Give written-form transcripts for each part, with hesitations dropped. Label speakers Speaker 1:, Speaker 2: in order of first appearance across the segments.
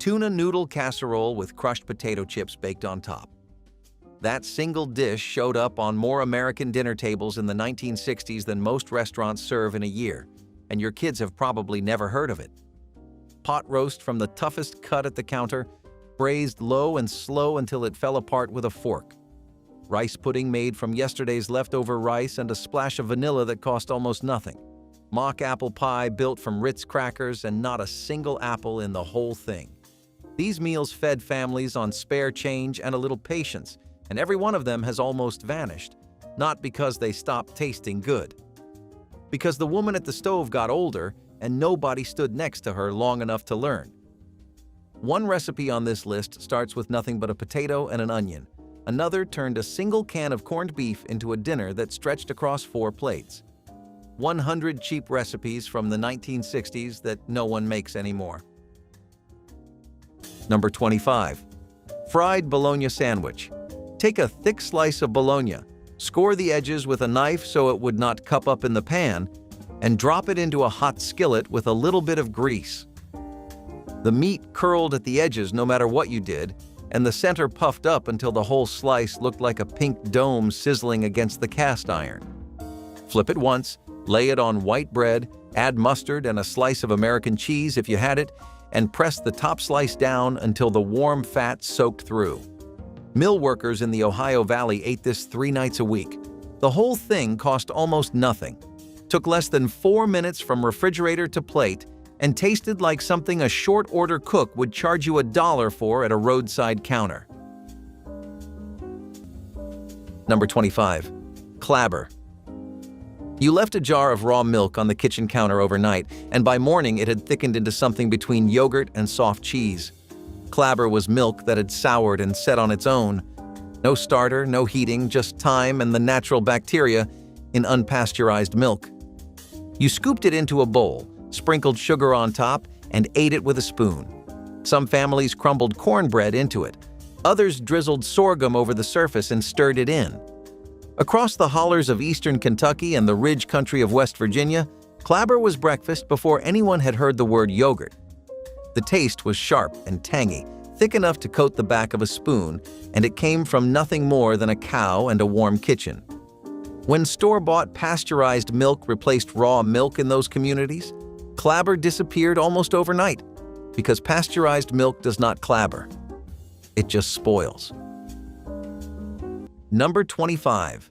Speaker 1: tuna noodle casserole with crushed potato chips baked on top. That single dish showed up on more American dinner tables in the 1960s than most restaurants serve in a year, and your kids have probably never heard of it. Pot roast from the toughest cut at the counter, braised low and slow until it fell apart with a fork. Rice pudding made from yesterday's leftover rice and a splash of vanilla that cost almost nothing. Mock apple pie built from Ritz crackers and not a single apple in the whole thing. These meals fed families on spare change and a little patience, and every one of them has almost vanished, not because they stopped tasting good. Because the woman at the stove got older and nobody stood next to her long enough to learn. One recipe on this list starts with nothing but a potato and an onion. Another turned a single can of corned beef into a dinner that stretched across 4 plates. 100 cheap recipes from the 1960s that no one makes anymore. Number 25. Fried bologna sandwich. Take a thick slice of bologna, score the edges with a knife so it would not cup up in the pan, and drop it into a hot skillet with a little bit of grease. The meat curled at the edges no matter what you did, and the center puffed up until the whole slice looked like a pink dome sizzling against the cast iron. Flip it once, lay it on white bread, add mustard and a slice of American cheese if you had it, and press the top slice down until the warm fat soaked through. Mill workers in the Ohio Valley ate this 3 nights a week. The whole thing cost almost nothing, took less than 4 minutes from refrigerator to plate, and tasted like something a short-order cook would charge you $1 for at a roadside counter. Number 25. Clabber. You left a jar of raw milk on the kitchen counter overnight, and by morning it had thickened into something between yogurt and soft cheese. Clabber was milk that had soured and set on its own. No starter, no heating, just time and the natural bacteria in unpasteurized milk. You scooped it into a bowl, sprinkled sugar on top, and ate it with a spoon. Some families crumbled cornbread into it. Others drizzled sorghum over the surface and stirred it in. Across the hollers of eastern Kentucky and the ridge country of West Virginia, clabber was breakfast before anyone had heard the word yogurt. The taste was sharp and tangy, thick enough to coat the back of a spoon, and it came from nothing more than a cow and a warm kitchen. When store-bought pasteurized milk replaced raw milk in those communities, clabber disappeared almost overnight, because pasteurized milk does not clabber. It just spoils. Number 25.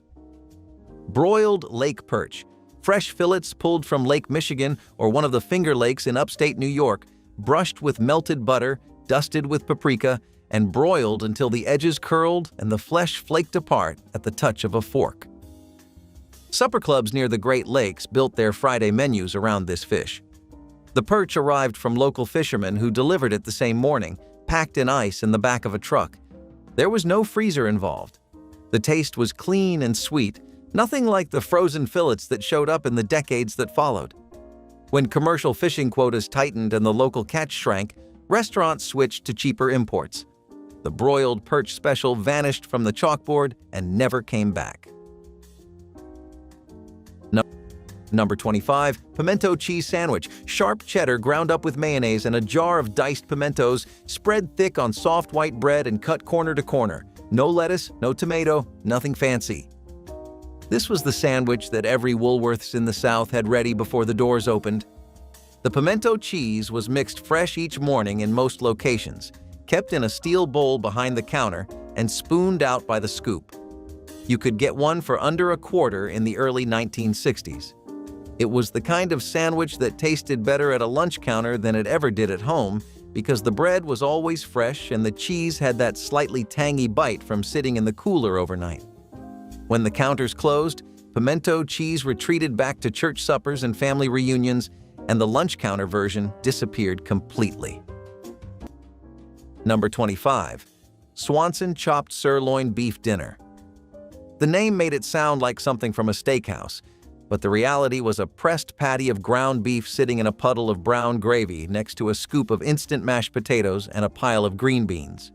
Speaker 1: Broiled lake perch. Fresh fillets pulled from Lake Michigan or one of the Finger Lakes in upstate New York, brushed with melted butter, dusted with paprika, and broiled until the edges curled and the flesh flaked apart at the touch of a fork. Supper clubs near the Great Lakes built their Friday menus around this fish. The perch arrived from local fishermen who delivered it the same morning, packed in ice in the back of a truck. There was no freezer involved. The taste was clean and sweet, nothing like the frozen fillets that showed up in the decades that followed. When commercial fishing quotas tightened and the local catch shrank, restaurants switched to cheaper imports. The broiled perch special vanished from the chalkboard and never came back. Number 25. Pimento cheese sandwich. Sharp cheddar ground up with mayonnaise and a jar of diced pimentos, spread thick on soft white bread and cut corner to corner. No lettuce, no tomato, nothing fancy. This was the sandwich that every Woolworths in the South had ready before the doors opened. The pimento cheese was mixed fresh each morning in most locations, kept in a steel bowl behind the counter, and spooned out by the scoop. You could get one for under $1 in the early 1960s. It was the kind of sandwich that tasted better at a lunch counter than it ever did at home because the bread was always fresh and the cheese had that slightly tangy bite from sitting in the cooler overnight. When the counters closed, pimento cheese retreated back to church suppers and family reunions, and the lunch counter version disappeared completely. Number 25. Swanson chopped sirloin beef dinner. The name made it sound like something from a steakhouse, but the reality was a pressed patty of ground beef sitting in a puddle of brown gravy next to a scoop of instant mashed potatoes and a pile of green beans.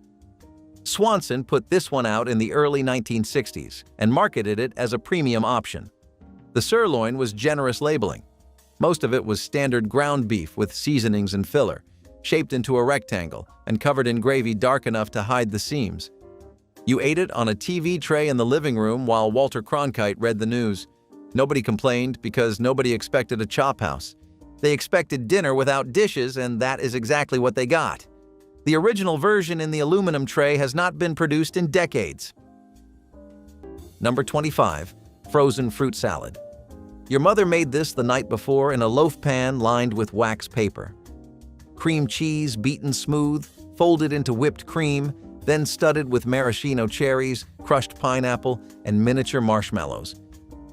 Speaker 1: Swanson put this one out in the early 1960s and marketed it as a premium option. The sirloin was generous labeling. Most of it was standard ground beef with seasonings and filler. shaped into a rectangle and covered in gravy dark enough to hide the seams. You ate it on a TV tray in the living room while Walter Cronkite read the news. Nobody complained because nobody expected a chop house. They expected dinner without dishes, and that is exactly what they got. The original version in the aluminum tray has not been produced in decades. Number 25. Frozen fruit salad. Your mother made this the night before in a loaf pan lined with wax paper. Cream cheese beaten smooth, folded into whipped cream, then studded with maraschino cherries, crushed pineapple, and miniature marshmallows.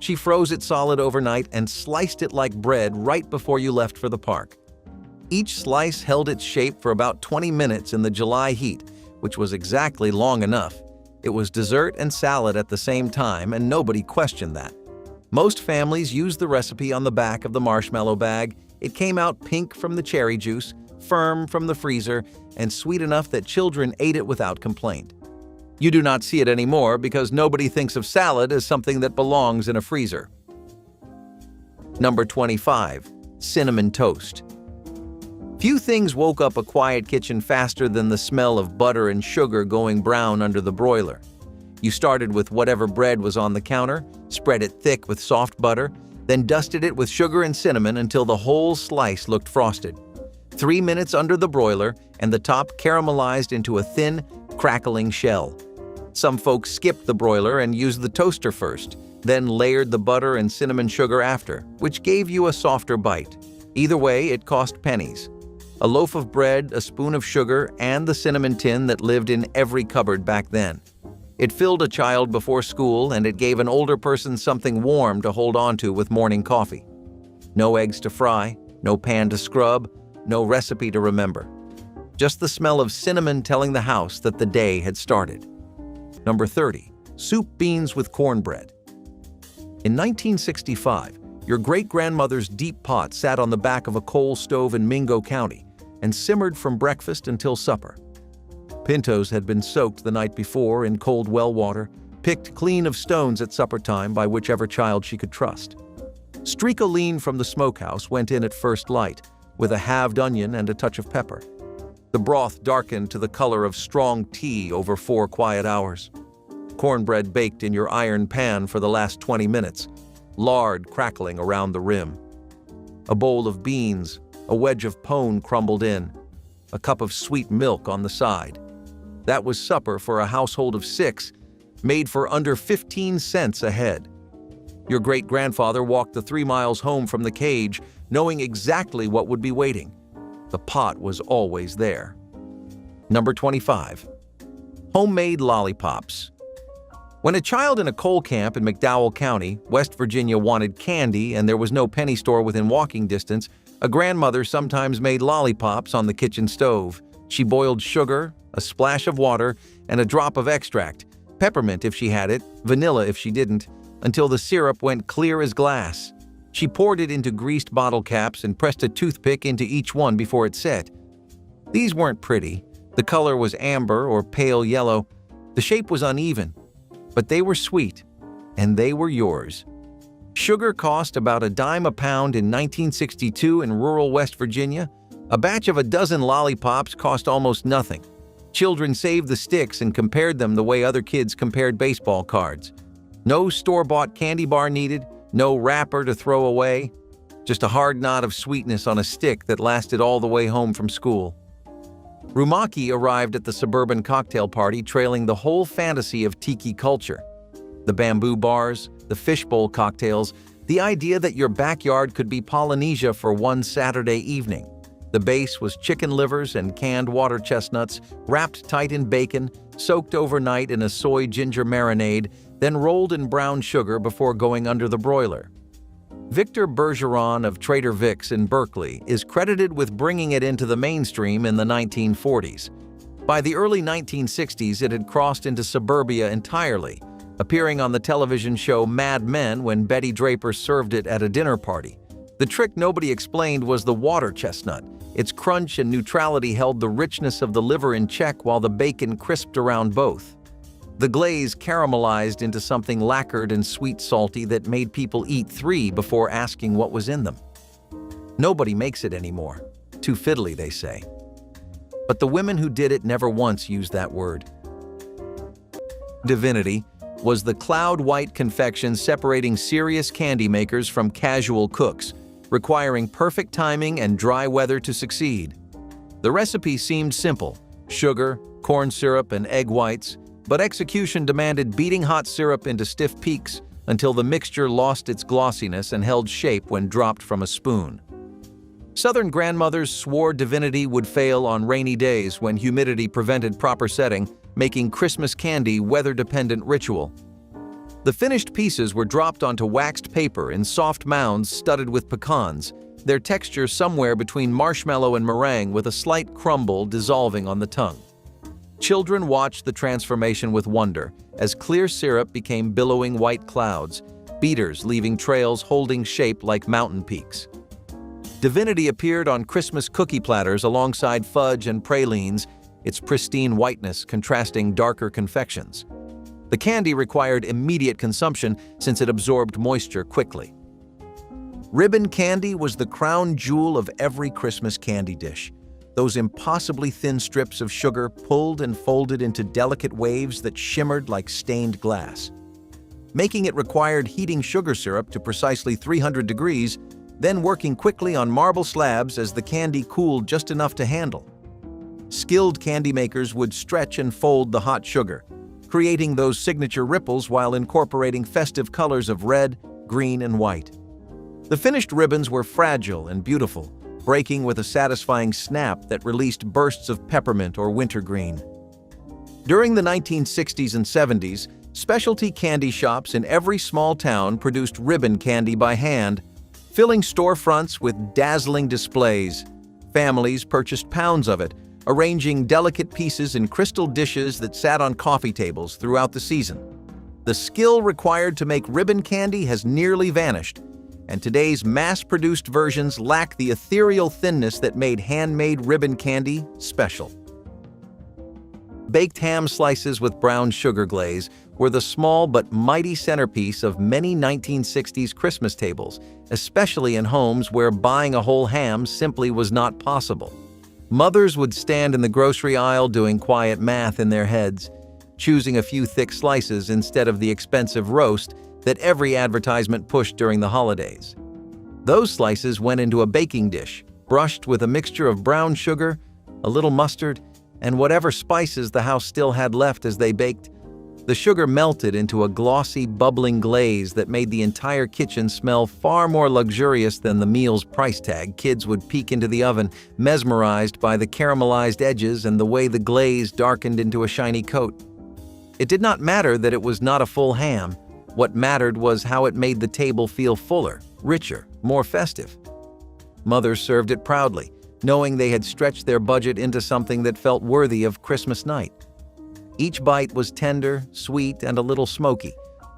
Speaker 1: She froze it solid overnight and sliced it like bread right before you left for the park. Each slice held its shape for about 20 minutes in the July heat, which was exactly long enough. It was dessert and salad at the same time, and nobody questioned that. Most families used the recipe on the back of the marshmallow bag. It came out pink from the cherry juice, firm from the freezer, and sweet enough that children ate it without complaint. You do not see it anymore because nobody thinks of salad as something that belongs in a freezer. Number 25. Cinnamon toast. Few things woke up a quiet kitchen faster than the smell of butter and sugar going brown under the broiler. You started with whatever bread was on the counter, spread it thick with soft butter, then dusted it with sugar and cinnamon until the whole slice looked frosted. 3 minutes under the broiler, and the top caramelized into a thin, crackling shell. Some folks skipped the broiler and used the toaster first, then layered the butter and cinnamon sugar after, which gave you a softer bite. Either way, it cost pennies. A loaf of bread, a spoon of sugar, and the cinnamon tin that lived in every cupboard back then. It filled a child before school, and it gave an older person something warm to hold on to with morning coffee. No eggs to fry, no pan to scrub, no recipe to remember. Just the smell of cinnamon telling the house that the day had started. Number 30. Soup beans with cornbread. In 1965, your great-grandmother's deep pot sat on the back of a coal stove in Mingo County and simmered from breakfast until supper. Pintos had been soaked the night before in cold well water, picked clean of stones at supper time by whichever child she could trust. Streak-o-lean from the smokehouse went in at first light, with a halved onion and a touch of pepper. The broth darkened to the color of strong tea over 4 quiet hours. Cornbread baked in your iron pan for the last 20 minutes, lard crackling around the rim. A bowl of beans, a wedge of pone crumbled in, a cup of sweet milk on the side. That was supper for a household of 6, made for under 15 cents a head. Your great-grandfather walked the 3 miles home from the cage, knowing exactly what would be waiting. The pot was always there. Number 25. Homemade lollipops. When a child in a coal camp in McDowell County, West Virginia wanted candy and there was no penny store within walking distance, a grandmother sometimes made lollipops on the kitchen stove. She boiled sugar, a splash of water, and a drop of extract, peppermint if she had it, vanilla if she didn't, until the syrup went clear as glass. She poured it into greased bottle caps and pressed a toothpick into each one before it set. These weren't pretty. The color was amber or pale yellow. The shape was uneven. But they were sweet, and they were yours. Sugar cost about a dime a pound in 1962 in rural West Virginia. A batch of a dozen lollipops cost almost nothing. Children saved the sticks and compared them the way other kids compared baseball cards. No store-bought candy bar needed, no wrapper to throw away, just a hard knot of sweetness on a stick that lasted all the way home from school. Rumaki arrived at the suburban cocktail party trailing the whole fantasy of tiki culture. The bamboo bars, the fishbowl cocktails, the idea that your backyard could be Polynesia for one Saturday evening. The base was chicken livers and canned water chestnuts, wrapped tight in bacon, soaked overnight in a soy ginger marinade, then rolled in brown sugar before going under the broiler. Victor Bergeron of Trader Vic's in Berkeley is credited with bringing it into the mainstream in the 1940s. By the early 1960s, it had crossed into suburbia entirely, appearing on the television show Mad Men when Betty Draper served it at a dinner party. The trick nobody explained was the water chestnut. Its crunch and neutrality held the richness of the liver in check while the bacon crisped around both. The glaze caramelized into something lacquered and sweet-salty that made people eat 3 before asking what was in them. Nobody makes it anymore. Too fiddly, they say. But the women who did it never once used that word. Divinity was the cloud-white confection separating serious candy makers from casual cooks, requiring perfect timing and dry weather to succeed. The recipe seemed simple: sugar, corn syrup, and egg whites, but execution demanded beating hot syrup into stiff peaks until the mixture lost its glossiness and held shape when dropped from a spoon. Southern grandmothers swore divinity would fail on rainy days when humidity prevented proper setting, making Christmas candy weather-dependent ritual. The finished pieces were dropped onto waxed paper in soft mounds studded with pecans, their texture somewhere between marshmallow and meringue with a slight crumble dissolving on the tongue. Children watched the transformation with wonder as clear syrup became billowing white clouds, beaters leaving trails holding shape like mountain peaks. Divinity appeared on Christmas cookie platters alongside fudge and pralines, its pristine whiteness contrasting darker confections. The candy required immediate consumption since it absorbed moisture quickly. Ribbon candy was the crown jewel of every Christmas candy dish. Those impossibly thin strips of sugar pulled and folded into delicate waves that shimmered like stained glass. Making it required heating sugar syrup to precisely 300 degrees, then working quickly on marble slabs as the candy cooled just enough to handle. Skilled candy makers would stretch and fold the hot sugar, creating those signature ripples while incorporating festive colors of red, green, and white. The finished ribbons were fragile and beautiful, breaking with a satisfying snap that released bursts of peppermint or wintergreen. During the 1960s and 70s, specialty candy shops in every small town produced ribbon candy by hand, filling storefronts with dazzling displays. Families purchased pounds of it, arranging delicate pieces in crystal dishes that sat on coffee tables throughout the season. The skill required to make ribbon candy has nearly vanished, and today's mass-produced versions lack the ethereal thinness that made handmade ribbon candy special. Baked ham slices with brown sugar glaze were the small but mighty centerpiece of many 1960s Christmas tables, especially in homes where buying a whole ham simply was not possible. Mothers would stand in the grocery aisle doing quiet math in their heads, choosing a few thick slices instead of the expensive roast that every advertisement pushed during the holidays. Those slices went into a baking dish, brushed with a mixture of brown sugar, a little mustard, and whatever spices the house still had left as they baked. The sugar melted into a glossy, bubbling glaze that made the entire kitchen smell far more luxurious than the meal's price tag. Kids would peek into the oven, mesmerized by the caramelized edges and the way the glaze darkened into a shiny coat. It did not matter that it was not a full ham. What mattered was how it made the table feel fuller, richer, more festive. Mothers served it proudly, knowing they had stretched their budget into something that felt worthy of Christmas night. Each bite was tender, sweet, and a little smoky,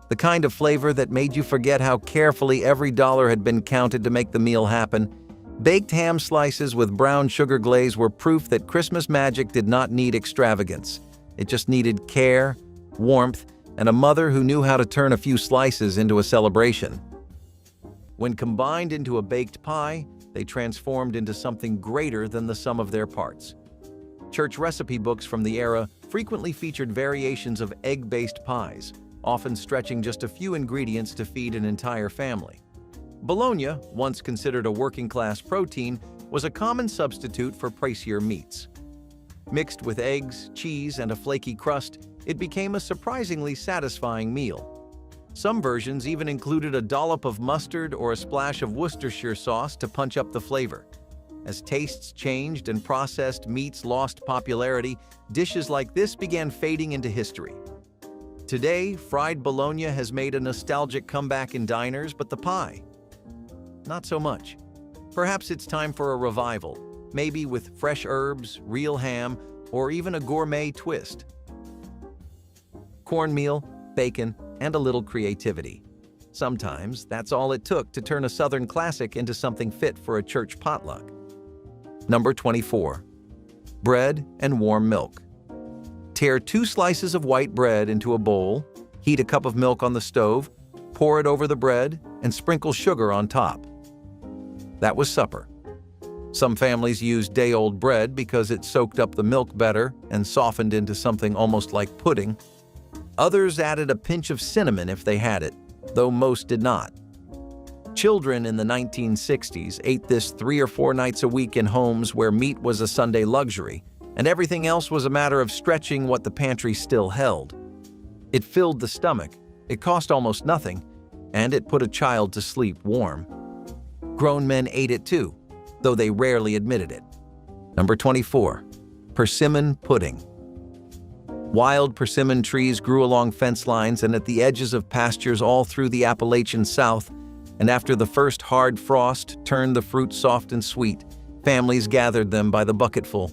Speaker 1: the kind of flavor that made you forget how carefully every dollar had been counted to make the meal happen. Baked ham slices with brown sugar glaze were proof that Christmas magic did not need extravagance. It just needed care, warmth, and a mother who knew how to turn a few slices into a celebration. When combined into a baked pie, they transformed into something greater than the sum of their parts. Church recipe books from the era frequently featured variations of egg-based pies, often stretching just a few ingredients to feed an entire family. Bologna, once considered a working-class protein, was a common substitute for pricier meats. Mixed with eggs, cheese, and a flaky crust, it became a surprisingly satisfying meal. Some versions even included a dollop of mustard or a splash of Worcestershire sauce to punch up the flavor. As tastes changed and processed meats lost popularity, dishes like this began fading into history. Today, fried bologna has made a nostalgic comeback in diners, but the pie? Not so much. Perhaps it's time for a revival, maybe with fresh herbs, real ham, or even a gourmet twist. Cornmeal, bacon, and a little creativity. Sometimes that's all it took to turn a Southern classic into something fit for a church potluck. Number 24. Bread and warm milk. Tear 2 slices of white bread into a bowl, heat a cup of milk on the stove, pour it over the bread, and sprinkle sugar on top. That was supper. Some families used day-old bread because it soaked up the milk better and softened into something almost like pudding. Others added a pinch of cinnamon if they had it, though most did not. Children in the 1960s ate this 3 or 4 nights a week in homes where meat was a Sunday luxury, and everything else was a matter of stretching what the pantry still held. It filled the stomach, it cost almost nothing, and it put a child to sleep warm. Grown men ate it too, though they rarely admitted it. Number 24. Persimmon pudding. Wild persimmon trees grew along fence lines and at the edges of pastures all through the Appalachian South, and after the first hard frost turned the fruit soft and sweet, families gathered them by the bucketful.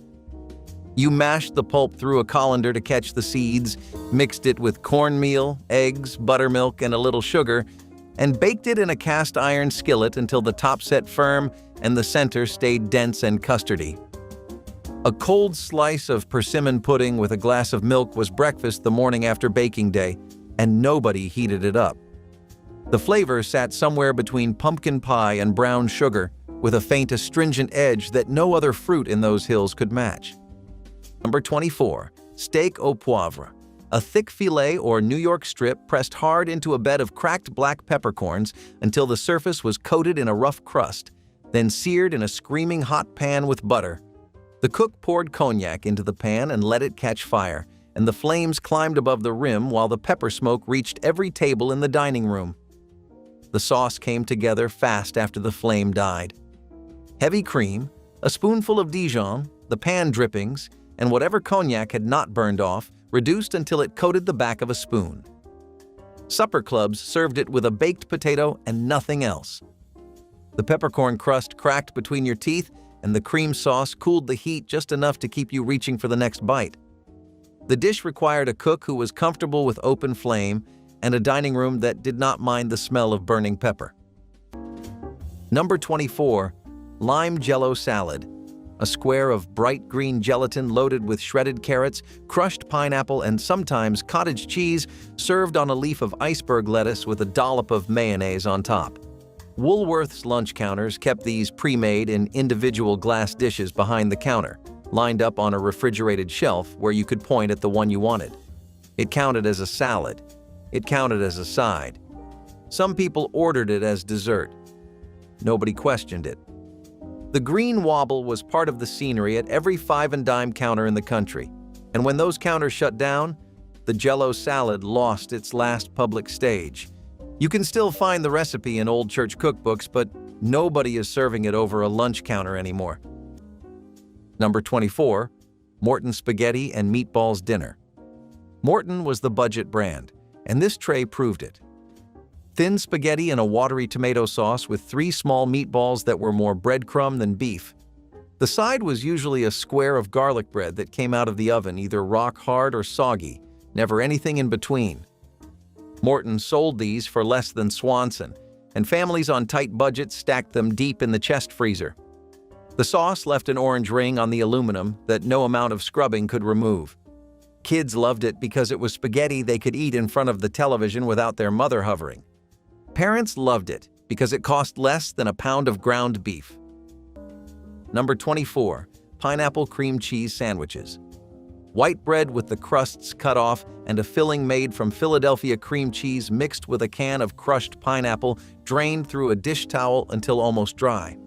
Speaker 1: You mashed the pulp through a colander to catch the seeds, mixed it with cornmeal, eggs, buttermilk, and a little sugar, and baked it in a cast iron skillet until the top set firm and the center stayed dense and custardy. A cold slice of persimmon pudding with a glass of milk was breakfast the morning after baking day, and nobody heated it up. The flavor sat somewhere between pumpkin pie and brown sugar, with a faint astringent edge that no other fruit in those hills could match. Number 24. Steak au poivre. A thick filet or New York strip pressed hard into a bed of cracked black peppercorns until the surface was coated in a rough crust, then seared in a screaming hot pan with butter. The cook poured cognac into the pan and let it catch fire, and the flames climbed above the rim while the pepper smoke reached every table in the dining room. The sauce came together fast after the flame died. Heavy cream, a spoonful of Dijon, the pan drippings, and whatever cognac had not burned off, reduced until it coated the back of a spoon. Supper clubs served it with a baked potato and nothing else. The peppercorn crust cracked between your teeth, and the cream sauce cooled the heat just enough to keep you reaching for the next bite. The dish required a cook who was comfortable with open flame and a dining room that did not mind the smell of burning pepper. Number 24. Lime Jello salad. A square of bright green gelatin loaded with shredded carrots, crushed pineapple, and sometimes cottage cheese served on a leaf of iceberg lettuce with a dollop of mayonnaise on top. Woolworth's lunch counters kept these pre-made in individual glass dishes behind the counter, lined up on a refrigerated shelf where you could point at the one you wanted. It counted as a salad. It counted as a side. Some people ordered it as dessert. Nobody questioned it. The green wobble was part of the scenery at every 5 and dime counter in the country, and when those counters shut down, the Jello salad lost its last public stage. You can still find the recipe in old church cookbooks, but nobody is serving it over a lunch counter anymore. Number 24. Morton Spaghetti and Meatballs Dinner. Morton was the budget brand, and this tray proved it. Thin spaghetti and a watery tomato sauce with 3 small meatballs that were more breadcrumb than beef. The side was usually a square of garlic bread that came out of the oven either rock hard or soggy, never anything in between. Morton sold these for less than Swanson, and families on tight budgets stacked them deep in the chest freezer. The sauce left an orange ring on the aluminum that no amount of scrubbing could remove. Kids loved it because it was spaghetti they could eat in front of the television without their mother hovering. Parents loved it because it cost less than a pound of ground beef. Number 24. Pineapple cream cheese sandwiches. White bread with the crusts cut off and a filling made from Philadelphia cream cheese mixed with a can of crushed pineapple drained through a dish towel until almost dry.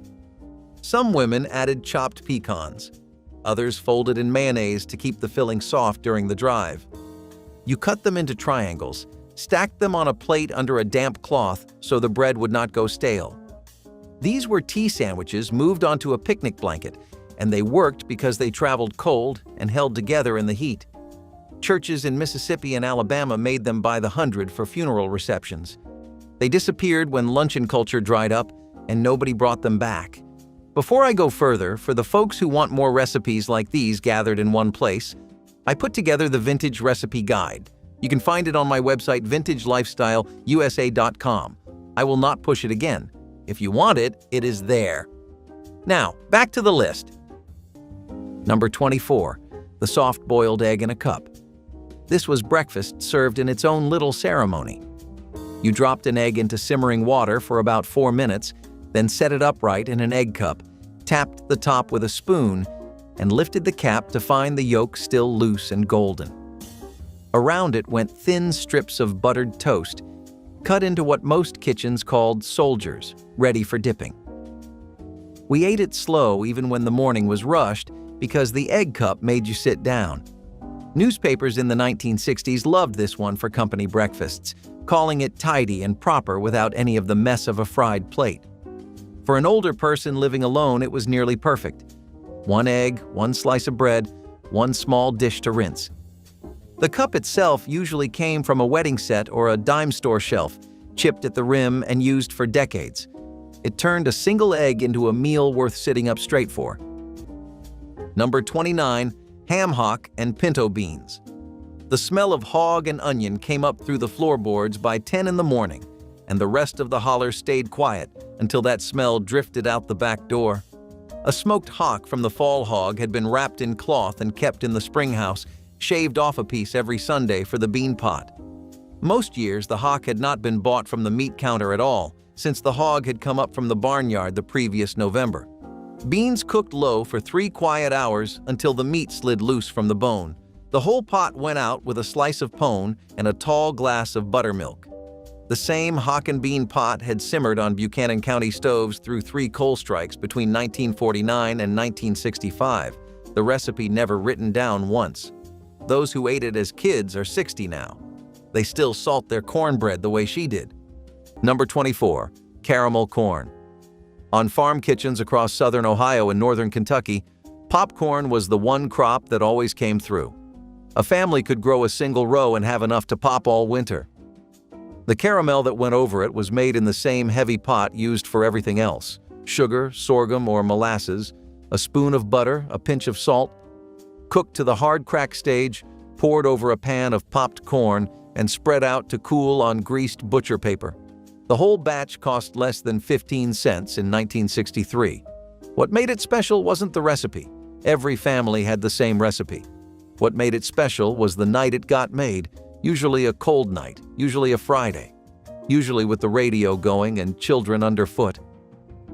Speaker 1: Some women added chopped pecans. Others folded in mayonnaise to keep the filling soft during the drive. You cut them into triangles, stacked them on a plate under a damp cloth so the bread would not go stale. These were tea sandwiches moved onto a picnic blanket, and they worked because they traveled cold and held together in the heat. Churches in Mississippi and Alabama made them by the hundred for funeral receptions. They disappeared when luncheon culture dried up, and nobody brought them back. Before I go further, for the folks who want more recipes like these gathered in one place, I put together the Vintage Recipe Guide. You can find it on my website vintagelifestyleusa.com. I will not push it again. If you want it, it is there. Now, back to the list. Number 24. The soft-boiled egg in a cup. This was breakfast served in its own little ceremony. You dropped an egg into simmering water for about 4 minutes, then set it upright in an egg cup, tapped the top with a spoon, and lifted the cap to find the yolk still loose and golden. Around it went thin strips of buttered toast, cut into what most kitchens called soldiers, ready for dipping. We ate it slow even when the morning was rushed because the egg cup made you sit down. Newspapers in the 1960s loved this one for company breakfasts, calling it tidy and proper without any of the mess of a fried plate. For an older person living alone, it was nearly perfect. One egg, one slice of bread, one small dish to rinse. The cup itself usually came from a wedding set or a dime store shelf, chipped at the rim and used for decades. It turned a single egg into a meal worth sitting up straight for. Number 29, ham hock and pinto beans. The smell of hog and onion came up through the floorboards by 10 in the morning, and the rest of the holler stayed quiet until that smell drifted out the back door. A smoked hock from the fall hog had been wrapped in cloth and kept in the spring house, shaved off a piece every Sunday for the bean pot. Most years, the hock had not been bought from the meat counter at all, since the hog had come up from the barnyard the previous November. Beans cooked low for 3 quiet hours until the meat slid loose from the bone. The whole pot went out with a slice of pone and a tall glass of buttermilk. The same hock and bean pot had simmered on Buchanan County stoves through 3 coal strikes between 1949 and 1965, the recipe never written down once. Those who ate it as kids are 60 now. They still salt their cornbread the way she did. Number 24, caramel corn. On farm kitchens across southern Ohio and northern Kentucky, popcorn was the one crop that always came through. A family could grow a single row and have enough to pop all winter. The caramel that went over it was made in the same heavy pot used for everything else: sugar, sorghum, or molasses, a spoon of butter, a pinch of salt. Cooked to the hard crack stage, poured over a pan of popped corn, and spread out to cool on greased butcher paper. The whole batch cost less than 15 cents in 1963. What made it special wasn't the recipe. Every family had the same recipe. What made it special was the night it got made, usually a cold night, usually a Friday, usually with the radio going and children underfoot.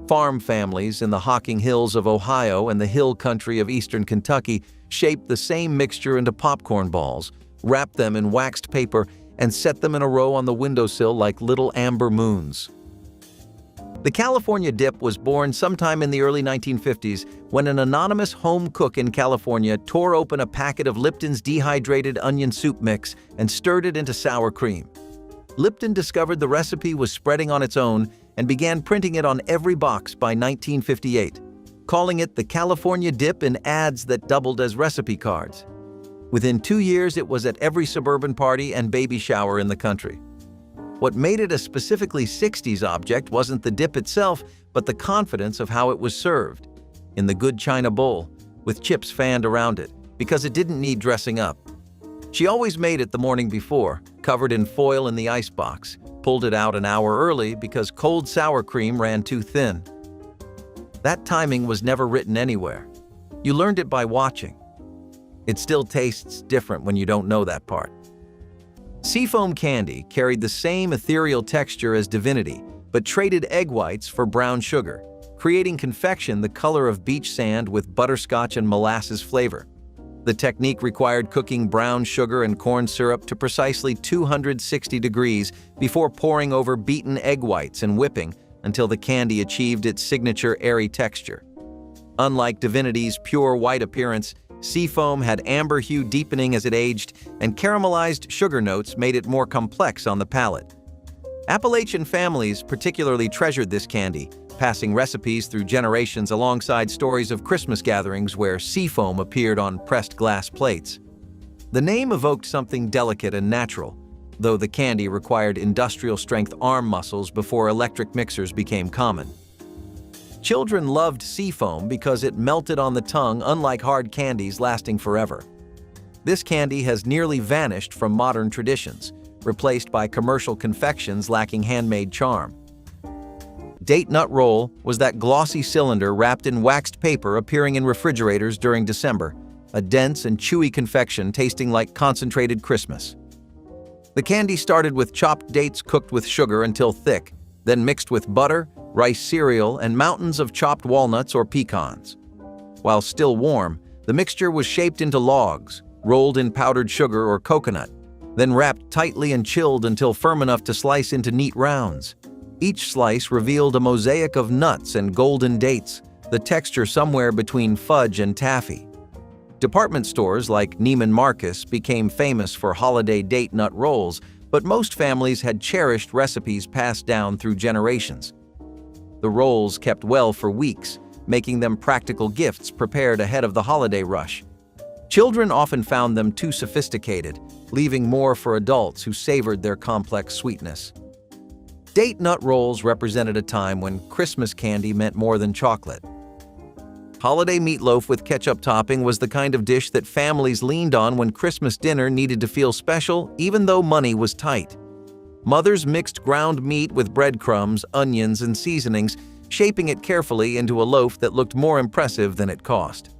Speaker 1: Farm families in the Hocking Hills of Ohio and the hill country of eastern Kentucky shaped the same mixture into popcorn balls, wrapped them in waxed paper, and set them in a row on the windowsill like little amber moons. The California dip was born sometime in the early 1950s when an anonymous home cook in California tore open a packet of Lipton's dehydrated onion soup mix and stirred it into sour cream. Lipton discovered the recipe was spreading on its own and began printing it on every box by 1958, calling it the California dip in ads that doubled as recipe cards. Within 2 years, it was at every suburban party and baby shower in the country. What made it a specifically 60s object wasn't the dip itself, but the confidence of how it was served. In the good china bowl, with chips fanned around it, because it didn't need dressing up. She always made it the morning before, covered in foil in the icebox, pulled it out an hour early because cold sour cream ran too thin. That timing was never written anywhere. You learned it by watching. It still tastes different when you don't know that part. Seafoam candy carried the same ethereal texture as divinity, but traded egg whites for brown sugar, creating confection the color of beach sand with butterscotch and molasses flavor. The technique required cooking brown sugar and corn syrup to precisely 260 degrees before pouring over beaten egg whites and whipping until the candy achieved its signature airy texture. Unlike divinity's pure white appearance, Seafoam had amber hue deepening as it aged, and caramelized sugar notes made it more complex on the palate. Appalachian families particularly treasured this candy, passing recipes through generations alongside stories of Christmas gatherings where Seafoam appeared on pressed glass plates. The name evoked something delicate and natural, though the candy required industrial-strength arm muscles before electric mixers became common. Children loved Seafoam because it melted on the tongue, unlike hard candies lasting forever. This candy has nearly vanished from modern traditions, replaced by commercial confections lacking handmade charm. Date Nut Roll was that glossy cylinder wrapped in waxed paper appearing in refrigerators during December, a dense and chewy confection tasting like concentrated Christmas. The candy started with chopped dates cooked with sugar until thick, then mixed with butter, rice cereal, and mountains of chopped walnuts or pecans. While still warm, the mixture was shaped into logs, rolled in powdered sugar or coconut, then wrapped tightly and chilled until firm enough to slice into neat rounds. Each slice revealed a mosaic of nuts and golden dates, the texture somewhere between fudge and taffy. Department stores like Neiman Marcus became famous for holiday date nut rolls, but most families had cherished recipes passed down through generations. The rolls kept well for weeks, making them practical gifts prepared ahead of the holiday rush. Children often found them too sophisticated, leaving more for adults who savored their complex sweetness. Date nut rolls represented a time when Christmas candy meant more than chocolate. Holiday meatloaf with ketchup topping was the kind of dish that families leaned on when Christmas dinner needed to feel special, even though money was tight. Mothers mixed ground meat with breadcrumbs, onions, and seasonings, shaping it carefully into a loaf that looked more impressive than it cost.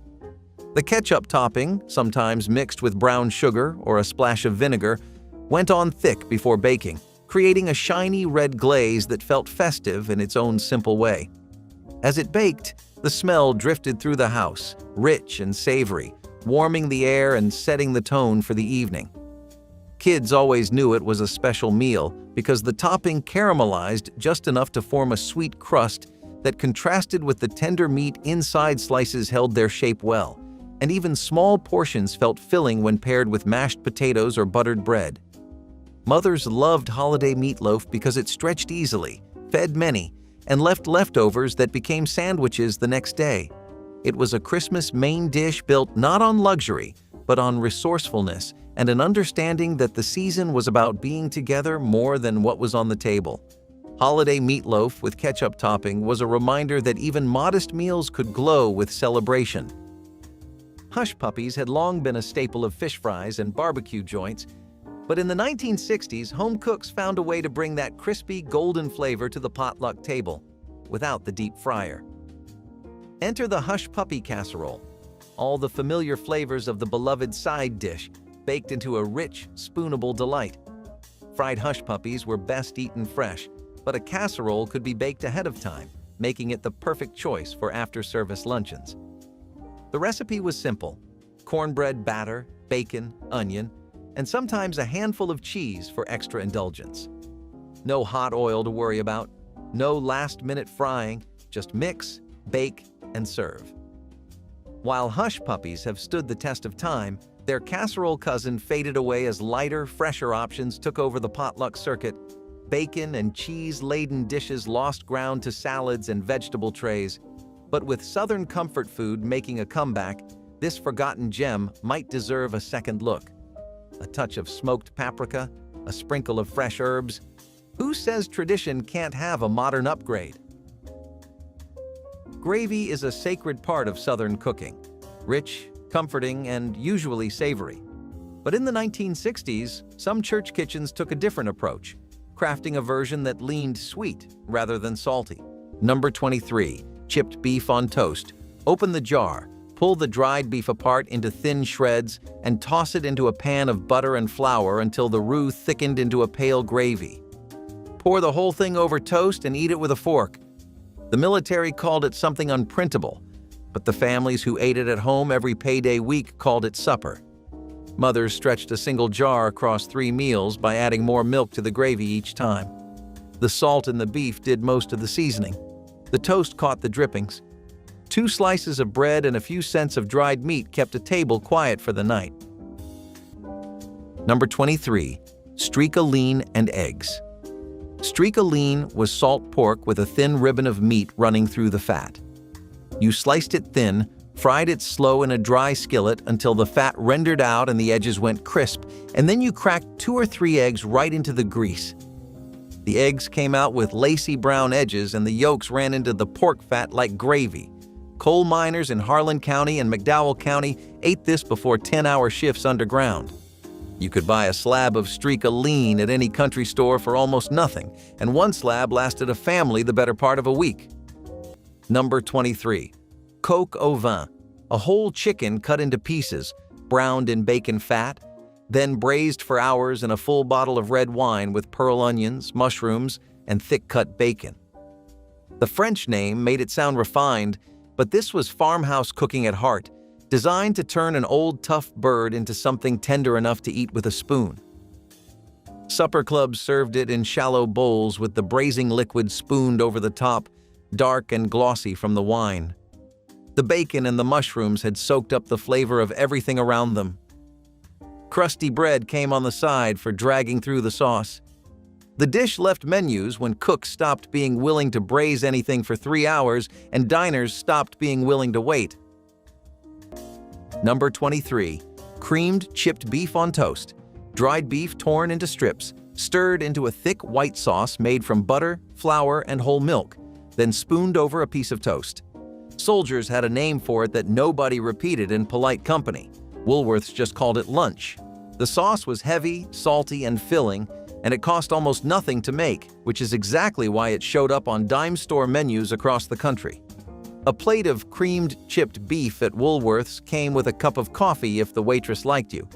Speaker 1: The ketchup topping, sometimes mixed with brown sugar or a splash of vinegar, went on thick before baking, creating a shiny red glaze that felt festive in its own simple way. As it baked, the smell drifted through the house, rich and savory, warming the air and setting the tone for the evening. Kids always knew it was a special meal because the topping caramelized just enough to form a sweet crust that contrasted with the tender meat inside. Slices held their shape well, and even small portions felt filling when paired with mashed potatoes or buttered bread. Mothers loved holiday meatloaf because it stretched easily, fed many, and left leftovers that became sandwiches the next day. It was a Christmas main dish built not on luxury, but on resourcefulness and an understanding that the season was about being together more than what was on the table. Holiday meatloaf with ketchup topping was a reminder that even modest meals could glow with celebration. Hush puppies had long been a staple of fish fries and barbecue joints, but in the 1960s, home cooks found a way to bring that crispy, golden flavor to the potluck table, without the deep fryer. Enter the Hush Puppy casserole, all the familiar flavors of the beloved side dish, baked into a rich, spoonable delight. Fried hush puppies were best eaten fresh, but a casserole could be baked ahead of time, making it the perfect choice for after-service luncheons. The recipe was simple: cornbread batter, bacon, onion, and sometimes a handful of cheese for extra indulgence. No hot oil to worry about, no last-minute frying, just mix, bake, and serve. While hush puppies have stood the test of time, their casserole cousin faded away as lighter, fresher options took over the potluck circuit. Bacon and cheese-laden dishes lost ground to salads and vegetable trays. But with Southern comfort food making a comeback, this forgotten gem might deserve a second look. A touch of smoked paprika, a sprinkle of fresh herbs. Who says tradition can't have a modern upgrade? Gravy is a sacred part of Southern cooking, rich, comforting, and usually savory. But in the 1960s, some church kitchens took a different approach, crafting a version that leaned sweet rather than salty. Number 23, chipped beef on toast. Open the jar. Pull the dried beef apart into thin shreds and toss it into a pan of butter and flour until the roux thickened into a pale gravy. Pour the whole thing over toast and eat it with a fork. The military called it something unprintable, but the families who ate it at home every payday week called it supper. Mothers stretched a single jar across 3 meals by adding more milk to the gravy each time. The salt in the beef did most of the seasoning. The toast caught the drippings. 2 slices of bread and a few cents of dried meat kept a table quiet for the night. Number 23, streak-a lean and eggs. Streak-a lean was salt pork with a thin ribbon of meat running through the fat. You sliced it thin, fried it slow in a dry skillet until the fat rendered out and the edges went crisp, and then you cracked 2 or 3 eggs right into the grease. The eggs came out with lacy brown edges and the yolks ran into the pork fat like gravy. Coal miners in Harlan County and McDowell County ate this before 10-hour shifts underground. You could buy a slab of streak-a lean at any country store for almost nothing, and one slab lasted a family the better part of a week. Number 23, coq au vin, a whole chicken cut into pieces, browned in bacon fat, then braised for hours in a full bottle of red wine with pearl onions, mushrooms, and thick-cut bacon. The French name made it sound refined, but this was farmhouse cooking at heart, designed to turn an old tough bird into something tender enough to eat with a spoon. Supper clubs served it in shallow bowls with the braising liquid spooned over the top, dark and glossy from the wine. The bacon and the mushrooms had soaked up the flavor of everything around them. Crusty bread came on the side for dragging through the sauce. The dish left menus when cooks stopped being willing to braise anything for 3 hours and diners stopped being willing to wait. Number 23. Creamed chipped beef on toast. Dried beef torn into strips, stirred into a thick white sauce made from butter, flour, and whole milk, then spooned over a piece of toast. Soldiers had a name for it that nobody repeated in polite company. Woolworths just called it lunch. The sauce was heavy, salty, and filling, and it cost almost nothing to make, which is exactly why it showed up on dime store menus across the country. A plate of creamed chipped beef at Woolworths came with a cup of coffee if the waitress liked you.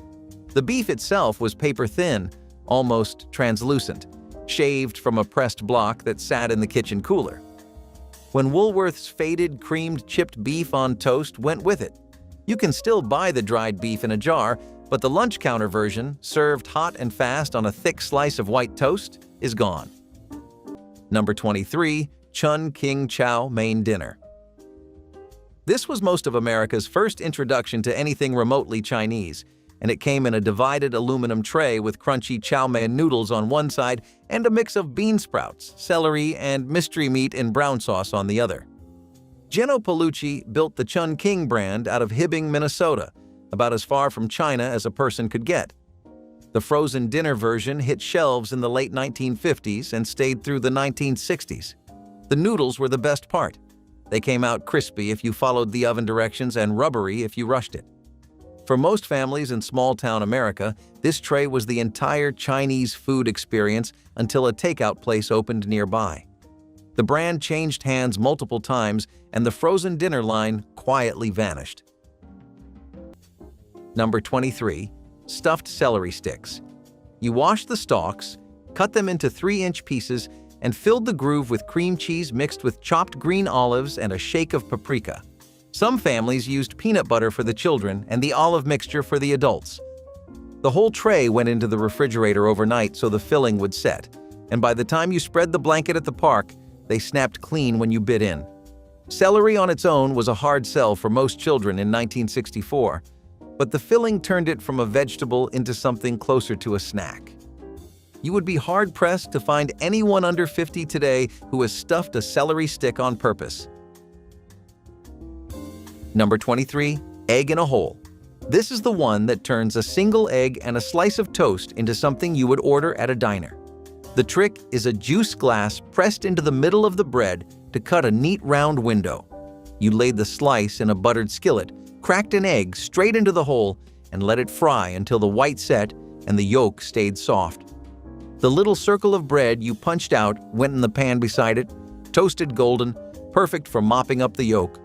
Speaker 1: The beef itself was paper-thin, almost translucent, shaved from a pressed block that sat in the kitchen cooler. When Woolworth's faded creamed chipped beef on toast went with it. You can still buy the dried beef in a jar, but the lunch counter version, served hot and fast on a thick slice of white toast, is gone. Number 23. Chun King Chow Main Dinner. This was most of America's first introduction to anything remotely Chinese, and it came in a divided aluminum tray with crunchy chow mein noodles on one side and a mix of bean sprouts, celery, and mystery meat in brown sauce on the other. Geno Palucci built the Chun King brand out of Hibbing, Minnesota, about as far from China as a person could get. The frozen dinner version hit shelves in the late 1950s and stayed through the 1960s. The noodles were the best part. They came out crispy if you followed the oven directions and rubbery if you rushed it. For most families in small-town America, this tray was the entire Chinese food experience until a takeout place opened nearby. The brand changed hands multiple times, and the frozen dinner line quietly vanished. Number 23. Stuffed celery sticks. You washed the stalks, cut them into 3-inch pieces, and filled the groove with cream cheese mixed with chopped green olives and a shake of paprika. Some families used peanut butter for the children and the olive mixture for the adults. The whole tray went into the refrigerator overnight so the filling would set, and by the time you spread the blanket at the park, they snapped clean when you bit in. Celery on its own was a hard sell for most children in 1964, but the filling turned it from a vegetable into something closer to a snack. You would be hard-pressed to find anyone under 50 today who has stuffed a celery stick on purpose. Number 23. Egg in a hole. This is the one that turns a single egg and a slice of toast into something you would order at a diner. The trick is a juice glass pressed into the middle of the bread to cut a neat round window. You laid the slice in a buttered skillet, cracked an egg straight into the hole, and let it fry until the white set and the yolk stayed soft. The little circle of bread you punched out went in the pan beside it, toasted golden, perfect for mopping up the yolk.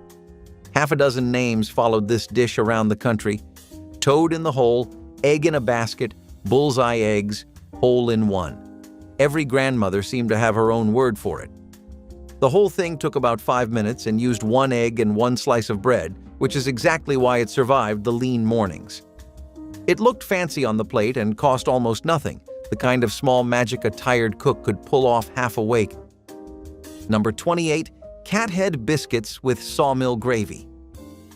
Speaker 1: Half a dozen names followed this dish around the country: toad in the hole, egg in a basket, bullseye eggs, hole in one. Every grandmother seemed to have her own word for it. The whole thing took about 5 minutes and used 1 egg and 1 slice of bread, which is exactly why it survived the lean mornings. It looked fancy on the plate and cost almost nothing, the kind of small magic a tired cook could pull off half awake. Number 28. Cathead biscuits with sawmill gravy.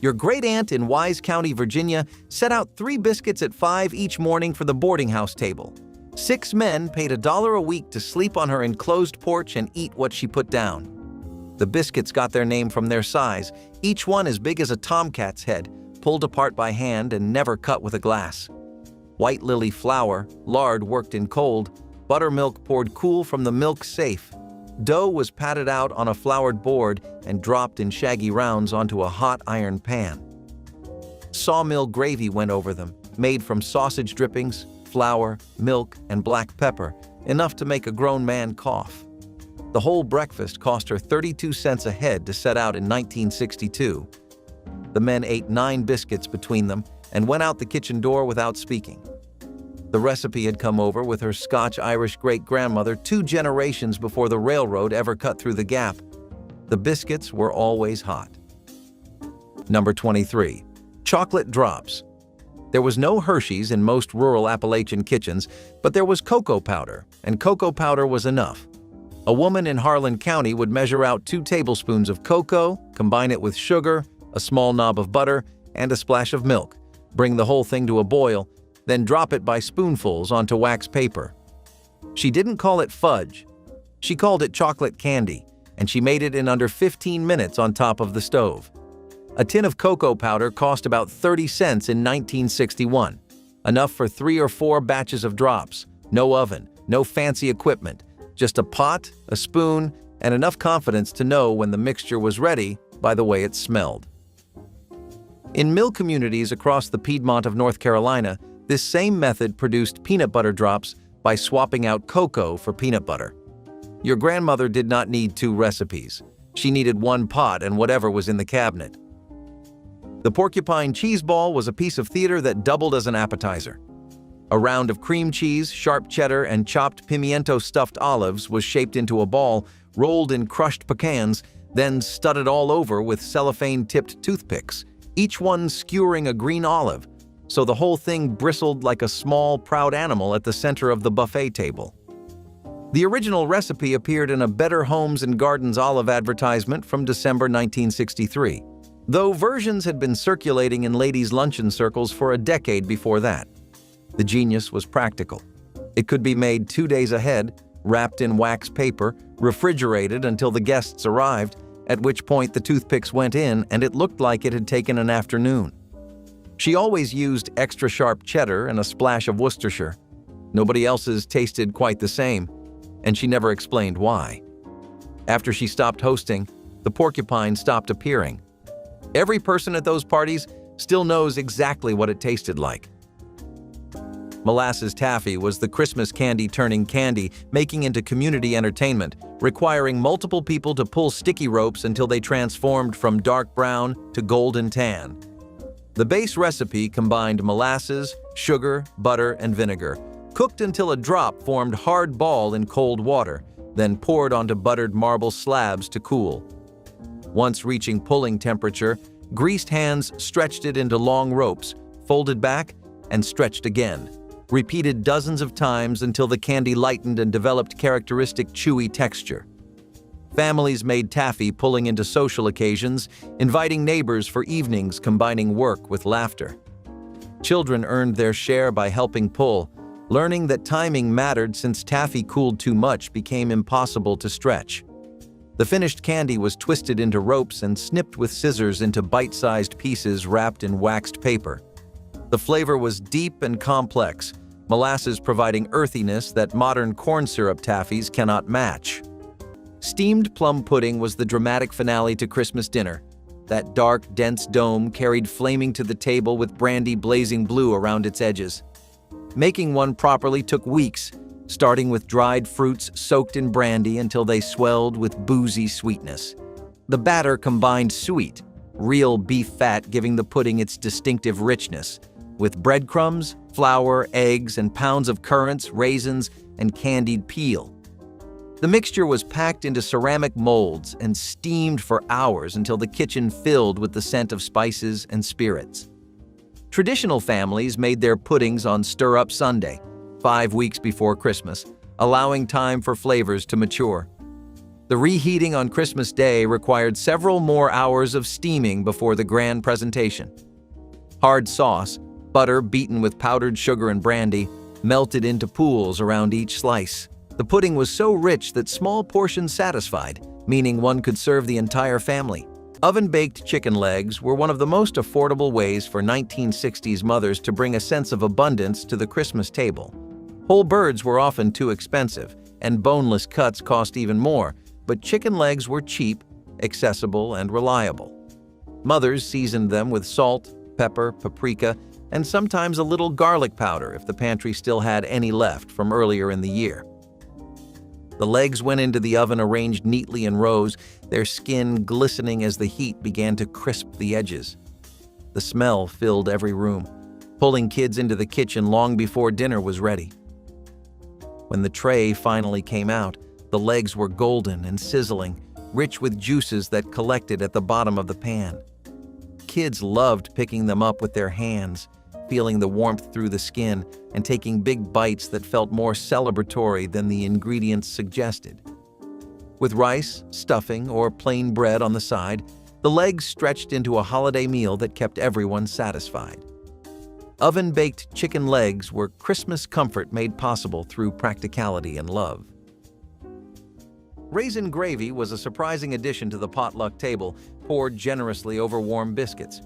Speaker 1: Your great-aunt in Wise County, Virginia, set out 3 biscuits at 5 each morning for the boarding house table. 6 men paid $1 a week to sleep on her enclosed porch and eat what she put down. The biscuits got their name from their size, each one as big as a tomcat's head, pulled apart by hand and never cut with a glass. White lily flour, lard worked in cold, buttermilk poured cool from the milk safe. Dough was patted out on a floured board and dropped in shaggy rounds onto a hot iron pan. Sawmill gravy went over them, made from sausage drippings, flour, milk, and black pepper, enough to make a grown man cough. The whole breakfast cost her 32 cents a head to set out in 1962. The men ate 9 biscuits between them and went out the kitchen door without speaking. The recipe had come over with her Scotch-Irish great-grandmother 2 generations before the railroad ever cut through the gap. The biscuits were always hot. Number 23. Chocolate drops. There was no Hershey's in most rural Appalachian kitchens, but there was cocoa powder, and cocoa powder was enough. A woman in Harlan County would measure out 2 tablespoons of cocoa, combine it with sugar, a small knob of butter, and a splash of milk, bring the whole thing to a boil, then drop it by spoonfuls onto wax paper. She didn't call it fudge. She called it chocolate candy, and she made it in under 15 minutes on top of the stove. A tin of cocoa powder cost about 30 cents in 1961, enough for 3 or 4 batches of drops. No oven, no fancy equipment, just a pot, a spoon, and enough confidence to know when the mixture was ready by the way it smelled. In mill communities across the Piedmont of North Carolina, this same method produced peanut butter drops by swapping out cocoa for peanut butter. Your grandmother did not need 2 recipes. She needed 1 pot and whatever was in the cabinet. The porcupine cheese ball was a piece of theater that doubled as an appetizer. A round of cream cheese, sharp cheddar, and chopped pimiento stuffed olives was shaped into a ball, rolled in crushed pecans, then studded all over with cellophane-tipped toothpicks, each one skewering a green olive, so the whole thing bristled like a small, proud animal at the center of the buffet table. The original recipe appeared in a Better Homes and Gardens olive advertisement from December 1963, though versions had been circulating in ladies' luncheon circles for a decade before that. The genius was practical. It could be made 2 days ahead, wrapped in wax paper, refrigerated until the guests arrived, at which point the toothpicks went in and it looked like it had taken an afternoon. She always used extra sharp cheddar and a splash of Worcestershire. Nobody else's tasted quite the same, and she never explained why. After she stopped hosting, the porcupine stopped appearing. Every person at those parties still knows exactly what it tasted like. Molasses taffy was the Christmas candy turning candy, making into community entertainment, requiring multiple people to pull sticky ropes until they transformed from dark brown to golden tan. The base recipe combined molasses, sugar, butter, and vinegar, cooked until a drop formed hard ball in cold water, then poured onto buttered marble slabs to cool. Once reaching pulling temperature, greased hands stretched it into long ropes, folded back, and stretched again, repeated dozens of times until the candy lightened and developed characteristic chewy texture. Families made taffy pulling into social occasions, inviting neighbors for evenings combining work with laughter. Children earned their share by helping pull, learning that timing mattered since taffy cooled too much became impossible to stretch. The finished candy was twisted into ropes and snipped with scissors into bite-sized pieces wrapped in waxed paper. The flavor was deep and complex, molasses providing earthiness that modern corn syrup taffies cannot match. Steamed plum pudding was the dramatic finale to Christmas dinner. That dark, dense dome carried flaming to the table with brandy blazing blue around its edges. Making one properly took weeks, starting with dried fruits soaked in brandy until they swelled with boozy sweetness. The batter combined sweet, real beef fat giving the pudding its distinctive richness, with breadcrumbs, flour, eggs, and pounds of currants, raisins, and candied peel. The mixture was packed into ceramic molds and steamed for hours until the kitchen filled with the scent of spices and spirits. Traditional families made their puddings on Stir-Up Sunday, 5 weeks before Christmas, allowing time for flavors to mature. The reheating on Christmas Day required several more hours of steaming before the grand presentation. Hard sauce, butter beaten with powdered sugar and brandy, melted into pools around each slice. The pudding was so rich that small portions satisfied, meaning one could serve the entire family. Oven-baked chicken legs were one of the most affordable ways for 1960s mothers to bring a sense of abundance to the Christmas table. Whole birds were often too expensive, and boneless cuts cost even more, but chicken legs were cheap, accessible, and reliable. Mothers seasoned them with salt, pepper, paprika, and sometimes a little garlic powder if the pantry still had any left from earlier in the year. The legs went into the oven arranged neatly in rows, their skin glistening as the heat began to crisp the edges. The smell filled every room. pulling kids into the kitchen long before dinner was ready. When the tray finally came out, the legs were golden and sizzling, rich with juices that collected at the bottom of the pan. Kids loved picking them up with their hands, feeling the warmth through the skin, and taking big bites that felt more celebratory than the ingredients suggested. With rice, stuffing, or plain bread on the side, the legs stretched into a holiday meal that kept everyone satisfied. Oven-baked chicken legs were Christmas comfort made possible through practicality and love. Raisin gravy was a surprising addition to the potluck table, poured generously over warm biscuits.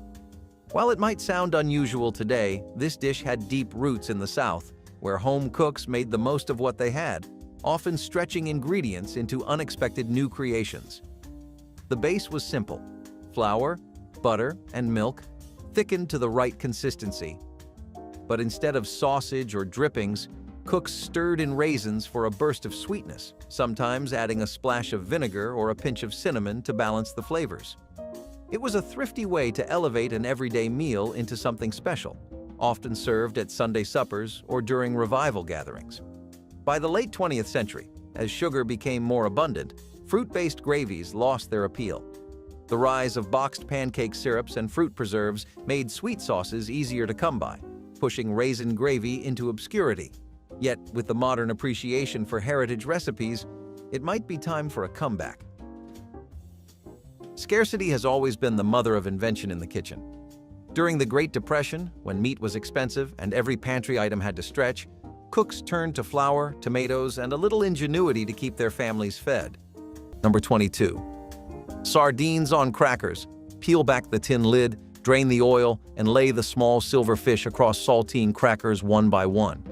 Speaker 1: While it might sound unusual today, this dish had deep roots in the South, where home cooks made the most of what they had, often stretching ingredients into unexpected new creations. The base was simple: flour, butter, and milk, thickened to the right consistency. But instead of sausage or drippings, cooks stirred in raisins for a burst of sweetness, sometimes adding a splash of vinegar or a pinch of cinnamon to balance the flavors. It was a thrifty way to elevate an everyday meal into something special, often served at Sunday suppers or during revival gatherings. By the late 20th century, as sugar became more abundant, fruit-based gravies lost their appeal. The rise of boxed pancake syrups and fruit preserves made sweet sauces easier to come by, pushing raisin gravy into obscurity. Yet, with the modern appreciation for heritage recipes, it might be time for a comeback. Scarcity has always been the mother of invention in the kitchen. During the Great Depression, when meat was expensive and every pantry item had to stretch, cooks turned to flour, tomatoes, and a little ingenuity to keep their families fed. Number 22. Sardines on crackers. Peel back the tin lid, drain the oil, and lay the small silver fish across saltine crackers one by one.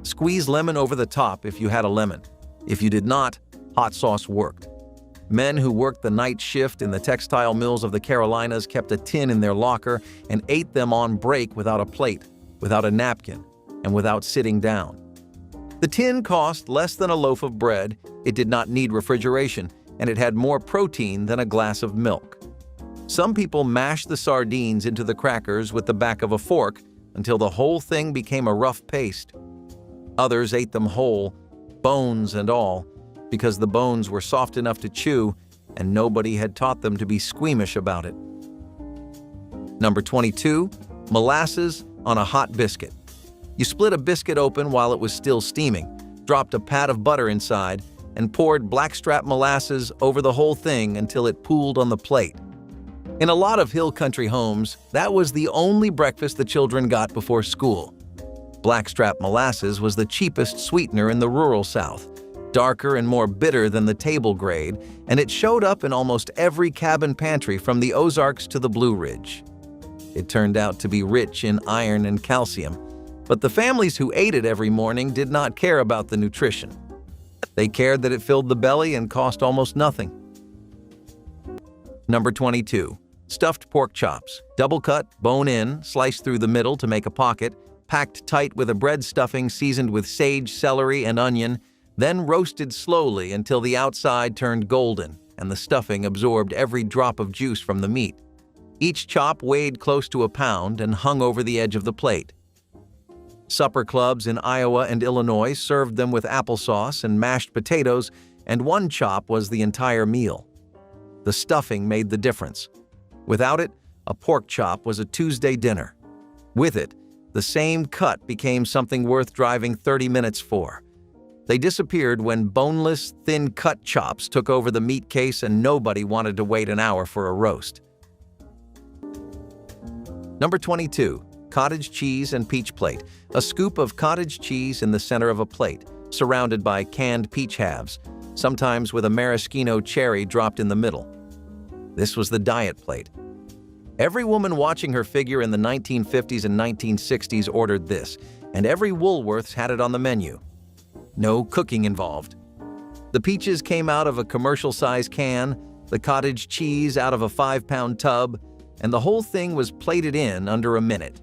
Speaker 1: Squeeze lemon over the top if you had a lemon. If you did not, hot sauce worked. Men who worked the night shift in the textile mills of the Carolinas kept a tin in their locker and ate them on break without a plate, without a napkin, and without sitting down. The tin cost less than a loaf of bread, it did not need refrigeration, and it had more protein than a glass of milk. Some people mashed the sardines into the crackers with the back of a fork until the whole thing became a rough paste. Others ate them whole, bones and all, because the bones were soft enough to chew and nobody had taught them to be squeamish about it. Number 22, molasses on a hot biscuit. You split a biscuit open while it was still steaming, dropped a pat of butter inside, and poured blackstrap molasses over the whole thing until it pooled on the plate. In a lot of hill country homes, that was the only breakfast the children got before school. Blackstrap molasses was the cheapest sweetener in the rural South, darker and more bitter than the table grade, and it showed up in almost every cabin pantry from the Ozarks to the Blue Ridge. It turned out to be rich in iron and calcium, but the families who ate it every morning did not care about the nutrition. They cared that it filled the belly and cost almost nothing. Number 22. Stuffed pork chops. Double cut, bone in, sliced through the middle to make a pocket, packed tight with a bread stuffing seasoned with sage, celery, and onion, then roasted slowly until the outside turned golden and the stuffing absorbed every drop of juice from the meat. Each chop weighed close to a pound and hung over the edge of the plate. Supper clubs in Iowa and Illinois served them with applesauce and mashed potatoes, and one chop was the entire meal. The stuffing made the difference. Without it, a pork chop was a Tuesday dinner. With it, the same cut became something worth driving 30 minutes for. They disappeared when boneless, thin-cut chops took over the meat case and nobody wanted to wait an hour for a roast. Number 22. Cottage cheese and peach plate. A scoop of cottage cheese in the center of a plate, surrounded by canned peach halves, sometimes with a maraschino cherry dropped in the middle. This was the diet plate. Every woman watching her figure in the 1950s and 1960s ordered this, and every Woolworths had it on the menu. No cooking involved. The peaches came out of a commercial-size can, the cottage cheese out of a 5-pound tub, and the whole thing was plated in under a minute.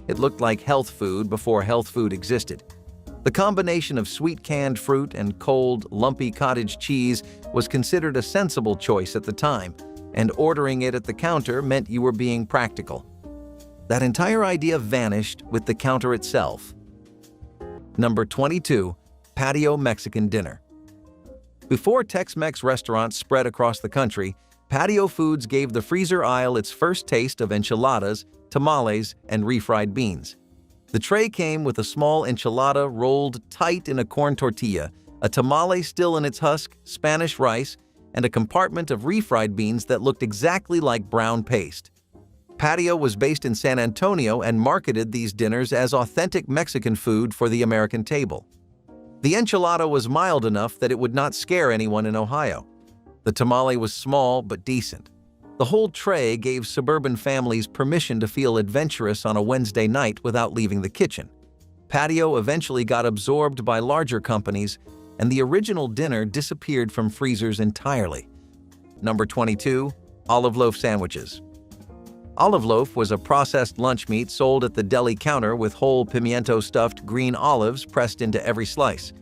Speaker 1: It looked like health food before health food existed. The combination of sweet canned fruit and cold, lumpy cottage cheese was considered a sensible choice at the time, and ordering it at the counter meant you were being practical. That entire idea vanished with the counter itself. Number 22. Patio Mexican dinner. Before Tex-Mex restaurants spread across the country, patio foods gave the freezer aisle its first taste of enchiladas, tamales, and refried beans. The tray came with a small enchilada rolled tight in a corn tortilla, a tamale still in its husk, Spanish rice, and a compartment of refried beans that looked exactly like brown paste. Patio was based in San Antonio and marketed these dinners as authentic Mexican food for the American table. The enchilada was mild enough that it would not scare anyone in Ohio. The tamale was small but decent. The whole tray gave suburban families permission to feel adventurous on a Wednesday night without leaving the kitchen. Patio eventually got absorbed by larger companies, and the original dinner disappeared from freezers entirely. Number 22. Olive loaf sandwiches. Olive loaf was a processed lunch meat sold at the deli counter with whole pimiento-stuffed green olives pressed into every slice.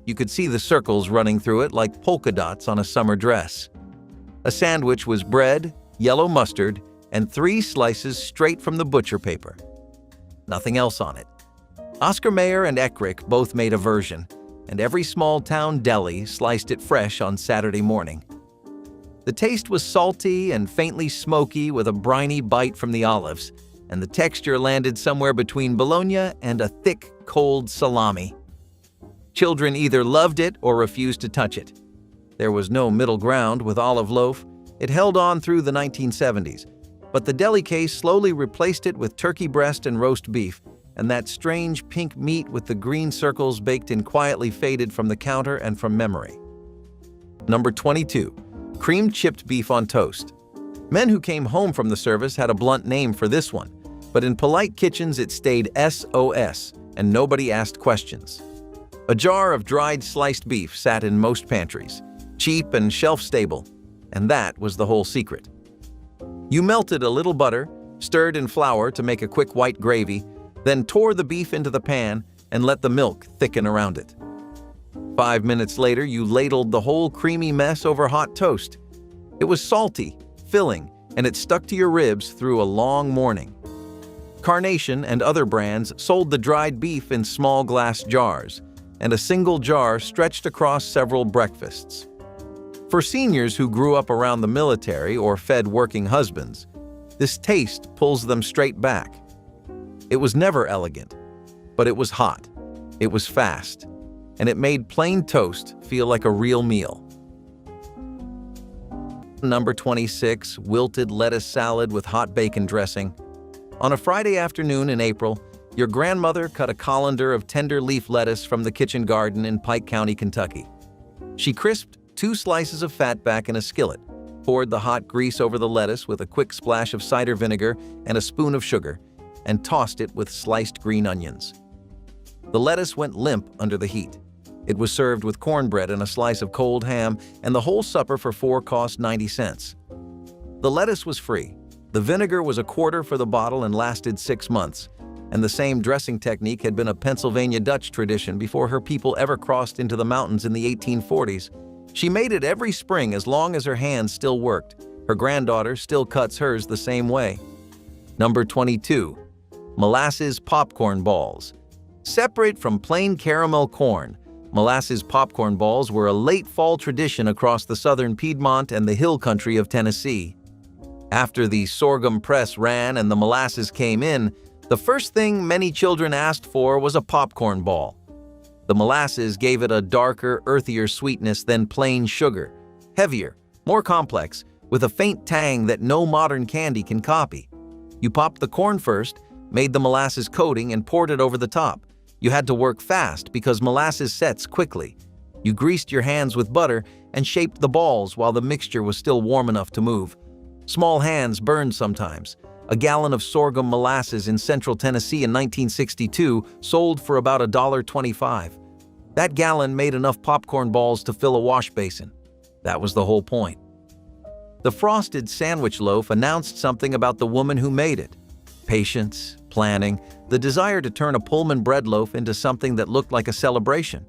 Speaker 1: You could see the circles running through it like polka dots on a summer dress. A sandwich was bread, yellow mustard, and 3 slices straight from the butcher paper. Nothing else on it. Oscar Mayer and Eckrich both made a version, and every small-town deli sliced it fresh on Saturday morning. The taste was salty and faintly smoky with a briny bite from the olives, and the texture landed somewhere between bologna and a thick, cold salami. Children either loved it or refused to touch it. There was no middle ground with olive loaf. It held on through the 1970s, but the deli case slowly replaced it with turkey breast and roast beef, and that strange pink meat with the green circles baked in quietly faded from the counter and from memory. Number 22. Cream chipped beef on toast. Men who came home from the service had a blunt name for this one, but in polite kitchens it stayed SOS, and nobody asked questions. A jar of dried sliced beef sat in most pantries, cheap and shelf-stable, and that was the whole secret. You melted a little butter, stirred in flour to make a quick white gravy, then tore the beef into the pan and let the milk thicken around it. 5 minutes later, you ladled the whole creamy mess over hot toast. It was salty, filling, and it stuck to your ribs through a long morning. Carnation and other brands sold the dried beef in small glass jars, and a single jar stretched across several breakfasts. For seniors who grew up around the military or fed working husbands, this taste pulls them straight back. It was never elegant, but it was hot, it was fast, and it made plain toast feel like a real meal. Number 26. Wilted lettuce salad with hot bacon dressing. On a Friday afternoon in April, your grandmother cut a colander of tender leaf lettuce from the kitchen garden in Pike County, Kentucky. She crisped 2 slices of fat back in a skillet, poured the hot grease over the lettuce with a quick splash of cider vinegar and a spoon of sugar, and tossed it with sliced green onions. The lettuce went limp under the heat. It was served with cornbread and a slice of cold ham, and the whole supper for 4 cost 90 cents. The lettuce was free. The vinegar was a quarter for the bottle and lasted 6 months, and the same dressing technique had been a Pennsylvania Dutch tradition before her people ever crossed into the mountains in the 1840s. She made it every spring as long as her hands still worked. Her granddaughter still cuts hers the same way. Number 22. Molasses popcorn balls. Separate from plain caramel corn, molasses popcorn balls were a late fall tradition across the southern Piedmont and the hill country of Tennessee. After the sorghum press ran and the molasses came in, the first thing many children asked for was a popcorn ball. The molasses gave it a darker, earthier sweetness than plain sugar, heavier, more complex, with a faint tang that no modern candy can copy. You popped the corn first, made the molasses coating, and poured it over the top. You had to work fast because molasses sets quickly. You greased your hands with butter and shaped the balls while the mixture was still warm enough to move. Small hands burned sometimes. A gallon of sorghum molasses in central Tennessee in 1962 sold for about $1.25. That gallon made enough popcorn balls to fill a wash basin. That was the whole point. The frosted sandwich loaf announced something about the woman who made it. Patience, planning, the desire to turn a Pullman bread loaf into something that looked like a celebration.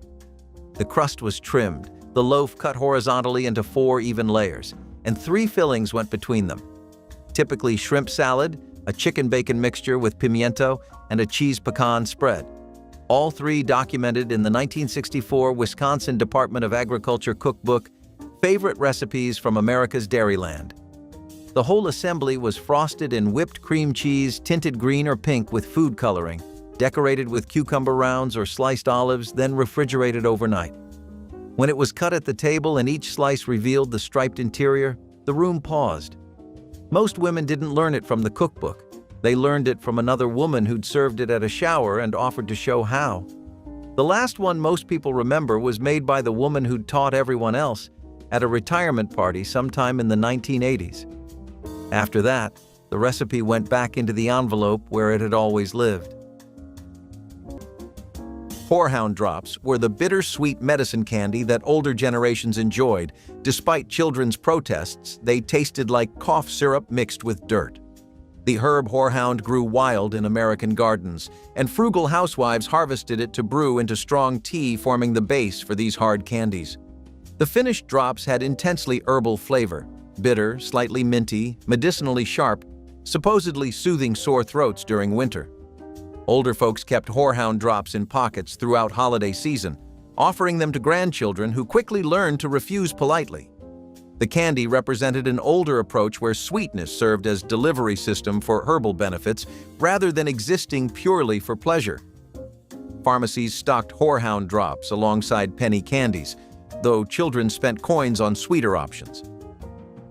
Speaker 1: The crust was trimmed, the loaf cut horizontally into 4 even layers, and 3 fillings went between them. Typically shrimp salad, a chicken bacon mixture with pimiento, and a cheese pecan spread. All three documented in the 1964 Wisconsin Department of Agriculture cookbook, Favorite Recipes from America's Dairyland. The whole assembly was frosted in whipped cream cheese tinted green or pink with food coloring, decorated with cucumber rounds or sliced olives, then refrigerated overnight. When it was cut at the table and each slice revealed the striped interior, the room paused. Most women didn't learn it from the cookbook. They learned it from another woman who'd served it at a shower and offered to show how. The last one most people remember was made by the woman who'd taught everyone else at a retirement party sometime in the 1980s. After that, the recipe went back into the envelope where it had always lived. Horehound drops were the bittersweet medicine candy that older generations enjoyed. Despite children's protests, they tasted like cough syrup mixed with dirt. The herb horehound grew wild in American gardens, and frugal housewives harvested it to brew into strong tea, forming the base for these hard candies. The finished drops had intensely herbal flavor, bitter, slightly minty, medicinally sharp, supposedly soothing sore throats during winter. Older folks kept horehound drops in pockets throughout holiday season, offering them to grandchildren who quickly learned to refuse politely. The candy represented an older approach where sweetness served as delivery system for herbal benefits rather than existing purely for pleasure. Pharmacies stocked horehound drops alongside penny candies, though children spent coins on sweeter options.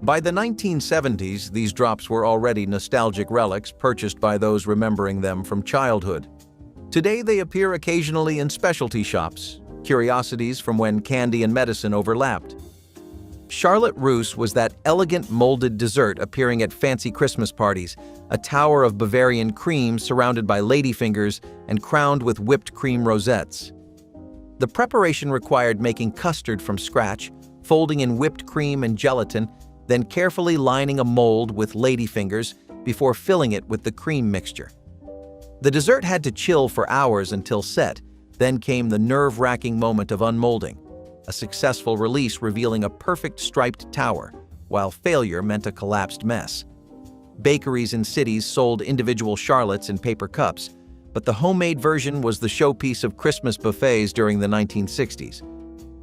Speaker 1: By the 1970s, these drops were already nostalgic relics purchased by those remembering them from childhood. Today they appear occasionally in specialty shops, curiosities from when candy and medicine overlapped. Charlotte Russe was that elegant molded dessert appearing at fancy Christmas parties, a tower of Bavarian cream surrounded by ladyfingers and crowned with whipped cream rosettes. The preparation required making custard from scratch, folding in whipped cream and gelatin, then carefully lining a mold with ladyfingers before filling it with the cream mixture. The dessert had to chill for hours until set, then came the nerve-wracking moment of unmolding, a successful release revealing a perfect striped tower, while failure meant a collapsed mess. Bakeries in cities sold individual charlottes in paper cups, but the homemade version was the showpiece of Christmas buffets during the 1960s.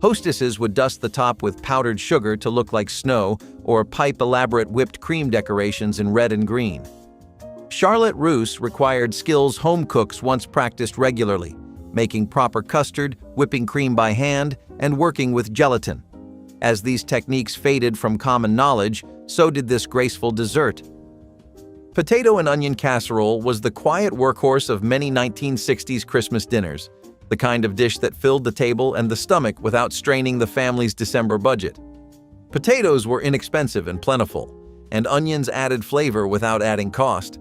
Speaker 1: Hostesses would dust the top with powdered sugar to look like snow or pipe elaborate whipped cream decorations in red and green. Charlotte Russe required skills home cooks once practiced regularly, making proper custard, whipping cream by hand, and working with gelatin. As these techniques faded from common knowledge, so did this graceful dessert. Potato and onion casserole was the quiet workhorse of many 1960s Christmas dinners, the kind of dish that filled the table and the stomach without straining the family's December budget. Potatoes were inexpensive and plentiful, and onions added flavor without adding cost.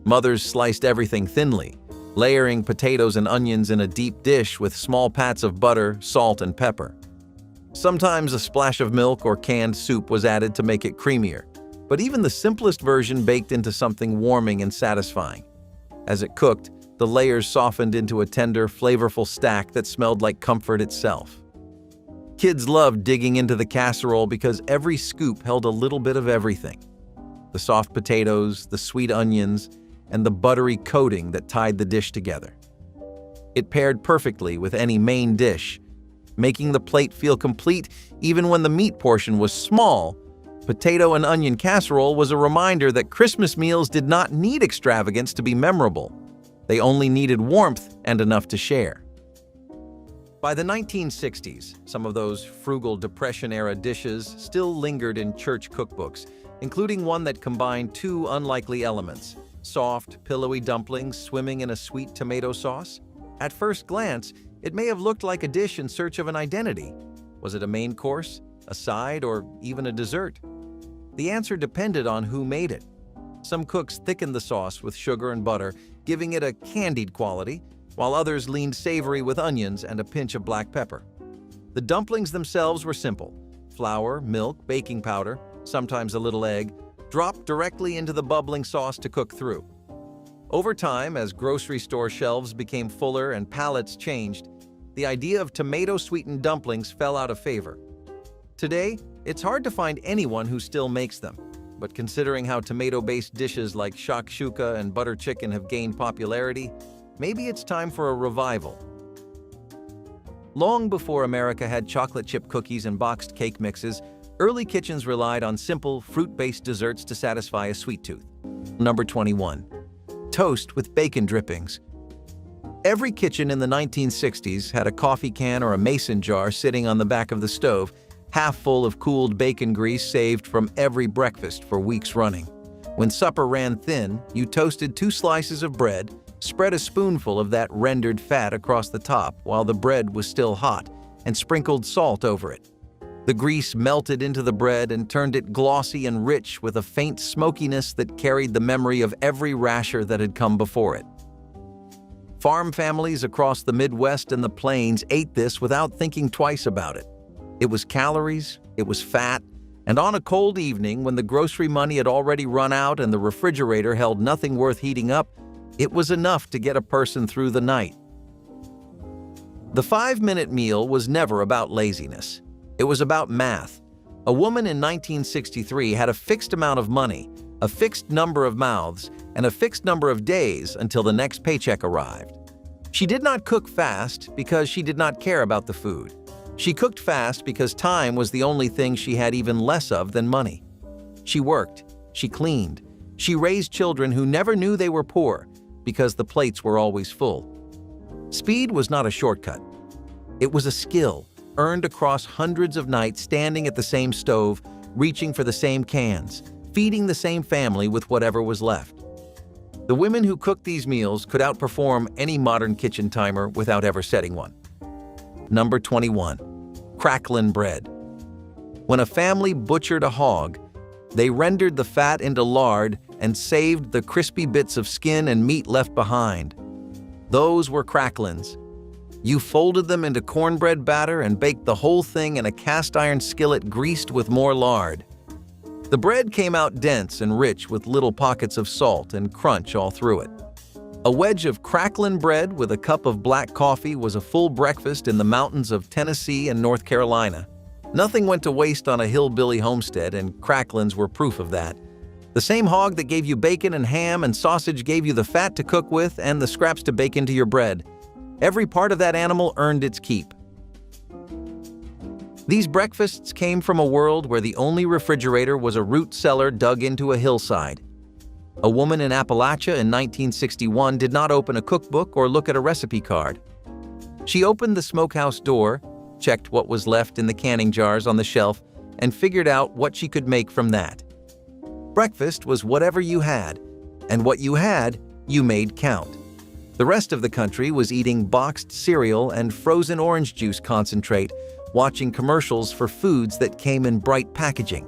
Speaker 1: Mothers sliced everything thinly, layering potatoes and onions in a deep dish with small pats of butter, salt, and pepper. Sometimes a splash of milk or canned soup was added to make it creamier, but even the simplest version baked into something warming and satisfying. As it cooked, the layers softened into a tender, flavorful stack that smelled like comfort itself. Kids loved digging into the casserole because every scoop held a little bit of everything: the soft potatoes, the sweet onions, and the buttery coating that tied the dish together. It paired perfectly with any main dish, making the plate feel complete even when the meat portion was small. Potato and onion casserole was a reminder that Christmas meals did not need extravagance to be memorable. They only needed warmth and enough to share. By the 1960s, some of those frugal Depression-era dishes still lingered in church cookbooks, including one that combined two unlikely elements: soft, pillowy dumplings swimming in a sweet tomato sauce. At first glance, it may have looked like a dish in search of an identity. Was it a main course, a side, or even a dessert? The answer depended on who made it. Some cooks thickened the sauce with sugar and butter, giving it a candied quality, while others leaned savory with onions and a pinch of black pepper. The dumplings themselves were simple: flour, milk, baking powder, sometimes a little egg, dropped directly into the bubbling sauce to cook through. Over time, as grocery store shelves became fuller and palates changed, the idea of tomato-sweetened dumplings fell out of favor. Today, it's hard to find anyone who still makes them. but considering how tomato-based dishes like shakshuka and butter chicken have gained popularity, maybe it's time for a revival. Long before America had chocolate chip cookies and boxed cake mixes, early kitchens relied on simple, fruit-based desserts to satisfy a sweet tooth. Number 21. Toast with bacon drippings. Every kitchen in the 1960s had a coffee can or a mason jar sitting on the back of the stove, half full of cooled bacon grease saved from every breakfast for weeks running. When supper ran thin, you toasted 2 slices of bread, spread a spoonful of that rendered fat across the top while the bread was still hot, and sprinkled salt over it. The grease melted into the bread and turned it glossy and rich with a faint smokiness that carried the memory of every rasher that had come before it. Farm families across the Midwest and the Plains ate this without thinking twice about it. It was calories, it was fat, and on a cold evening when the grocery money had already run out and the refrigerator held nothing worth heating up, it was enough to get a person through the night. The 5-minute meal was never about laziness. It was about math. A woman in 1963 had a fixed amount of money, a fixed number of mouths, and a fixed number of days until the next paycheck arrived. She did not cook fast because she did not care about the food. She cooked fast because time was the only thing she had even less of than money. She worked, she cleaned, she raised children who never knew they were poor because the plates were always full. Speed was not a shortcut. It was a skill earned across hundreds of nights standing at the same stove, reaching for the same cans, feeding the same family with whatever was left. The women who cooked these meals could outperform any modern kitchen timer without ever setting one. Number 21. Cracklin' bread. When a family butchered a hog, they rendered the fat into lard and saved the crispy bits of skin and meat left behind. Those were cracklins. You folded them into cornbread batter and baked the whole thing in a cast-iron skillet greased with more lard. The bread came out dense and rich with little pockets of salt and crunch all through it. A wedge of cracklin' bread with a cup of black coffee was a full breakfast in the mountains of Tennessee and North Carolina. Nothing went to waste on a hillbilly homestead, and cracklins were proof of that. The same hog that gave you bacon and ham and sausage gave you the fat to cook with and the scraps to bake into your bread. Every part of that animal earned its keep. These breakfasts came from a world where the only refrigerator was a root cellar dug into a hillside. A woman in Appalachia in 1961 did not open a cookbook or look at a recipe card. She opened the smokehouse door, checked what was left in the canning jars on the shelf, and figured out what she could make from that. Breakfast was whatever you had, and what you had, you made count. The rest of the country was eating boxed cereal and frozen orange juice concentrate, watching commercials for foods that came in bright packaging.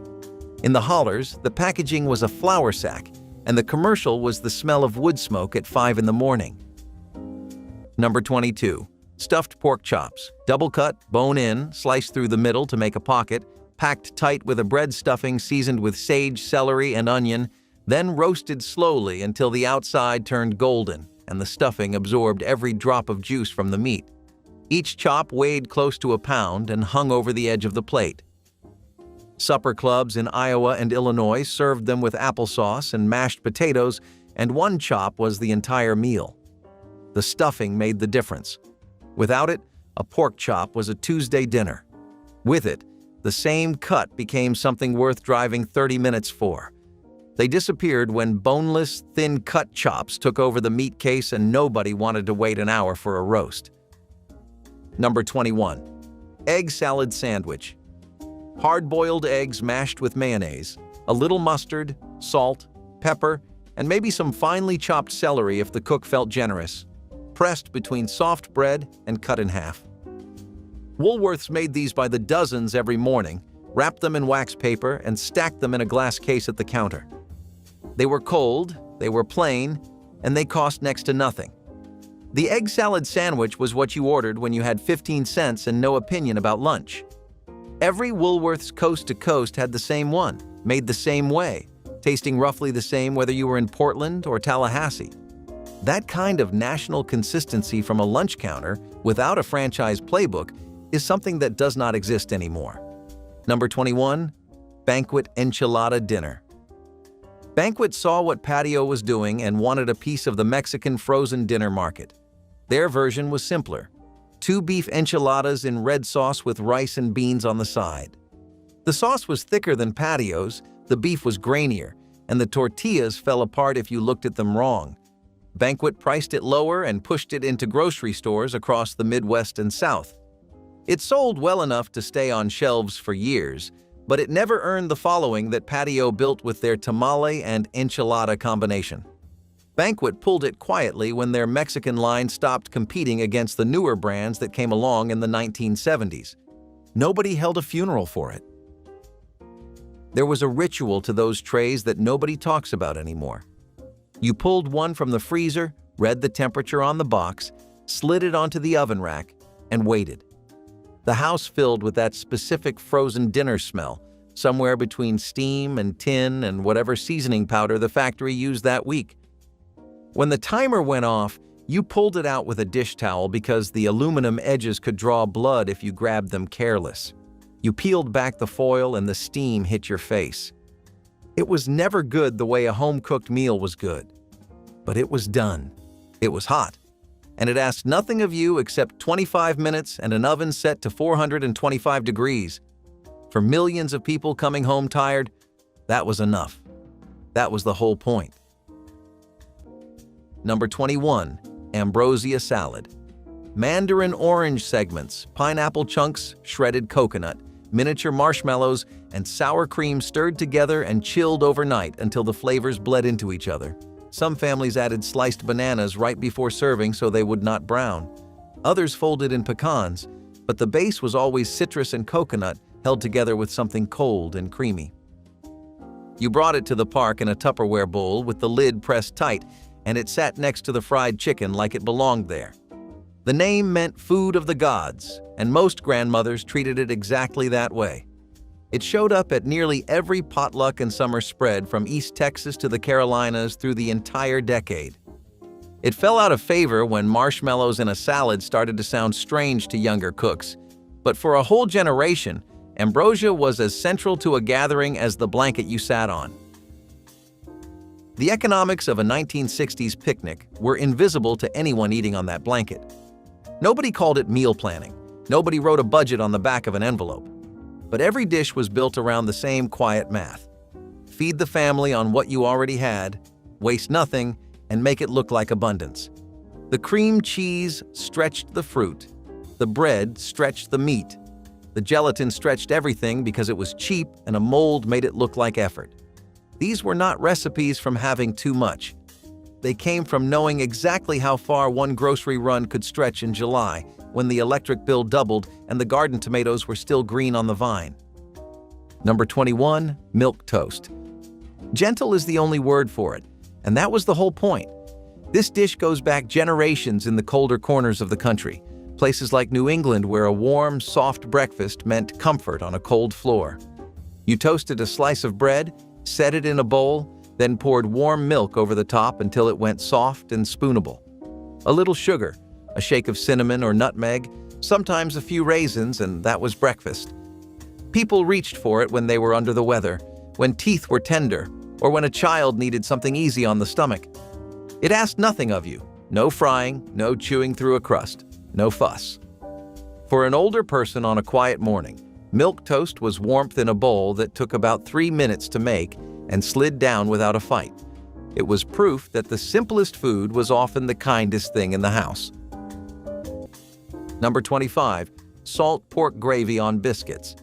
Speaker 1: In the hollers, the packaging was a flour sack, and the commercial was the smell of wood smoke at 5 in the morning. Number 22. Stuffed pork chops. Double cut, bone in, sliced through the middle to make a pocket, packed tight with a bread stuffing seasoned with sage, celery, and onion, then roasted slowly until the outside turned golden and the stuffing absorbed every drop of juice from the meat. Each chop weighed close to a pound and hung over the edge of the plate. Supper clubs in Iowa and Illinois served them with applesauce and mashed potatoes, and one chop was the entire meal. The stuffing made the difference. Without it, a pork chop was a Tuesday dinner. With it, the same cut became something worth driving 30 minutes for. They disappeared when boneless, thin-cut chops took over the meat case and nobody wanted to wait an hour for a roast. Number 21. Egg salad sandwich. Hard-boiled eggs mashed with mayonnaise, a little mustard, salt, pepper, and maybe some finely chopped celery if the cook felt generous, pressed between soft bread and cut in half. Woolworths made these by the dozens every morning, wrapped them in wax paper, and stacked them in a glass case at the counter. They were cold, they were plain, and they cost next to nothing. The egg salad sandwich was what you ordered when you had 15 cents and no opinion about lunch. Every Woolworths coast to coast had the same one, made the same way, tasting roughly the same whether you were in Portland or Tallahassee. That kind of national consistency from a lunch counter without a franchise playbook is something that does not exist anymore. Number 21. Banquet enchilada dinner. Banquet saw what Patio was doing and wanted a piece of the Mexican frozen dinner market. Their version was simpler: 2 beef enchiladas in red sauce with rice and beans on the side. The sauce was thicker than Patio's, the beef was grainier, and the tortillas fell apart if you looked at them wrong. Banquet priced it lower and pushed it into grocery stores across the Midwest and South. It sold well enough to stay on shelves for years, but it never earned the following that Patio built with their tamale and enchilada combination. Banquet pulled it quietly when their Mexican line stopped competing against the newer brands that came along in the 1970s. Nobody held a funeral for it. There was a ritual to those trays that nobody talks about anymore. You pulled one from the freezer, read the temperature on the box, slid it onto the oven rack, and waited. The house filled with that specific frozen dinner smell, somewhere between steam and tin and whatever seasoning powder the factory used that week. When the timer went off, you pulled it out with a dish towel because the aluminum edges could draw blood if you grabbed them careless. You peeled back the foil and the steam hit your face. It was never good the way a home-cooked meal was good. But it was done. It was hot. And it asked nothing of you except 25 minutes and an oven set to 425 degrees. For millions of people coming home tired, that was enough. That was the whole point. Number 21, ambrosia salad. Mandarin orange segments, pineapple chunks, shredded coconut, miniature marshmallows, and sour cream stirred together and chilled overnight until the flavors bled into each other. Some families added sliced bananas right before serving so they would not brown. Others folded in pecans, but the base was always citrus and coconut held together with something cold and creamy. You brought it to the park in a Tupperware bowl with the lid pressed tight, and it sat next to the fried chicken like it belonged there. The name meant food of the gods, and most grandmothers treated it exactly that way. It showed up at nearly every potluck and summer spread from East Texas to the Carolinas through the entire decade. It fell out of favor when marshmallows in a salad started to sound strange to younger cooks, but for a whole generation, ambrosia was as central to a gathering as the blanket you sat on. The economics of a 1960s picnic were invisible to anyone eating on that blanket. Nobody called it meal planning. Nobody wrote a budget on the back of an envelope. But every dish was built around the same quiet math. Feed the family on what you already had, waste nothing, and make it look like abundance. The cream cheese stretched the fruit. The bread stretched the meat. The gelatin stretched everything because it was cheap and a mold made it look like effort. These were not recipes from having too much. They came from knowing exactly how far one grocery run could stretch in July, when the electric bill doubled and the garden tomatoes were still green on the vine. Number 21, milk toast. Gentle is the only word for it, and that was the whole point. This dish goes back generations in the colder corners of the country, places like New England where a warm, soft breakfast meant comfort on a cold floor. You toasted a slice of bread, set it in a bowl, then poured warm milk over the top until it went soft and spoonable. A little sugar, a shake of cinnamon or nutmeg, sometimes a few raisins, and that was breakfast. People reached for it when they were under the weather, when teeth were tender, or when a child needed something easy on the stomach. It asked nothing of you. No frying, no chewing through a crust, no fuss. For an older person on a quiet morning, milk toast was warmth in a bowl that took about 3 minutes to make and slid down without a fight. It was proof that the simplest food was often the kindest thing in the house. Number 25, salt pork gravy on biscuits.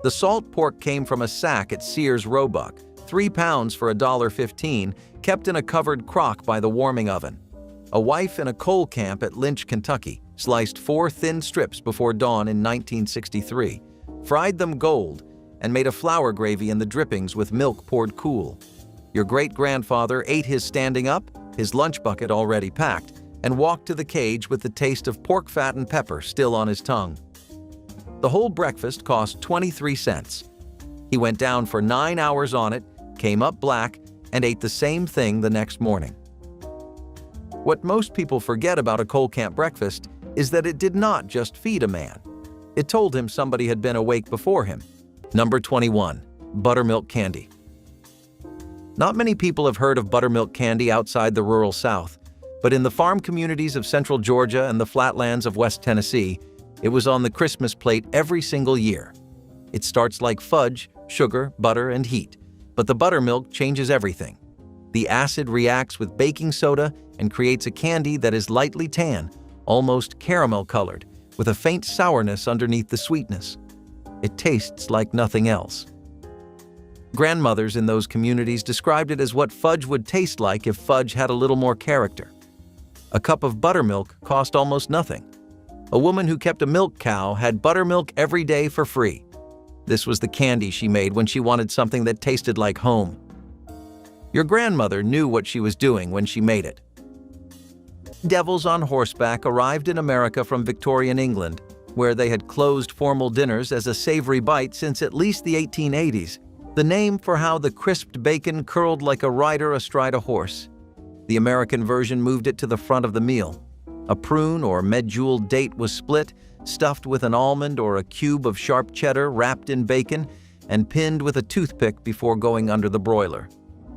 Speaker 1: The salt pork came from a sack at Sears Roebuck, 3 pounds for $1.15, kept in a covered crock by the warming oven. A wife in a coal camp at Lynch, Kentucky, sliced 4 thin strips before dawn in 1963, fried them gold, and made a flour gravy in the drippings with milk poured cool. Your great-grandfather ate his standing up, his lunch bucket already packed, and walked to the cage with the taste of pork fat and pepper still on his tongue. The whole breakfast cost 23 cents. He went down for 9 hours on it, came up black, and ate the same thing the next morning. What most people forget about a coal camp breakfast is that it did not just feed a man. It told him somebody had been awake before him. Number 21, buttermilk candy. Not many people have heard of buttermilk candy outside the rural South, but in the farm communities of central Georgia and the flatlands of West Tennessee, it was on the Christmas plate every single year. It starts like fudge, sugar, butter, and heat, but the buttermilk changes everything. The acid reacts with baking soda and creates a candy that is lightly tan, almost caramel-colored, with a faint sourness underneath the sweetness. It tastes like nothing else. Grandmothers in those communities described it as what fudge would taste like if fudge had a little more character. A cup of buttermilk cost almost nothing. A woman who kept a milk cow had buttermilk every day for free. This was the candy she made when she wanted something that tasted like home. Your grandmother knew what she was doing when she made it. Devils on horseback arrived in America from Victorian England, where they had closed formal dinners as a savory bite since at least the 1880s, the name for how the crisped bacon curled like a rider astride a horse. The American version moved it to the front of the meal. A prune or medjool date was split, stuffed with an almond or a cube of sharp cheddar wrapped in bacon, and pinned with a toothpick before going under the broiler.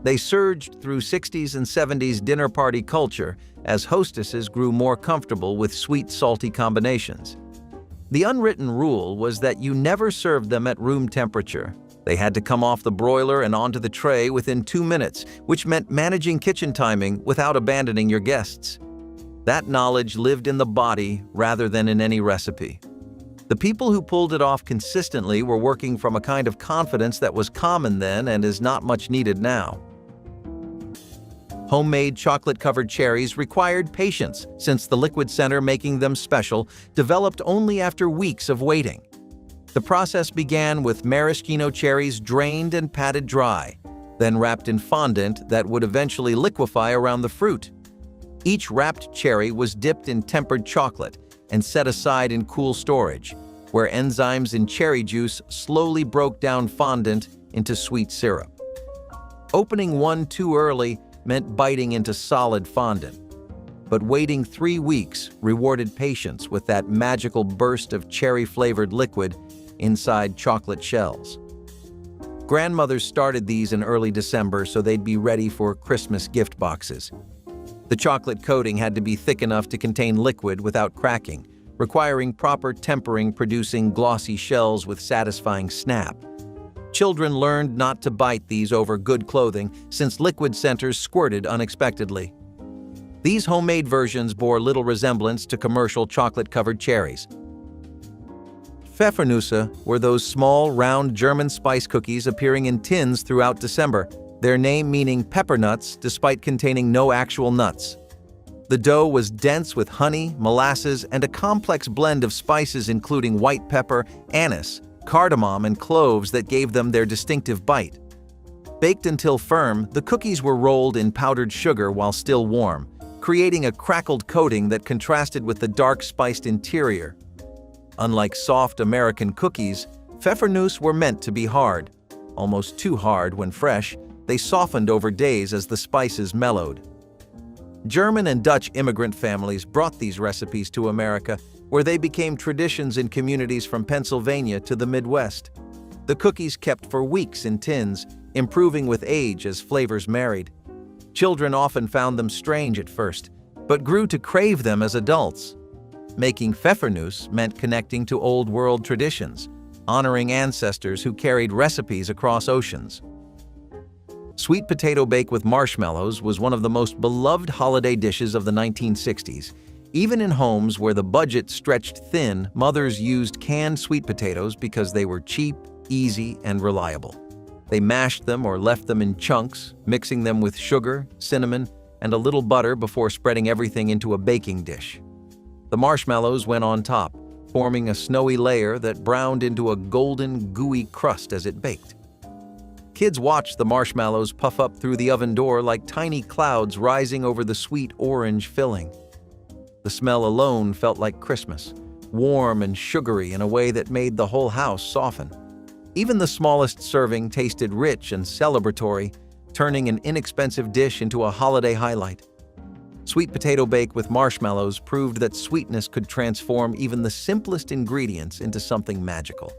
Speaker 1: They surged through 60s and 70s dinner party culture as hostesses grew more comfortable with sweet, salty combinations. The unwritten rule was that you never served them at room temperature. They had to come off the broiler and onto the tray within 2 minutes, which meant managing kitchen timing without abandoning your guests. That knowledge lived in the body rather than in any recipe. The people who pulled it off consistently were working from a kind of confidence that was common then and is not much needed now. Homemade chocolate-covered cherries required patience, since the liquid center making them special developed only after weeks of waiting. The process began with maraschino cherries drained and patted dry, then wrapped in fondant that would eventually liquefy around the fruit. Each wrapped cherry was dipped in tempered chocolate and set aside in cool storage, where enzymes in cherry juice slowly broke down fondant into sweet syrup. Opening one too early meant biting into solid fondant, but waiting 3 weeks rewarded patience with that magical burst of cherry-flavored liquid inside chocolate shells. Grandmothers started these in early December so they'd be ready for Christmas gift boxes. The chocolate coating had to be thick enough to contain liquid without cracking, requiring proper tempering, producing glossy shells with satisfying snap. Children learned not to bite these over good clothing since liquid centers squirted unexpectedly. These homemade versions bore little resemblance to commercial chocolate-covered cherries. Pfeffernüsse were those small, round German spice cookies appearing in tins throughout December, their name meaning pepper nuts despite containing no actual nuts. The dough was dense with honey, molasses, and a complex blend of spices including white pepper, anise, cardamom, and cloves that gave them their distinctive bite. Baked until firm, the cookies were rolled in powdered sugar while still warm, creating a crackled coating that contrasted with the dark spiced interior. Unlike soft American cookies, Pfeffernüsse were meant to be hard. Almost too hard when fresh, they softened over days as the spices mellowed. German and Dutch immigrant families brought these recipes to America, where they became traditions in communities from Pennsylvania to the Midwest. The cookies kept for weeks in tins, improving with age as flavors married. Children often found them strange at first, but grew to crave them as adults. Making Pfeffernüsse meant connecting to old world traditions, honoring ancestors who carried recipes across oceans. Sweet potato bake with marshmallows was one of the most beloved holiday dishes of the 1960s. Even in homes where the budget stretched thin, mothers used canned sweet potatoes because they were cheap, easy, and reliable. They mashed them or left them in chunks, mixing them with sugar, cinnamon, and a little butter before spreading everything into a baking dish. The marshmallows went on top, forming a snowy layer that browned into a golden, gooey crust as it baked. Kids watched the marshmallows puff up through the oven door like tiny clouds rising over the sweet orange filling. The smell alone felt like Christmas, warm and sugary in a way that made the whole house soften. Even the smallest serving tasted rich and celebratory, turning an inexpensive dish into a holiday highlight. Sweet potato bake with marshmallows proved that sweetness could transform even the simplest ingredients into something magical.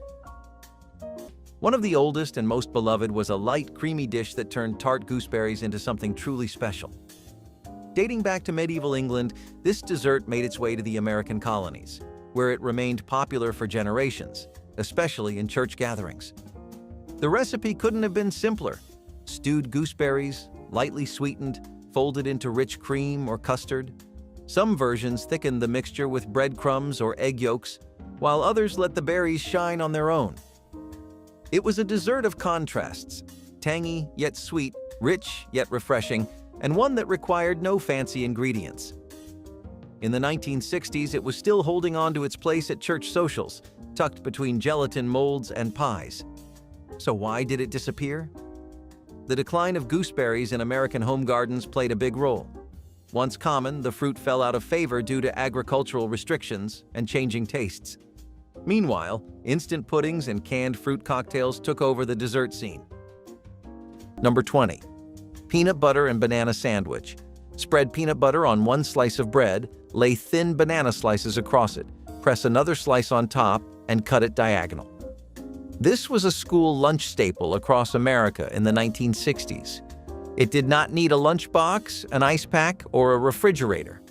Speaker 1: One of the oldest and most beloved was a light, creamy dish that turned tart gooseberries into something truly special. Dating back to medieval England, this dessert made its way to the American colonies, where it remained popular for generations, especially in church gatherings. The recipe couldn't have been simpler. Stewed gooseberries, lightly sweetened, folded into rich cream or custard. Some versions thickened the mixture with breadcrumbs or egg yolks, while others let the berries shine on their own. It was a dessert of contrasts, tangy yet sweet, rich yet refreshing, and one that required no fancy ingredients. In the 1960s, it was still holding on to its place at church socials, tucked between gelatin molds and pies. So why did it disappear? The decline of gooseberries in American home gardens played a big role. Once common, the fruit fell out of favor due to agricultural restrictions and changing tastes. Meanwhile, instant puddings and canned fruit cocktails took over the dessert scene. Number 20. Peanut butter and banana sandwich. Spread peanut butter on one slice of bread, lay thin banana slices across it, press another slice on top, and cut it diagonal. This was a school lunch staple across America in the 1960s. It did not need a lunchbox, an ice pack, or a refrigerator.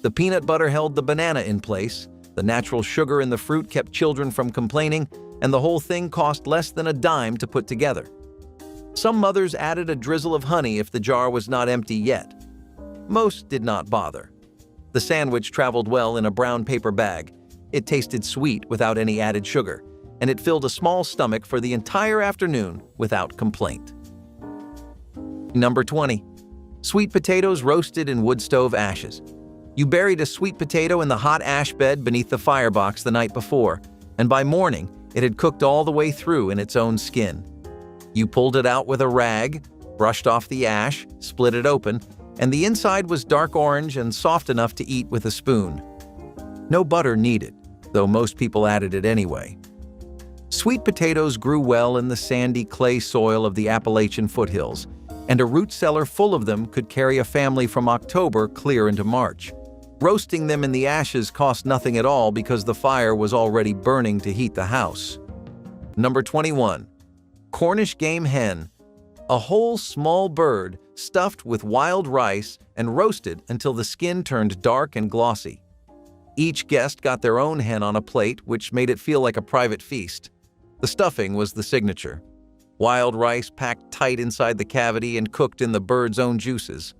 Speaker 1: The peanut butter held the banana in place, the natural sugar in the fruit kept children from complaining, and the whole thing cost less than a dime to put together. Some mothers added a drizzle of honey if the jar was not empty yet. Most did not bother. The sandwich traveled well in a brown paper bag. It tasted sweet without any added sugar, and it filled a small stomach for the entire afternoon without complaint. Number 20. Sweet potatoes roasted in wood stove ashes. You buried a sweet potato in the hot ash bed beneath the firebox the night before, and by morning, it had cooked all the way through in its own skin. You pulled it out with a rag, brushed off the ash, split it open, and the inside was dark orange and soft enough to eat with a spoon. No butter needed, though most people added it anyway. Sweet potatoes grew well in the sandy clay soil of the Appalachian foothills, and a root cellar full of them could carry a family from October clear into March. Roasting them in the ashes cost nothing at all because the fire was already burning to heat the house. Number 21. Cornish game hen. A whole small bird stuffed with wild rice and roasted until the skin turned dark and glossy. Each guest got their own hen on a plate, which made it feel like a private feast. The stuffing was the signature. Wild rice packed tight inside the cavity and cooked in the bird's own juices.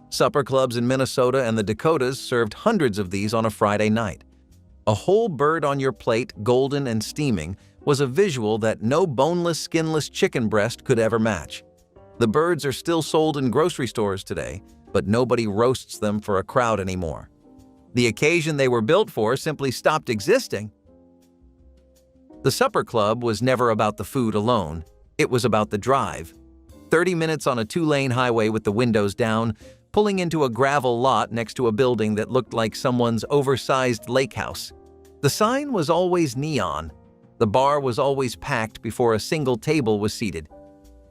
Speaker 1: Supper clubs in Minnesota and the Dakotas served hundreds of these on a Friday night. A whole bird on your plate, golden and steaming, was a visual that no boneless, skinless chicken breast could ever match. The birds are still sold in grocery stores today, but nobody roasts them for a crowd anymore. The occasion they were built for simply stopped existing. The supper club was never about the food alone. It was about the drive. 30 minutes on a 2-lane highway with the windows down, pulling into a gravel lot next to a building that looked like someone's oversized lake house. The sign was always neon. The bar was always packed before a single table was seated.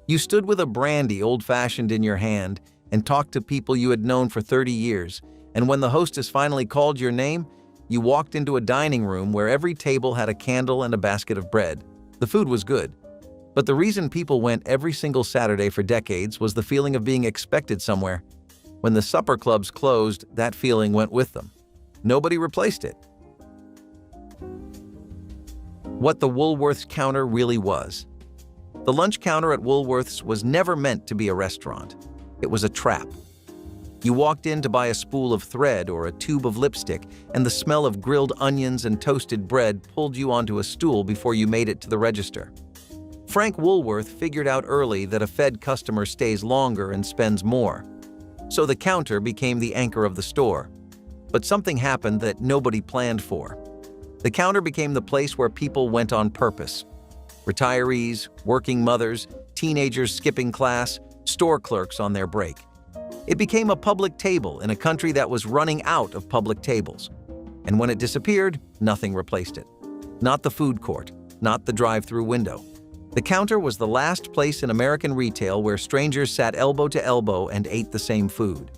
Speaker 1: You stood with a brandy old-fashioned in your hand and talked to people you had known for 30 years, and when the hostess finally called your name, you walked into a dining room where every table had a candle and a basket of bread. The food was good. But the reason people went every single Saturday for decades was the feeling of being expected somewhere. When the supper clubs closed, that feeling went with them. Nobody replaced it. What the Woolworths counter really was. The lunch counter at Woolworths was never meant to be a restaurant. It was a trap. You walked in to buy a spool of thread or a tube of lipstick, and the smell of grilled onions and toasted bread pulled you onto a stool before you made it to the register. Frank Woolworth figured out early that a fed customer stays longer and spends more. So the counter became the anchor of the store. But something happened that nobody planned for. The counter became the place where people went on purpose. Retirees, working mothers, teenagers skipping class, store clerks on their break. It became a public table in a country that was running out of public tables. And when it disappeared, nothing replaced it. Not the food court, not the drive-through window. The counter was the last place in American retail where strangers sat elbow to elbow and ate the same food.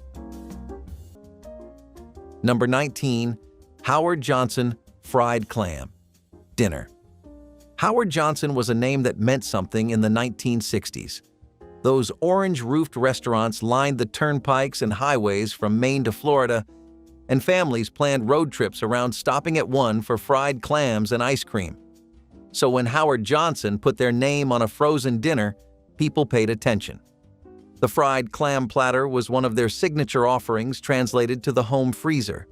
Speaker 1: Number 19. Howard Johnson fried clam. Dinner. Howard Johnson was a name that meant something in the 1960s. Those orange-roofed restaurants lined the turnpikes and highways from Maine to Florida, and families planned road trips around stopping at one for fried clams and ice cream. So when Howard Johnson put their name on a frozen dinner, people paid attention. The fried clam platter was one of their signature offerings translated to the home freezer.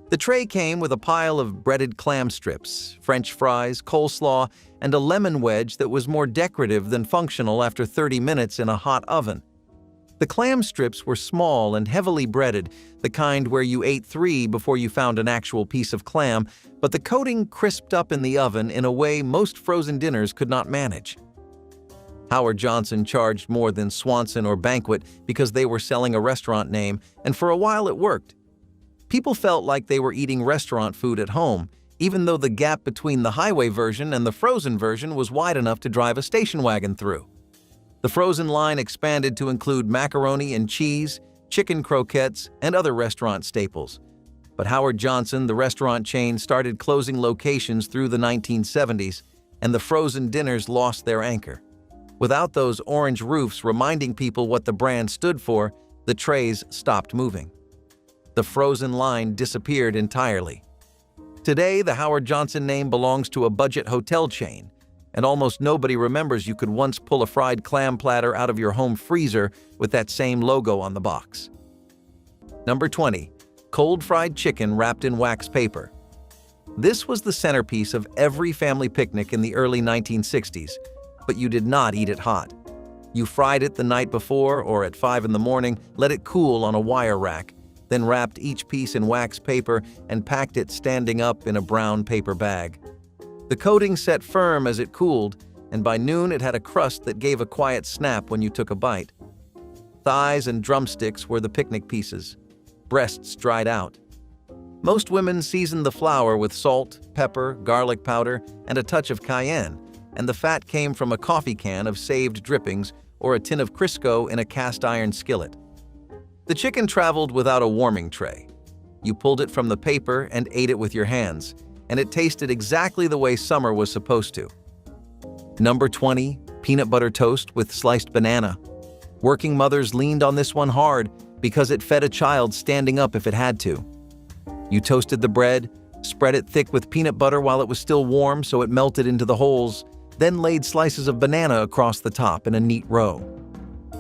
Speaker 1: The tray came with a pile of breaded clam strips, French fries, coleslaw, and a lemon wedge that was more decorative than functional after 30 minutes in a hot oven. The clam strips were small and heavily breaded, the kind where you ate 3 before you found an actual piece of clam, but the coating crisped up in the oven in a way most frozen dinners could not manage. Howard Johnson charged more than Swanson or Banquet because they were selling a restaurant name, and for a while it worked. People felt like they were eating restaurant food at home, even though the gap between the highway version and the frozen version was wide enough to drive a station wagon through. The frozen line expanded to include macaroni and cheese, chicken croquettes, and other restaurant staples. But Howard Johnson, the restaurant chain, started closing locations through the 1970s, and the frozen dinners lost their anchor. Without those orange roofs reminding people what the brand stood for, the trays stopped moving. The frozen line disappeared entirely. Today, the Howard Johnson name belongs to a budget hotel chain, and almost nobody remembers you could once pull a fried clam platter out of your home freezer with that same logo on the box. Number 20. Cold fried chicken wrapped in wax paper. This was the centerpiece of every family picnic in the early 1960s, but you did not eat it hot. You fried it the night before or at 5 in the morning, let it cool on a wire rack, then wrapped each piece in wax paper and packed it standing up in a brown paper bag. The coating set firm as it cooled, and by noon it had a crust that gave a quiet snap when you took a bite. Thighs and drumsticks were the picnic pieces. Breasts dried out. Most women seasoned the flour with salt, pepper, garlic powder, and a touch of cayenne, and the fat came from a coffee can of saved drippings or a tin of Crisco in a cast-iron skillet. The chicken traveled without a warming tray. You pulled it from the paper and ate it with your hands, and it tasted exactly the way summer was supposed to. Number 20. Peanut butter toast with sliced banana. Working mothers leaned on this one hard because it fed a child standing up if it had to. You toasted the bread, spread it thick with peanut butter while it was still warm so it melted into the holes, then laid slices of banana across the top in a neat row.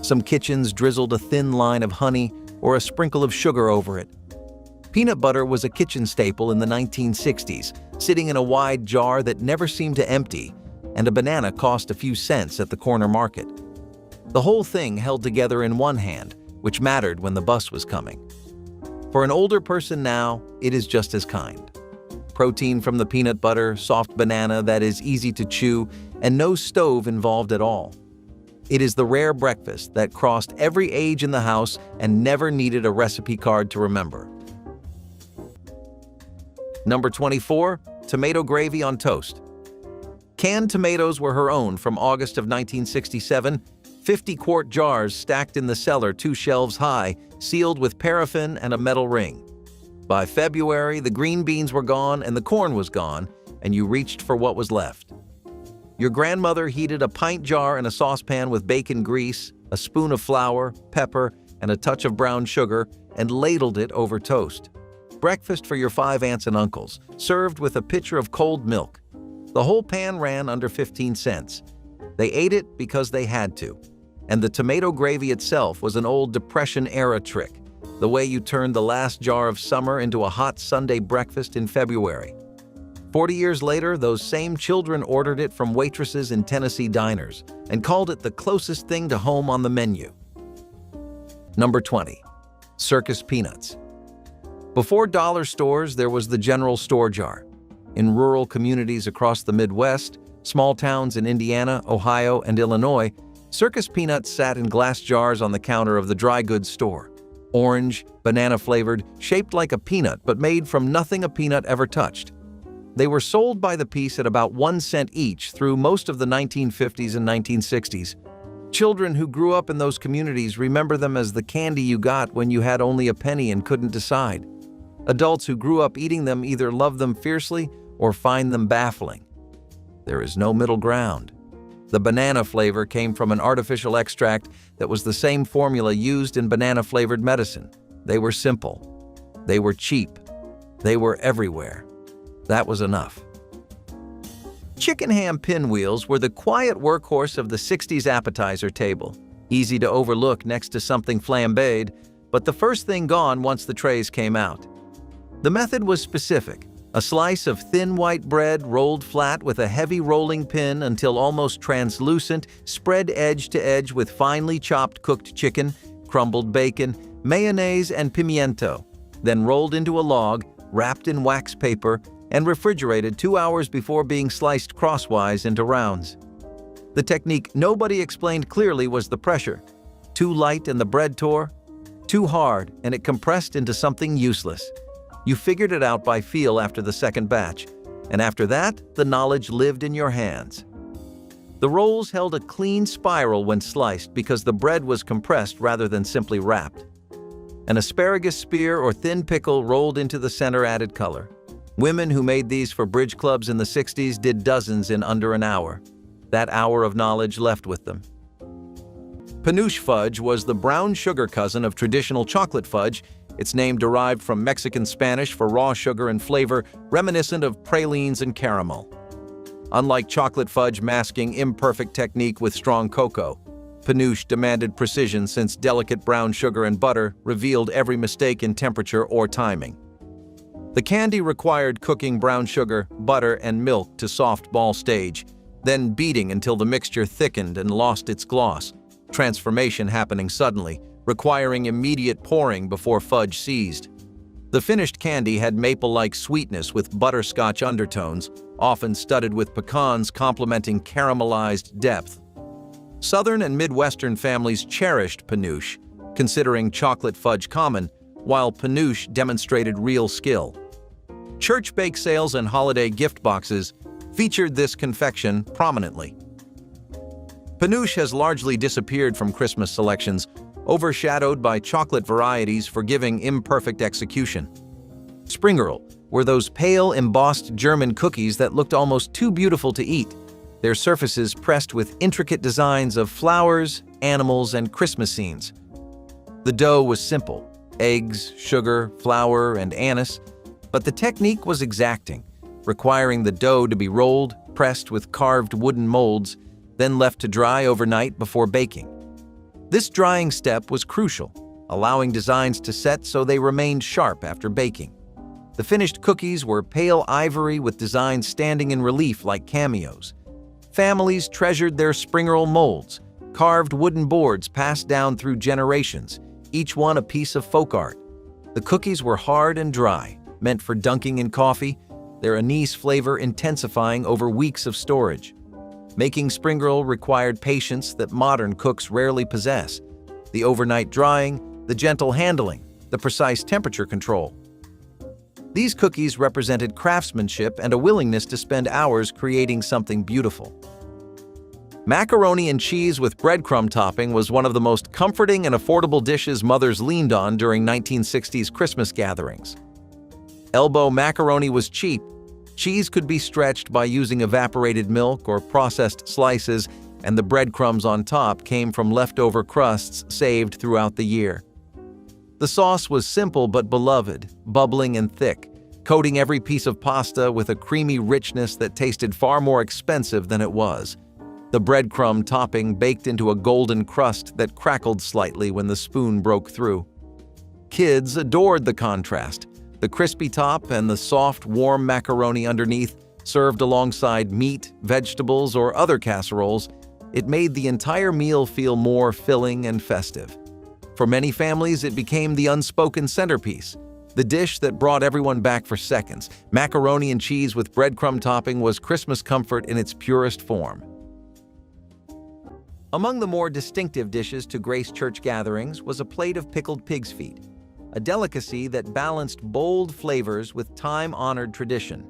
Speaker 1: Some kitchens drizzled a thin line of honey or a sprinkle of sugar over it. Peanut butter was a kitchen staple in the 1960s, sitting in a wide jar that never seemed to empty, and a banana cost a few cents at the corner market. The whole thing held together in one hand, which mattered when the bus was coming. For an older person now, it is just as kind. Protein from the peanut butter, soft banana that is easy to chew, and no stove involved at all. It is the rare breakfast that crossed every age in the house and never needed a recipe card to remember. Number 24. Tomato gravy on toast. Canned tomatoes were her own from August of 1967, 50-quart jars stacked in the cellar 2 shelves high, sealed with paraffin and a metal ring. By February, the green beans were gone and the corn was gone, and you reached for what was left. Your grandmother heated a pint jar in a saucepan with bacon grease, a spoon of flour, pepper, and a touch of brown sugar, and ladled it over toast. Breakfast for your 5 aunts and uncles, served with a pitcher of cold milk. The whole pan ran under 15 cents. They ate it because they had to. And the tomato gravy itself was an old Depression-era trick, the way you turned the last jar of summer into a hot Sunday breakfast in February. 40 years later, those same children ordered it from waitresses in Tennessee diners and called it the closest thing to home on the menu. Number 20. Circus peanuts. Before dollar stores, there was the general store jar. In rural communities across the Midwest, small towns in Indiana, Ohio, and Illinois, circus peanuts sat in glass jars on the counter of the dry goods store. Orange, banana-flavored, shaped like a peanut but made from nothing a peanut ever touched. They were sold by the piece at about 1 cent each through most of the 1950s and 1960s. Children who grew up in those communities remember them as the candy you got when you had only a penny and couldn't decide. Adults who grew up eating them either love them fiercely or find them baffling. There is no middle ground. The banana flavor came from an artificial extract that was the same formula used in banana-flavored medicine. They were simple. They were cheap. They were everywhere. That was enough. Chicken ham pinwheels were the quiet workhorse of the 60s appetizer table. Easy to overlook next to something flambéed, but the first thing gone once the trays came out. The method was specific. A slice of thin white bread rolled flat with a heavy rolling pin until almost translucent, spread edge to edge with finely chopped cooked chicken, crumbled bacon, mayonnaise, and pimiento, then rolled into a log, wrapped in wax paper, and refrigerated 2 hours before being sliced crosswise into rounds. The technique nobody explained clearly was the pressure. Too light and the bread tore, too hard and it compressed into something useless. You figured it out by feel after the second batch, and after that, the knowledge lived in your hands. The rolls held a clean spiral when sliced because the bread was compressed rather than simply wrapped. An asparagus spear or thin pickle rolled into the center added color. Women who made these for bridge clubs in the 60s did dozens in under an hour. That hour of knowledge left with them. Penuche fudge was the brown sugar cousin of traditional chocolate fudge, its name derived from Mexican Spanish for raw sugar and flavor reminiscent of pralines and caramel. Unlike chocolate fudge masking imperfect technique with strong cocoa, Penuche demanded precision since delicate brown sugar and butter revealed every mistake in temperature or timing. The candy required cooking brown sugar, butter, and milk to soft ball stage, then beating until the mixture thickened and lost its gloss, transformation happening suddenly, requiring immediate pouring before fudge seized. The finished candy had maple-like sweetness with butterscotch undertones, often studded with pecans complementing caramelized depth. Southern and Midwestern families cherished Penuche, considering chocolate fudge common, while Penuche demonstrated real skill. Church bake sales and holiday gift boxes featured this confection prominently. Penuche has largely disappeared from Christmas selections, overshadowed by chocolate varieties forgiving imperfect execution. Springerl were those pale, embossed German cookies that looked almost too beautiful to eat, their surfaces pressed with intricate designs of flowers, animals, and Christmas scenes. The dough was simple: eggs, sugar, flour, and anise, but the technique was exacting, requiring the dough to be rolled, pressed with carved wooden molds, then left to dry overnight before baking. This drying step was crucial, allowing designs to set so they remained sharp after baking. The finished cookies were pale ivory with designs standing in relief like cameos. Families treasured their Springerl molds, carved wooden boards passed down through generations, each one a piece of folk art. The cookies were hard and dry, meant for dunking in coffee, their anise flavor intensifying over weeks of storage. Making Springerl required patience that modern cooks rarely possess: the overnight drying, the gentle handling, the precise temperature control. These cookies represented craftsmanship and a willingness to spend hours creating something beautiful. Macaroni and cheese with breadcrumb topping was one of the most comforting and affordable dishes mothers leaned on during 1960s Christmas gatherings. Elbow macaroni was cheap. Cheese could be stretched by using evaporated milk or processed slices, and the breadcrumbs on top came from leftover crusts saved throughout the year. The sauce was simple but beloved, bubbling and thick, coating every piece of pasta with a creamy richness that tasted far more expensive than it was. The breadcrumb topping baked into a golden crust that crackled slightly when the spoon broke through. Kids adored the contrast. The crispy top and the soft, warm macaroni underneath, served alongside meat, vegetables, or other casseroles, it made the entire meal feel more filling and festive. For many families, it became the unspoken centerpiece, the dish that brought everyone back for seconds. Macaroni and cheese with breadcrumb topping was Christmas comfort in its purest form. Among the more distinctive dishes to grace church gatherings was a plate of pickled pig's feet, a delicacy that balanced bold flavors with time-honored tradition.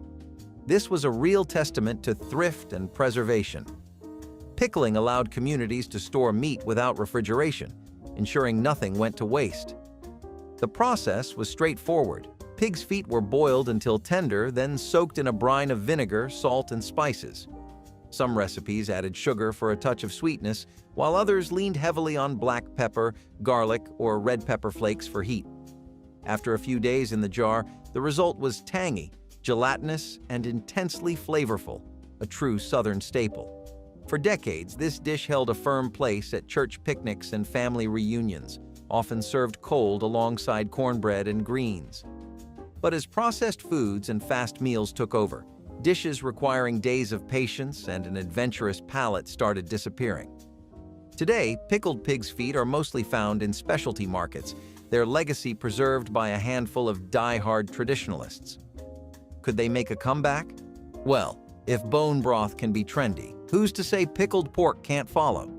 Speaker 1: This was a real testament to thrift and preservation. Pickling allowed communities to store meat without refrigeration, ensuring nothing went to waste. The process was straightforward. Pig's feet were boiled until tender, then soaked in a brine of vinegar, salt, and spices. Some recipes added sugar for a touch of sweetness, while others leaned heavily on black pepper, garlic, or red pepper flakes for heat. After a few days in the jar, the result was tangy, gelatinous, and intensely flavorful, a true Southern staple. For decades, this dish held a firm place at church picnics and family reunions, often served cold alongside cornbread and greens. But as processed foods and fast meals took over, dishes requiring days of patience and an adventurous palate started disappearing. Today, pickled pig's feet are mostly found in specialty markets, their legacy preserved by a handful of die-hard traditionalists. Could they make a comeback? Well, if bone broth can be trendy, who's to say pickled pork can't follow?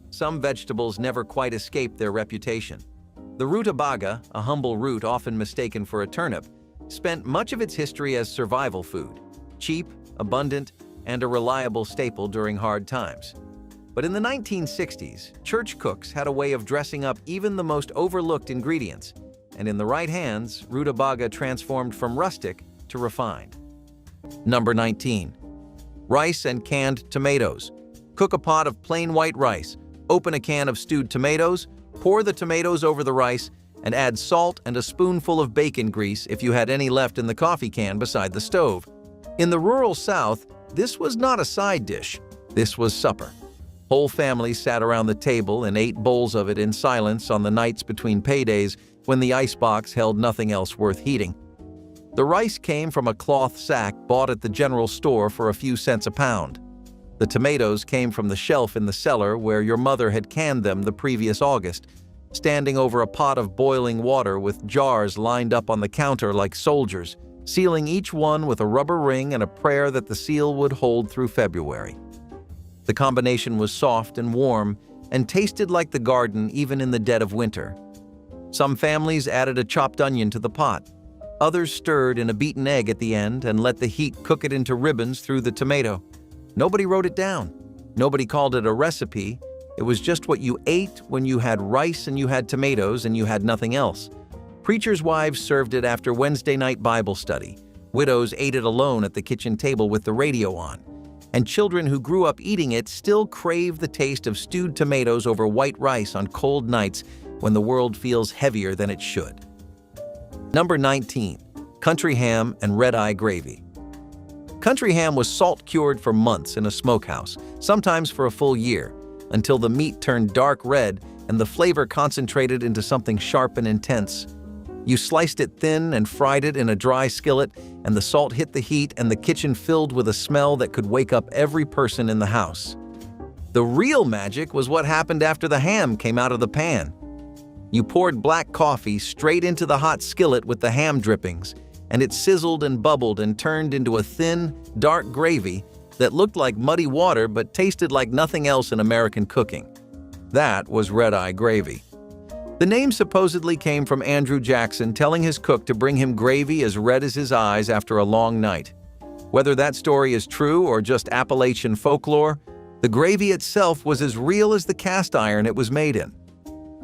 Speaker 1: Some vegetables never quite escape their reputation. The rutabaga, a humble root often mistaken for a turnip, spent much of its history as survival food, cheap, abundant, and a reliable staple during hard times. But in the 1960s, church cooks had a way of dressing up even the most overlooked ingredients, and in the right hands, rutabaga transformed from rustic to refined. Number 19. Rice and canned tomatoes. Cook a pot of plain white rice, open a can of stewed tomatoes, pour the tomatoes over the rice, and add salt and a spoonful of bacon grease if you had any left in the coffee can beside the stove. In the rural South, this was not a side dish. This was supper. Whole families sat around the table and ate bowls of it in silence on the nights between paydays when the icebox held nothing else worth heating. The rice came from a cloth sack bought at the general store for a few cents a pound. The tomatoes came from the shelf in the cellar where your mother had canned them the previous August, standing over a pot of boiling water with jars lined up on the counter like soldiers, sealing each one with a rubber ring and a prayer that the seal would hold through February. The combination was soft and warm and tasted like the garden even in the dead of winter. Some families added a chopped onion to the pot. Others stirred in a beaten egg at the end and let the heat cook it into ribbons through the tomato. Nobody wrote it down. Nobody called it a recipe. It was just what you ate when you had rice and you had tomatoes and you had nothing else. Preachers' wives served it after Wednesday night Bible study. Widows ate it alone at the kitchen table with the radio on. And children who grew up eating it still crave the taste of stewed tomatoes over white rice on cold nights when the world feels heavier than it should. Number 19. Country ham and red-eye gravy. Country ham was salt-cured for months in a smokehouse, sometimes for a full year, until the meat turned dark red and the flavor concentrated into something sharp and intense. You sliced it thin and fried it in a dry skillet, and the salt hit the heat and the kitchen filled with a smell that could wake up every person in the house. The real magic was what happened after the ham came out of the pan. You poured black coffee straight into the hot skillet with the ham drippings, and it sizzled and bubbled and turned into a thin, dark gravy that looked like muddy water but tasted like nothing else in American cooking. That was red-eye gravy. The name supposedly came from Andrew Jackson telling his cook to bring him gravy as red as his eyes after a long night. Whether that story is true or just Appalachian folklore, the gravy itself was as real as the cast iron it was made in.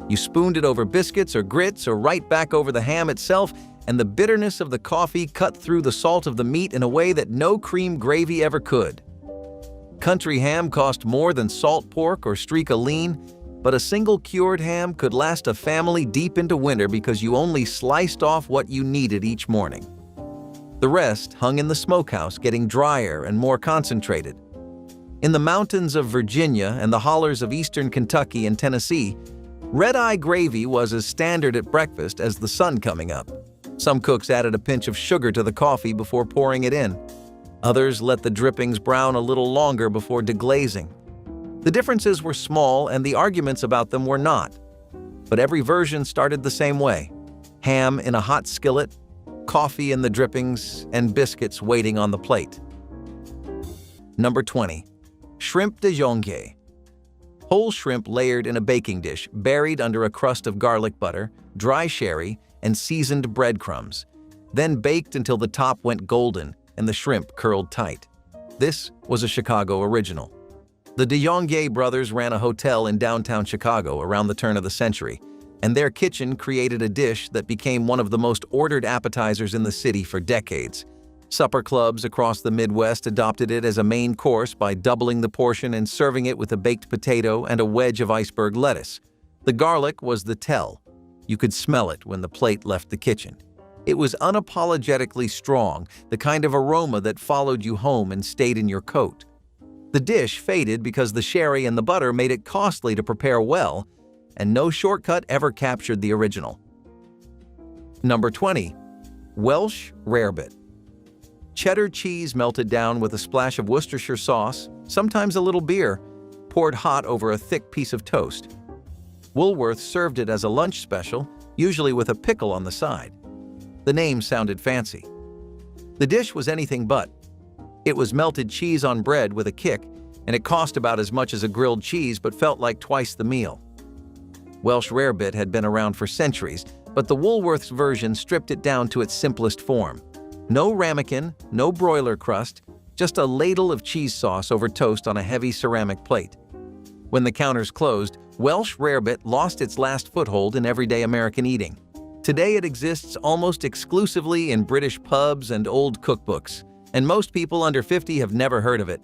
Speaker 1: You spooned it over biscuits or grits or right back over the ham itself, and the bitterness of the coffee cut through the salt of the meat in a way that no cream gravy ever could. Country ham cost more than salt pork or streak a lean, but a single cured ham could last a family deep into winter because you only sliced off what you needed each morning. The rest hung in the smokehouse, getting drier and more concentrated. In the mountains of Virginia and the hollers of eastern Kentucky and Tennessee, red-eye gravy was as standard at breakfast as the sun coming up. Some cooks added a pinch of sugar to the coffee before pouring it in. Others let the drippings brown a little longer before deglazing. The differences were small and the arguments about them were not. But every version started the same way: ham in a hot skillet, coffee in the drippings, and biscuits waiting on the plate. Number 20. Shrimp de jonge. Whole shrimp layered in a baking dish, buried under a crust of garlic butter, dry sherry, and seasoned breadcrumbs, then baked until the top went golden and the shrimp curled tight. This was a Chicago original. The de Jonge brothers ran a hotel in downtown Chicago around the turn of the century, and their kitchen created a dish that became one of the most ordered appetizers in the city for decades. Supper clubs across the Midwest adopted it as a main course by doubling the portion and serving it with a baked potato and a wedge of iceberg lettuce. The garlic was the tell. You could smell it when the plate left the kitchen. It was unapologetically strong, the kind of aroma that followed you home and stayed in your coat. The dish faded because the sherry and the butter made it costly to prepare well, and no shortcut ever captured the original. Number 20. Welsh Rarebit. Cheddar cheese melted down with a splash of Worcestershire sauce, sometimes a little beer, poured hot over a thick piece of toast. Woolworths served it as a lunch special, usually with a pickle on the side. The name sounded fancy. The dish was anything but. It was melted cheese on bread with a kick, and it cost about as much as a grilled cheese but felt like twice the meal. Welsh Rarebit had been around for centuries, but the Woolworths version stripped it down to its simplest form. No ramekin, no broiler crust, just a ladle of cheese sauce over toast on a heavy ceramic plate. When the counters closed, Welsh Rarebit lost its last foothold in everyday American eating. Today it exists almost exclusively in British pubs and old cookbooks, and most people under 50 have never heard of it.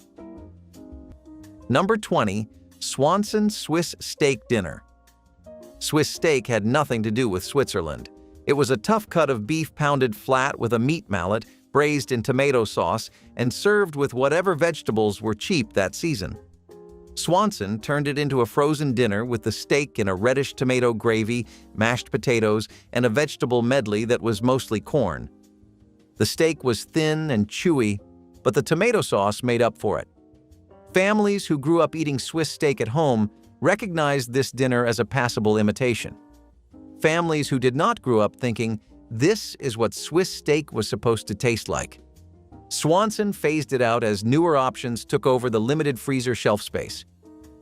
Speaker 1: Number 20. Swanson Swiss Steak Dinner. Swiss steak had nothing to do with Switzerland. It was a tough cut of beef pounded flat with a meat mallet, braised in tomato sauce, and served with whatever vegetables were cheap that season. Swanson turned it into a frozen dinner with the steak in a reddish tomato gravy, mashed potatoes, and a vegetable medley that was mostly corn. The steak was thin and chewy, but the tomato sauce made up for it. Families who grew up eating Swiss steak at home recognized this dinner as a passable imitation. Families who did not grow up thinking, this is what Swiss steak was supposed to taste like. Swanson phased it out as newer options took over the limited freezer shelf space.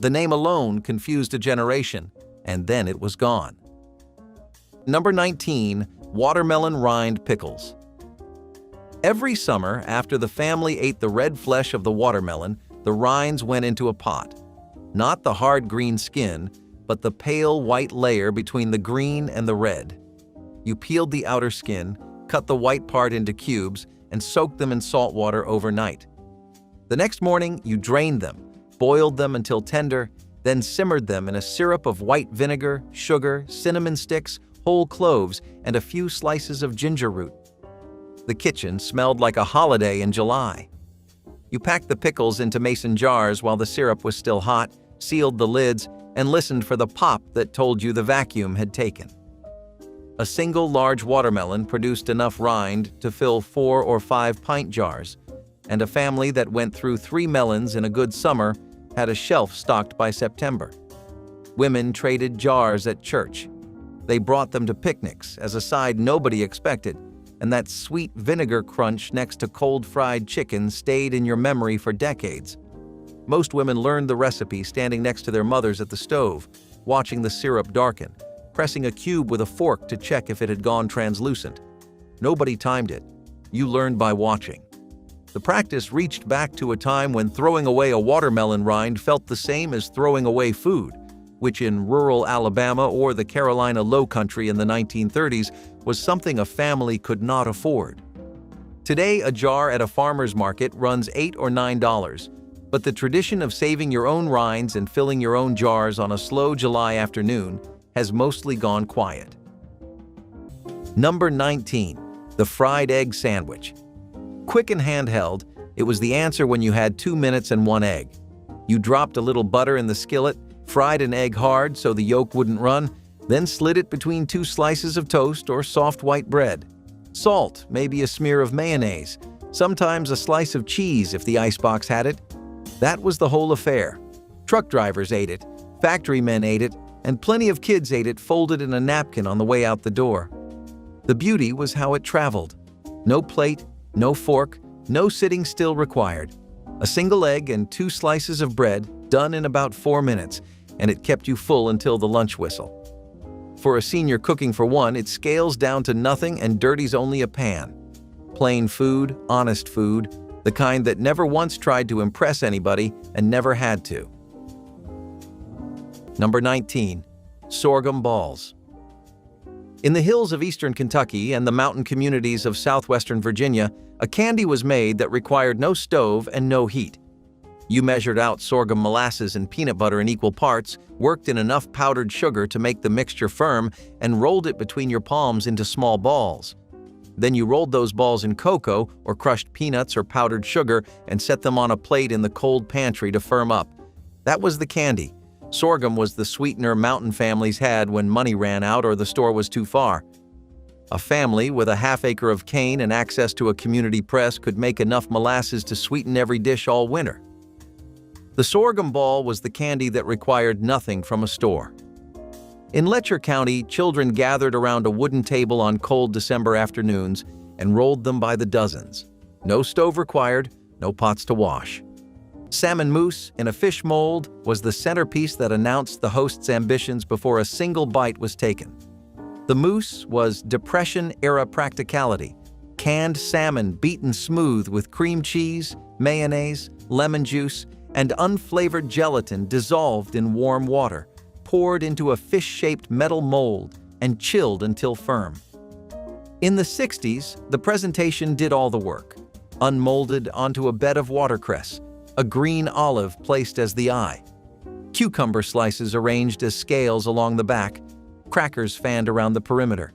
Speaker 1: The name alone confused a generation, and then it was gone. Number 19. Watermelon Rind Pickles. Every summer, after the family ate the red flesh of the watermelon, the rinds went into a pot. Not the hard green skin, but the pale white layer between the green and the red. You peeled the outer skin, cut the white part into cubes, and soaked them in salt water overnight. The next morning, you drained them, boiled them until tender, then simmered them in a syrup of white vinegar, sugar, cinnamon sticks, whole cloves, and a few slices of ginger root. The kitchen smelled like a holiday in July. You packed the pickles into mason jars while the syrup was still hot, sealed the lids, and listened for the pop that told you the vacuum had taken. A single large watermelon produced enough rind to fill 4 or 5 pint jars, and a family that went through 3 melons in a good summer had a shelf stocked by September. Women traded jars at church. They brought them to picnics as a side nobody expected, and that sweet vinegar crunch next to cold fried chicken stayed in your memory for decades. Most women learned the recipe standing next to their mothers at the stove, watching the syrup darken, pressing a cube with a fork to check if it had gone translucent. Nobody timed it. You learned by watching. The practice reached back to a time when throwing away a watermelon rind felt the same as throwing away food, which in rural Alabama or the Carolina Lowcountry in the 1930s was something a family could not afford. Today, a jar at a farmer's market runs $8 or $9, but the tradition of saving your own rinds and filling your own jars on a slow July afternoon has mostly gone quiet. Number 19. The fried egg sandwich. Quick and handheld, it was the answer when you had 2 minutes and 1 egg. You dropped a little butter in the skillet, fried an egg hard so the yolk wouldn't run, then slid it between 2 slices of toast or soft white bread. Salt, maybe a smear of mayonnaise, sometimes a slice of cheese if the icebox had it. That was the whole affair. Truck drivers ate it, factory men ate it, and plenty of kids ate it folded in a napkin on the way out the door. The beauty was how it traveled. No plate, no fork, no sitting still required. A single egg and 2 slices of bread, done in about 4 minutes, and it kept you full until the lunch whistle. For a senior cooking for one, it scales down to nothing and dirties only a pan. Plain food, honest food, the kind that never once tried to impress anybody and never had to. Number 19. Sorghum balls. In the hills of eastern Kentucky and the mountain communities of southwestern Virginia, a candy was made that required no stove and no heat. You measured out sorghum molasses and peanut butter in equal parts, worked in enough powdered sugar to make the mixture firm, and rolled it between your palms into small balls. Then you rolled those balls in cocoa or crushed peanuts or powdered sugar and set them on a plate in the cold pantry to firm up. That was the candy. Sorghum was the sweetener mountain families had when money ran out or the store was too far. A family with a half-acre of cane and access to a community press could make enough molasses to sweeten every dish all winter. The sorghum ball was the candy that required nothing from a store. In Letcher County, children gathered around a wooden table on cold December afternoons and rolled them by the dozens. No stove required, no pots to wash. Salmon mousse in a fish mold was the centerpiece that announced the host's ambitions before a single bite was taken. The mousse was Depression-era practicality, canned salmon beaten smooth with cream cheese, mayonnaise, lemon juice, and unflavored gelatin dissolved in warm water, poured into a fish-shaped metal mold and chilled until firm. In the 60s, the presentation did all the work. Unmolded onto a bed of watercress, a green olive placed as the eye, cucumber slices arranged as scales along the back, crackers fanned around the perimeter.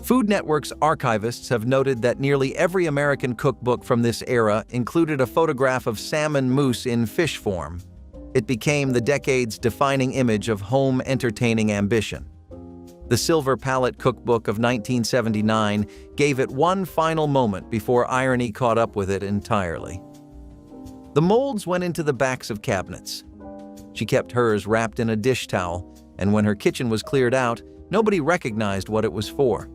Speaker 1: Food Network's archivists have noted that nearly every American cookbook from this era included a photograph of salmon mousse in fish form. It became the decade's defining image of home entertaining ambition. The Silver Palette Cookbook of 1979 gave it one final moment before irony caught up with it entirely. The molds went into the backs of cabinets. She kept hers wrapped in a dish towel, and when her kitchen was cleared out, nobody recognized what it was for.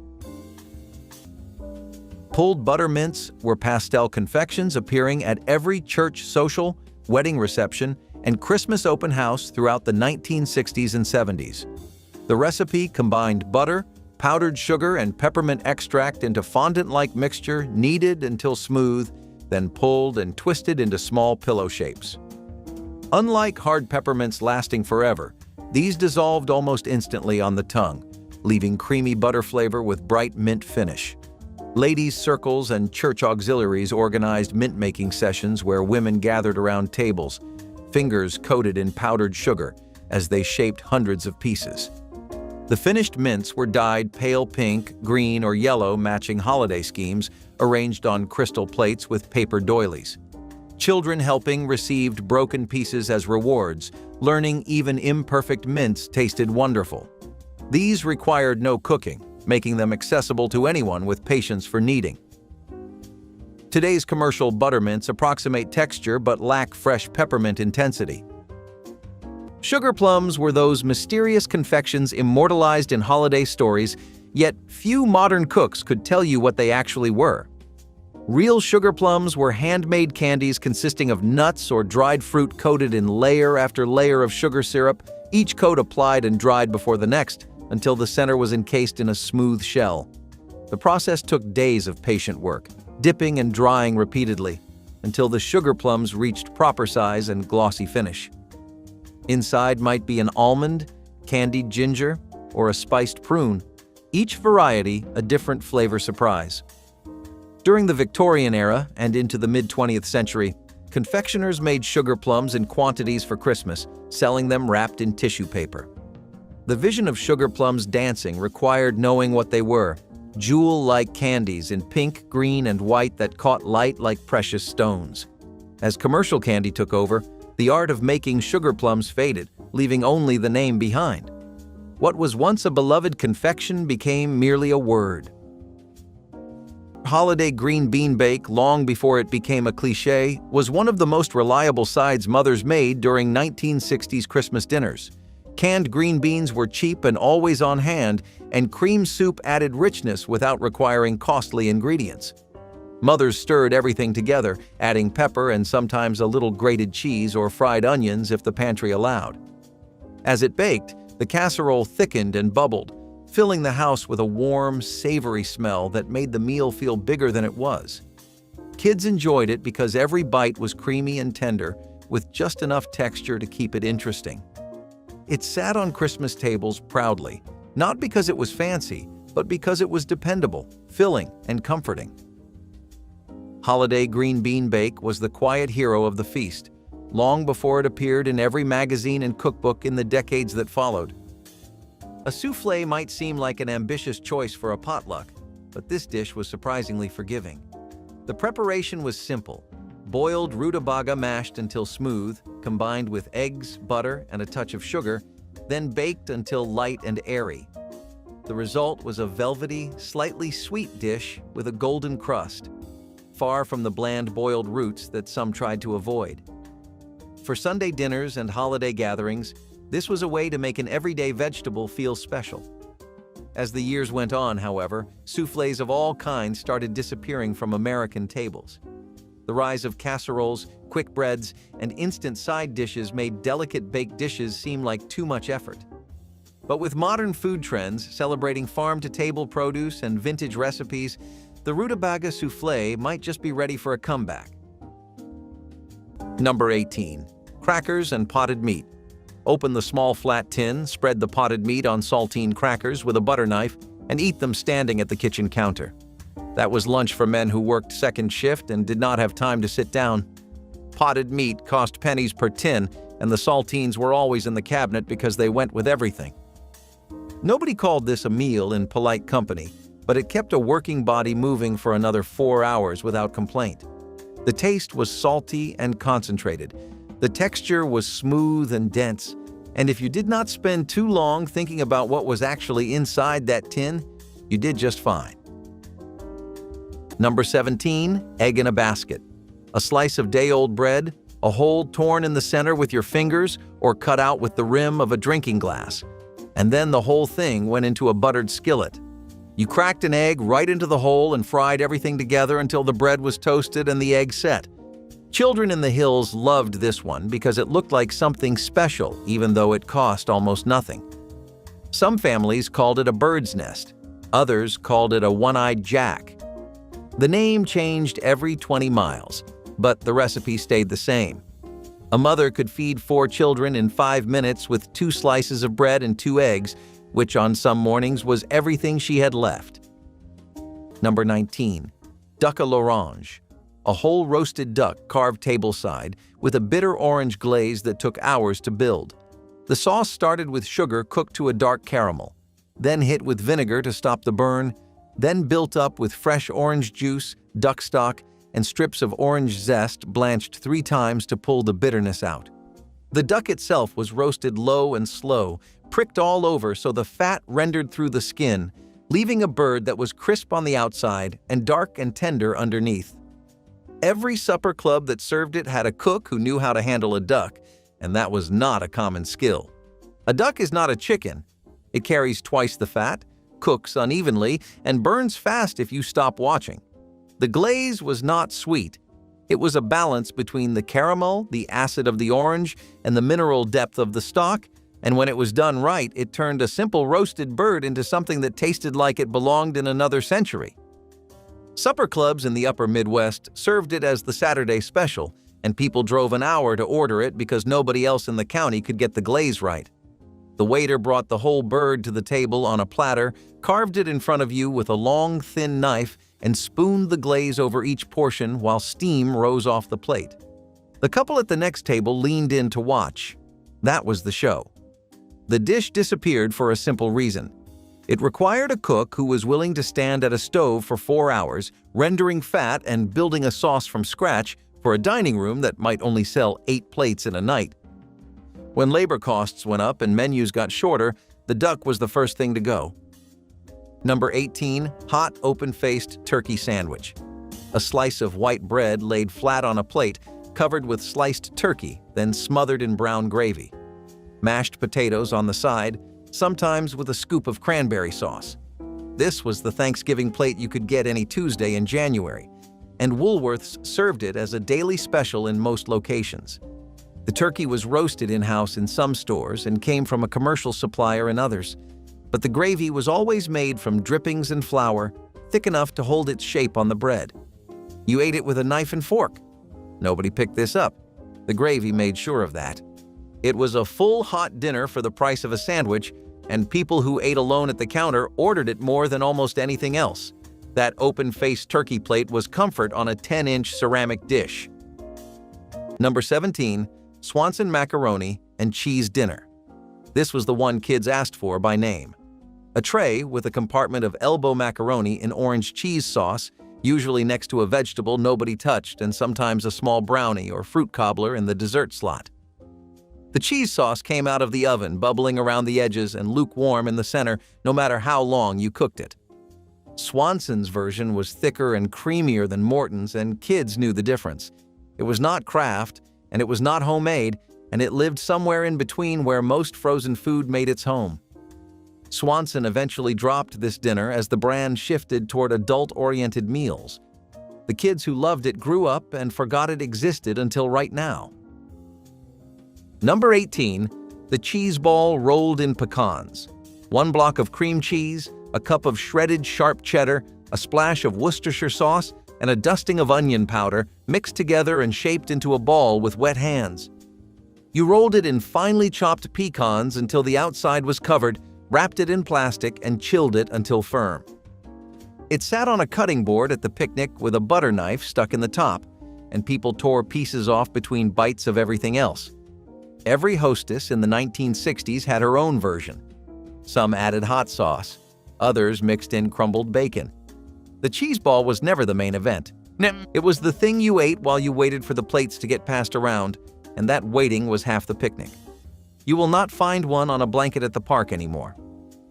Speaker 1: Pulled butter mints were pastel confections appearing at every church social, wedding reception, and Christmas open house throughout the 1960s and 70s. The recipe combined butter, powdered sugar, and peppermint extract into fondant-like mixture kneaded until smooth, then pulled and twisted into small pillow shapes. Unlike hard peppermints lasting forever, these dissolved almost instantly on the tongue, leaving creamy butter flavor with bright mint finish. Ladies' circles and church auxiliaries organized mint-making sessions where women gathered around tables, fingers coated in powdered sugar, as they shaped hundreds of pieces. The finished mints were dyed pale pink, green, or yellow, matching holiday schemes, arranged on crystal plates with paper doilies. Children helping received broken pieces as rewards, learning even imperfect mints tasted wonderful. These required no cooking, making them accessible to anyone with patience for kneading. Today's commercial butter mints approximate texture but lack fresh peppermint intensity. Sugar plums were those mysterious confections immortalized in holiday stories, yet few modern cooks could tell you what they actually were. Real sugar plums were handmade candies consisting of nuts or dried fruit coated in layer after layer of sugar syrup, each coat applied and dried before the next, until the center was encased in a smooth shell. The process took days of patient work, dipping and drying repeatedly, until the sugar plums reached proper size and glossy finish. Inside might be an almond, candied ginger, or a spiced prune, each variety a different flavor surprise. During the Victorian era and into the mid-20th century, confectioners made sugar plums in quantities for Christmas, selling them wrapped in tissue paper. The vision of sugar plums dancing required knowing what they were, jewel-like candies in pink, green, and white that caught light like precious stones. As commercial candy took over, the art of making sugar plums faded, leaving only the name behind. What was once a beloved confection became merely a word. Holiday green bean bake, long before it became a cliché, was one of the most reliable sides mothers made during 1960s Christmas dinners. Canned green beans were cheap and always on hand, and cream soup added richness without requiring costly ingredients. Mothers stirred everything together, adding pepper and sometimes a little grated cheese or fried onions if the pantry allowed. As it baked, the casserole thickened and bubbled, filling the house with a warm, savory smell that made the meal feel bigger than it was. Kids enjoyed it because every bite was creamy and tender, with just enough texture to keep it interesting. It sat on Christmas tables proudly, Not because it was fancy, but because it was dependable, filling, and comforting. Holiday green bean bake was the quiet hero of the feast, long before it appeared in every magazine and cookbook in the decades that followed. A soufflé might seem like an ambitious choice for a potluck, but this dish was surprisingly forgiving. The preparation was simple: boiled rutabaga mashed until smooth, combined with eggs, butter, and a touch of sugar, then baked until light and airy. The result was a velvety, slightly sweet dish with a golden crust, far from the bland boiled roots that some tried to avoid. For Sunday dinners and holiday gatherings, this was a way to make an everyday vegetable feel special. As the years went on, however, soufflés of all kinds started disappearing from American tables. The rise of casseroles, quick breads, and instant side dishes made delicate baked dishes seem like too much effort. But with modern food trends celebrating farm-to-table produce and vintage recipes, the rutabaga soufflé might just be ready for a comeback. Number 18. Crackers and potted meat. Open the small flat tin, spread the potted meat on saltine crackers with a butter knife, and eat them standing at the kitchen counter. That was lunch for men who worked second shift and did not have time to sit down. Potted meat cost pennies per tin, and the saltines were always in the cabinet because they went with everything. Nobody called this a meal in polite company, but it kept a working body moving for another 4 hours without complaint. The taste was salty and concentrated. The texture was smooth and dense, and if you did not spend too long thinking about what was actually inside that tin, you did just fine. Number 17. Egg in a basket. A slice of day-old bread, a hole torn in the center with your fingers or cut out with the rim of a drinking glass, and then the whole thing went into a buttered skillet. You cracked an egg right into the hole and fried everything together until the bread was toasted and the egg set. Children in the hills loved this one because it looked like something special, even though it cost almost nothing. Some families called it a bird's nest. Others called it a one-eyed jack. The name changed every 20 miles, but the recipe stayed the same. A mother could feed 4 children in 5 minutes with 2 slices of bread and 2 eggs, which on some mornings was everything she had left. Number 19. Duck à l'orange. A whole roasted duck carved tableside with a bitter orange glaze that took hours to build. The sauce started with sugar cooked to a dark caramel, then hit with vinegar to stop the burn, then built up with fresh orange juice, duck stock, and strips of orange zest blanched 3 times to pull the bitterness out. The duck itself was roasted low and slow, pricked all over so the fat rendered through the skin, leaving a bird that was crisp on the outside and dark and tender underneath. Every supper club that served it had a cook who knew how to handle a duck, and that was not a common skill. A duck is not a chicken. It carries twice the fat, cooks unevenly, and burns fast if you stop watching. The glaze was not sweet. It was a balance between the caramel, the acid of the orange, and the mineral depth of the stock, and when it was done right, it turned a simple roasted bird into something that tasted like it belonged in another century. Supper clubs in the upper Midwest served it as the Saturday special, and people drove an hour to order it because nobody else in the county could get the glaze right. The waiter brought the whole bird to the table on a platter, carved it in front of you with a long, thin knife, and spooned the glaze over each portion while steam rose off the plate. The couple at the next table leaned in to watch. That was the show. The dish disappeared for a simple reason. It required a cook who was willing to stand at a stove for 4 hours, rendering fat and building a sauce from scratch for a dining room that might only sell 8 plates in a night. When labor costs went up and menus got shorter, the duck was the first thing to go. Number 18. Hot, open-faced turkey sandwich. A slice of white bread laid flat on a plate, covered with sliced turkey, then smothered in brown gravy. Mashed potatoes on the side, sometimes with a scoop of cranberry sauce. This was the Thanksgiving plate you could get any Tuesday in January, and Woolworths served it as a daily special in most locations. The turkey was roasted in-house in some stores and came from a commercial supplier in others, but the gravy was always made from drippings and flour, thick enough to hold its shape on the bread. You ate it with a knife and fork. Nobody picked this up. The gravy made sure of that. It was a full hot dinner for the price of a sandwich, and people who ate alone at the counter ordered it more than almost anything else. That open-faced turkey plate was comfort on a 10-inch ceramic dish. Number 17. Swanson macaroni and cheese dinner. This was the one kids asked for by name. A tray with a compartment of elbow macaroni in orange cheese sauce, usually next to a vegetable nobody touched, and sometimes a small brownie or fruit cobbler in the dessert slot. The cheese sauce came out of the oven, bubbling around the edges and lukewarm in the center, no matter how long you cooked it. Swanson's version was thicker and creamier than Morton's, and kids knew the difference. It was not Kraft, and it was not homemade, and it lived somewhere in between where most frozen food made its home. Swanson eventually dropped this dinner as the brand shifted toward adult-oriented meals. The kids who loved it grew up and forgot it existed until right now. Number 18. The cheese ball rolled in pecans. 1 block of cream cheese, a cup of shredded sharp cheddar, a splash of Worcestershire sauce, and a dusting of onion powder mixed together and shaped into a ball with wet hands. You rolled it in finely chopped pecans until the outside was covered, wrapped it in plastic, and chilled it until firm. It sat on a cutting board at the picnic with a butter knife stuck in the top, and people tore pieces off between bites of everything else. Every hostess in the 1960s had her own version. Some added hot sauce, others mixed in crumbled bacon. The cheese ball was never the main event. It was the thing you ate while you waited for the plates to get passed around, and that waiting was half the picnic. You will not find one on a blanket at the park anymore.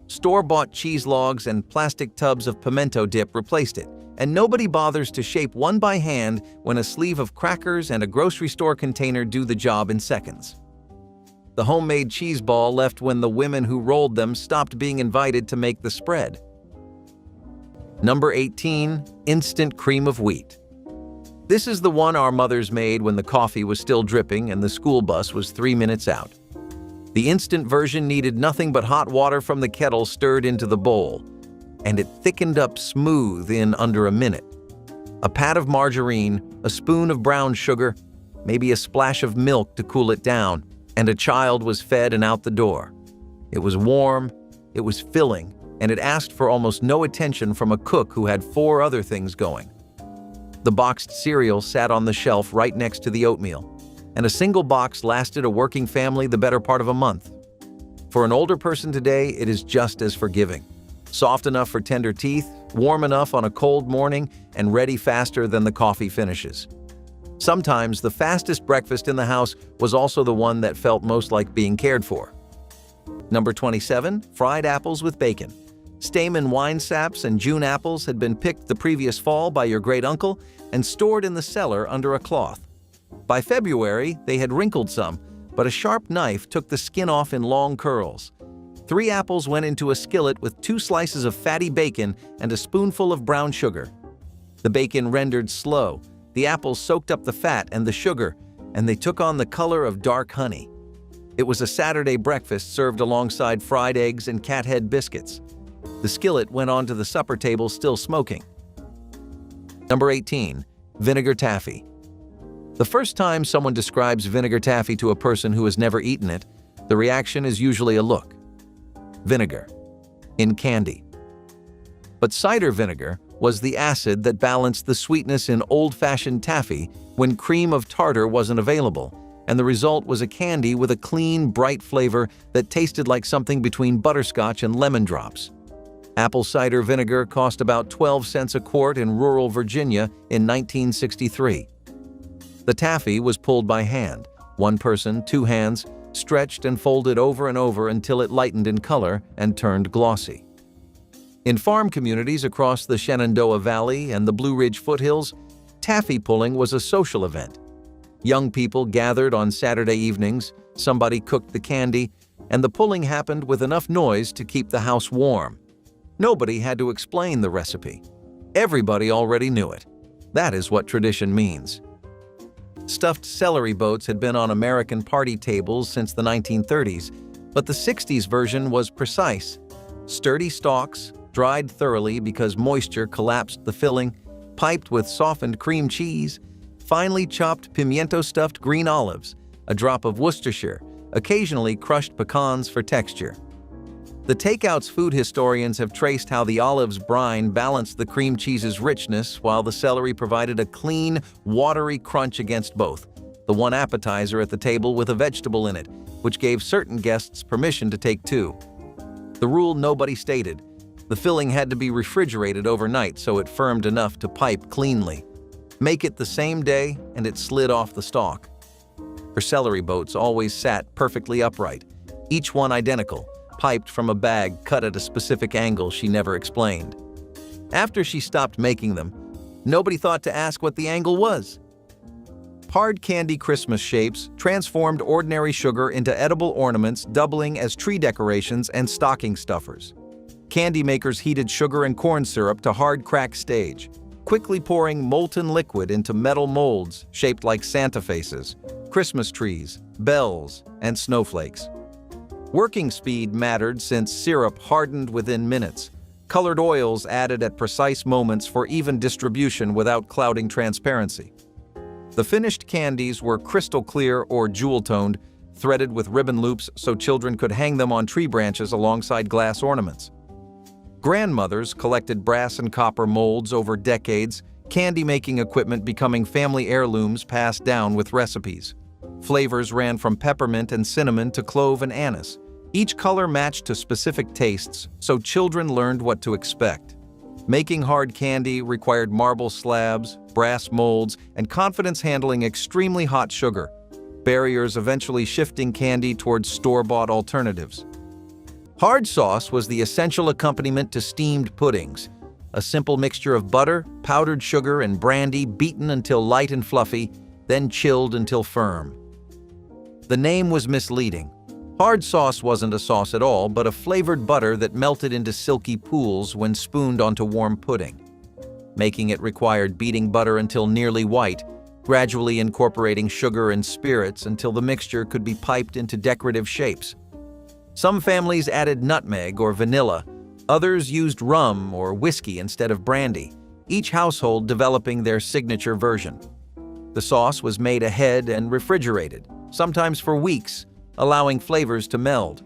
Speaker 1: Store-bought cheese logs and plastic tubs of pimento dip replaced it, and nobody bothers to shape one by hand when a sleeve of crackers and a grocery store container do the job in seconds. The homemade cheese ball left when the women who rolled them stopped being invited to make the spread. Number 18. Instant cream of wheat. This is the one our mothers made when the coffee was still dripping and the school bus was 3 minutes out. The instant version needed nothing but hot water from the kettle stirred into the bowl, and it thickened up smooth in under a minute. A pat of margarine, a spoon of brown sugar, maybe a splash of milk to cool it down, and a child was fed and out the door. It was warm, it was filling, and it asked for almost no attention from a cook who had 4 other things going. The boxed cereal sat on the shelf right next to the oatmeal, and a single box lasted a working family the better part of a month. For an older person today, it is just as forgiving. Soft enough for tender teeth, warm enough on a cold morning, and ready faster than the coffee finishes. Sometimes the fastest breakfast in the house was also the one that felt most like being cared for. Number 27. Fried apples with bacon. Stamen wine saps and June apples had been picked the previous fall by your great-uncle and stored in the cellar under a cloth. By February, they had wrinkled some, but a sharp knife took the skin off in long curls. 3 apples went into a skillet with 2 slices of fatty bacon and a spoonful of brown sugar. The bacon rendered slow, the apples soaked up the fat and the sugar, and they took on the color of dark honey. It was a Saturday breakfast served alongside fried eggs and cat head biscuits. The skillet went onto the supper table still smoking. Number 18. Vinegar taffy. The first time someone describes vinegar taffy to a person who has never eaten it, the reaction is usually a look. Vinegar. In candy. But cider vinegar was the acid that balanced the sweetness in old-fashioned taffy when cream of tartar wasn't available, and the result was a candy with a clean, bright flavor that tasted like something between butterscotch and lemon drops. Apple cider vinegar cost about 12 cents a quart in rural Virginia in 1963. The taffy was pulled by hand, 1 person, 2 hands, stretched and folded over and over until it lightened in color and turned glossy. In farm communities across the Shenandoah Valley and the Blue Ridge foothills, taffy pulling was a social event. Young people gathered on Saturday evenings, somebody cooked the candy, and the pulling happened with enough noise to keep the house warm. Nobody had to explain the recipe. Everybody already knew it. That is what tradition means. Stuffed celery boats had been on American party tables since the 1930s, but the 60s version was precise. Sturdy stalks, dried thoroughly because moisture collapsed the filling, piped with softened cream cheese, finely chopped pimiento-stuffed green olives, a drop of Worcestershire, occasionally crushed pecans for texture. The takeouts food historians have traced how the olive's brine balanced the cream cheese's richness, while the celery provided a clean, watery crunch against both. The one appetizer at the table with a vegetable in it, which gave certain guests permission to take two. The rule nobody stated: the filling had to be refrigerated overnight so it firmed enough to pipe cleanly. Make it the same day and it slid off the stalk. Her celery boats always sat perfectly upright, each one identical, piped from a bag cut at a specific angle she never explained. After she stopped making them, nobody thought to ask what the angle was. Hard candy Christmas shapes transformed ordinary sugar into edible ornaments, doubling as tree decorations and stocking stuffers. Candy makers heated sugar and corn syrup to hard crack stage, quickly pouring molten liquid into metal molds shaped like Santa faces, Christmas trees, bells, and snowflakes. Working speed mattered since syrup hardened within minutes. Colored oils added at precise moments for even distribution without clouding transparency. The finished candies were crystal clear or jewel-toned, threaded with ribbon loops so children could hang them on tree branches alongside glass ornaments. Grandmothers collected brass and copper molds over decades, candy-making equipment becoming family heirlooms passed down with recipes. Flavors ran from peppermint and cinnamon to clove and anise. Each color matched to specific tastes, so children learned what to expect. Making hard candy required marble slabs, brass molds, and confidence handling extremely hot sugar, barriers eventually shifting candy towards store-bought alternatives. Hard sauce was the essential accompaniment to steamed puddings, a simple mixture of butter, powdered sugar, and brandy beaten until light and fluffy, then chilled until firm. The name was misleading. Hard sauce wasn't a sauce at all, but a flavored butter that melted into silky pools when spooned onto warm pudding. Making it required beating butter until nearly white, gradually incorporating sugar and spirits until the mixture could be piped into decorative shapes. Some families added nutmeg or vanilla, others used rum or whiskey instead of brandy, each household developing their signature version. The sauce was made ahead and refrigerated, sometimes for weeks, allowing flavors to meld.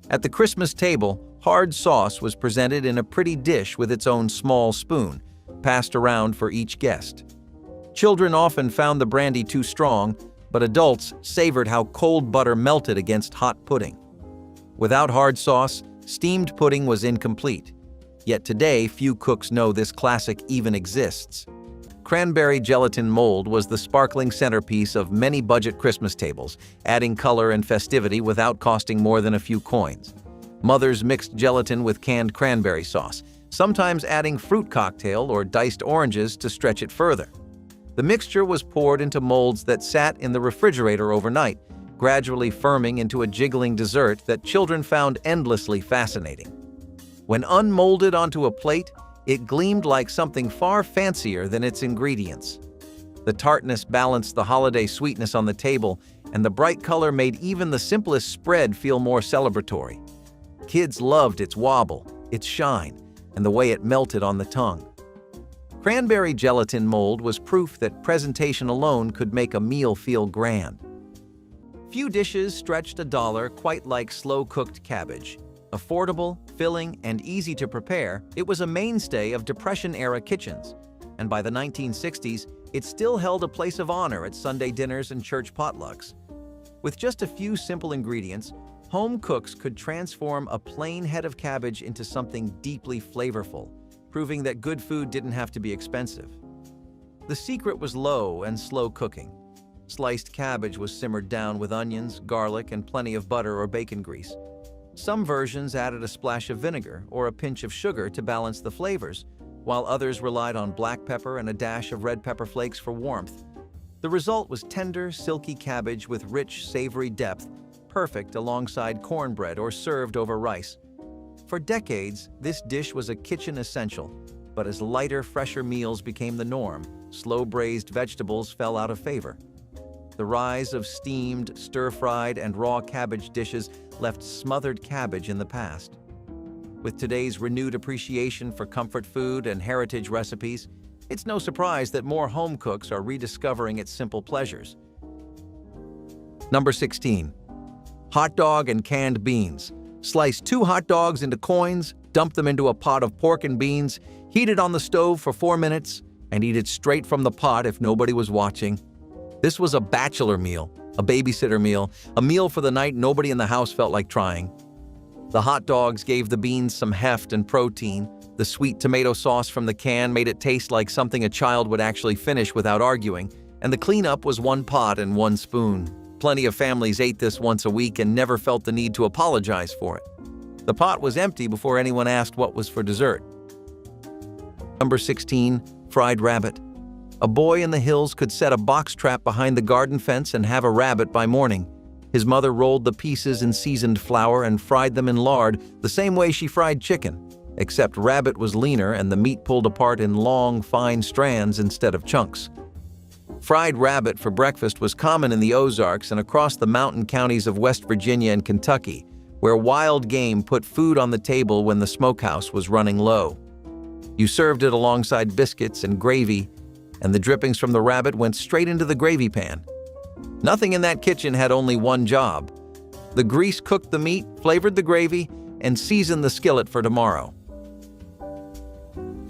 Speaker 1: At the Christmas table, hard sauce was presented in a pretty dish with its own small spoon, passed around for each guest. Children often found the brandy too strong, but adults savored how cold butter melted against hot pudding. Without hard sauce, steamed pudding was incomplete. Yet today, few cooks know this classic even exists. Cranberry gelatin mold was the sparkling centerpiece of many budget Christmas tables, adding color and festivity without costing more than a few coins. Mothers mixed gelatin with canned cranberry sauce, sometimes adding fruit cocktail or diced oranges to stretch it further. The mixture was poured into molds that sat in the refrigerator overnight, gradually firming into a jiggling dessert that children found endlessly fascinating. When unmolded onto a plate, it gleamed like something far fancier than its ingredients. The tartness balanced the holiday sweetness on the table, and the bright color made even the simplest spread feel more celebratory. Kids loved its wobble, its shine, and the way it melted on the tongue. Cranberry gelatin mold was proof that presentation alone could make a meal feel grand. Few dishes stretched $1 quite like slow-cooked cabbage. Affordable, filling, and easy to prepare, it was a mainstay of Depression-era kitchens, and by the 1960s, it still held a place of honor at Sunday dinners and church potlucks. With just a few simple ingredients, home cooks could transform a plain head of cabbage into something deeply flavorful, proving that good food didn't have to be expensive. The secret was low and slow cooking. Sliced cabbage was simmered down with onions, garlic, and plenty of butter or bacon grease. Some versions added a splash of vinegar or a pinch of sugar to balance the flavors, while others relied on black pepper and a dash of red pepper flakes for warmth. The result was tender, silky cabbage with rich, savory depth, perfect alongside cornbread or served over rice. For decades, this dish was a kitchen essential, but as lighter, fresher meals became the norm, slow-braised vegetables fell out of favor. The rise of steamed, stir-fried, and raw cabbage dishes left smothered cabbage in the past. With today's renewed appreciation for comfort food and heritage recipes, it's no surprise that more home cooks are rediscovering its simple pleasures. Number 16. Hot dog and canned beans, Slice 2 hot dogs into coins, dump them into a pot of pork and beans, heat it on the stove for 4 minutes, and eat it straight from the pot if nobody was watching. This was a bachelor meal, a babysitter meal, a meal for the night nobody in the house felt like trying. The hot dogs gave the beans some heft and protein. The sweet tomato sauce from the can made it taste like something a child would actually finish without arguing, and the cleanup was 1 pot and 1 spoon. Plenty of families ate this once a week and never felt the need to apologize for it. The pot was empty before anyone asked what was for dessert. Number 16, fried rabbit. A boy in the hills could set a box trap behind the garden fence and have a rabbit by morning. His mother rolled the pieces in seasoned flour and fried them in lard the same way she fried chicken, except rabbit was leaner and the meat pulled apart in long, fine strands instead of chunks. Fried rabbit for breakfast was common in the Ozarks and across the mountain counties of West Virginia and Kentucky, where wild game put food on the table when the smokehouse was running low. You served it alongside biscuits and gravy, and the drippings from the rabbit went straight into the gravy pan. Nothing in that kitchen had only one job. The grease cooked the meat, flavored the gravy, and seasoned the skillet for tomorrow.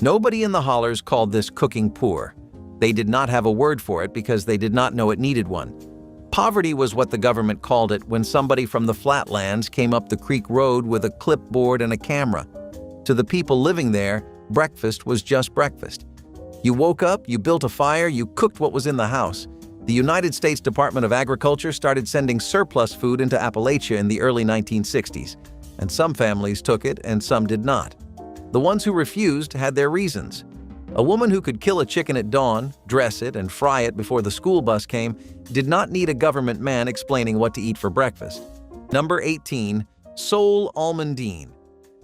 Speaker 1: Nobody in the hollers called this cooking poor. They did not have a word for it because they did not know it needed one. Poverty was what the government called it when somebody from the flatlands came up the creek road with a clipboard and a camera. To the people living there, breakfast was just breakfast. You woke up, you built a fire, you cooked what was in the house. The United States Department of Agriculture started sending surplus food into Appalachia in the early 1960s, and some families took it and some did not. The ones who refused had their reasons. A woman who could kill a chicken at dawn, dress it, and fry it before the school bus came did not need a government man explaining what to eat for breakfast. Number 18, sole almondine.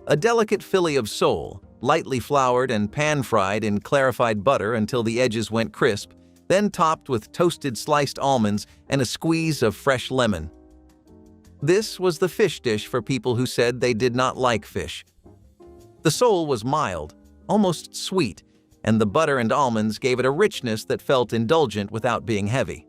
Speaker 1: A delicate fillet of sole, lightly floured and pan-fried in clarified butter until the edges went crisp, then topped with toasted sliced almonds and a squeeze of fresh lemon. This was the fish dish for people who said they did not like fish. The sole was mild, almost sweet, and the butter and almonds gave it a richness that felt indulgent without being heavy.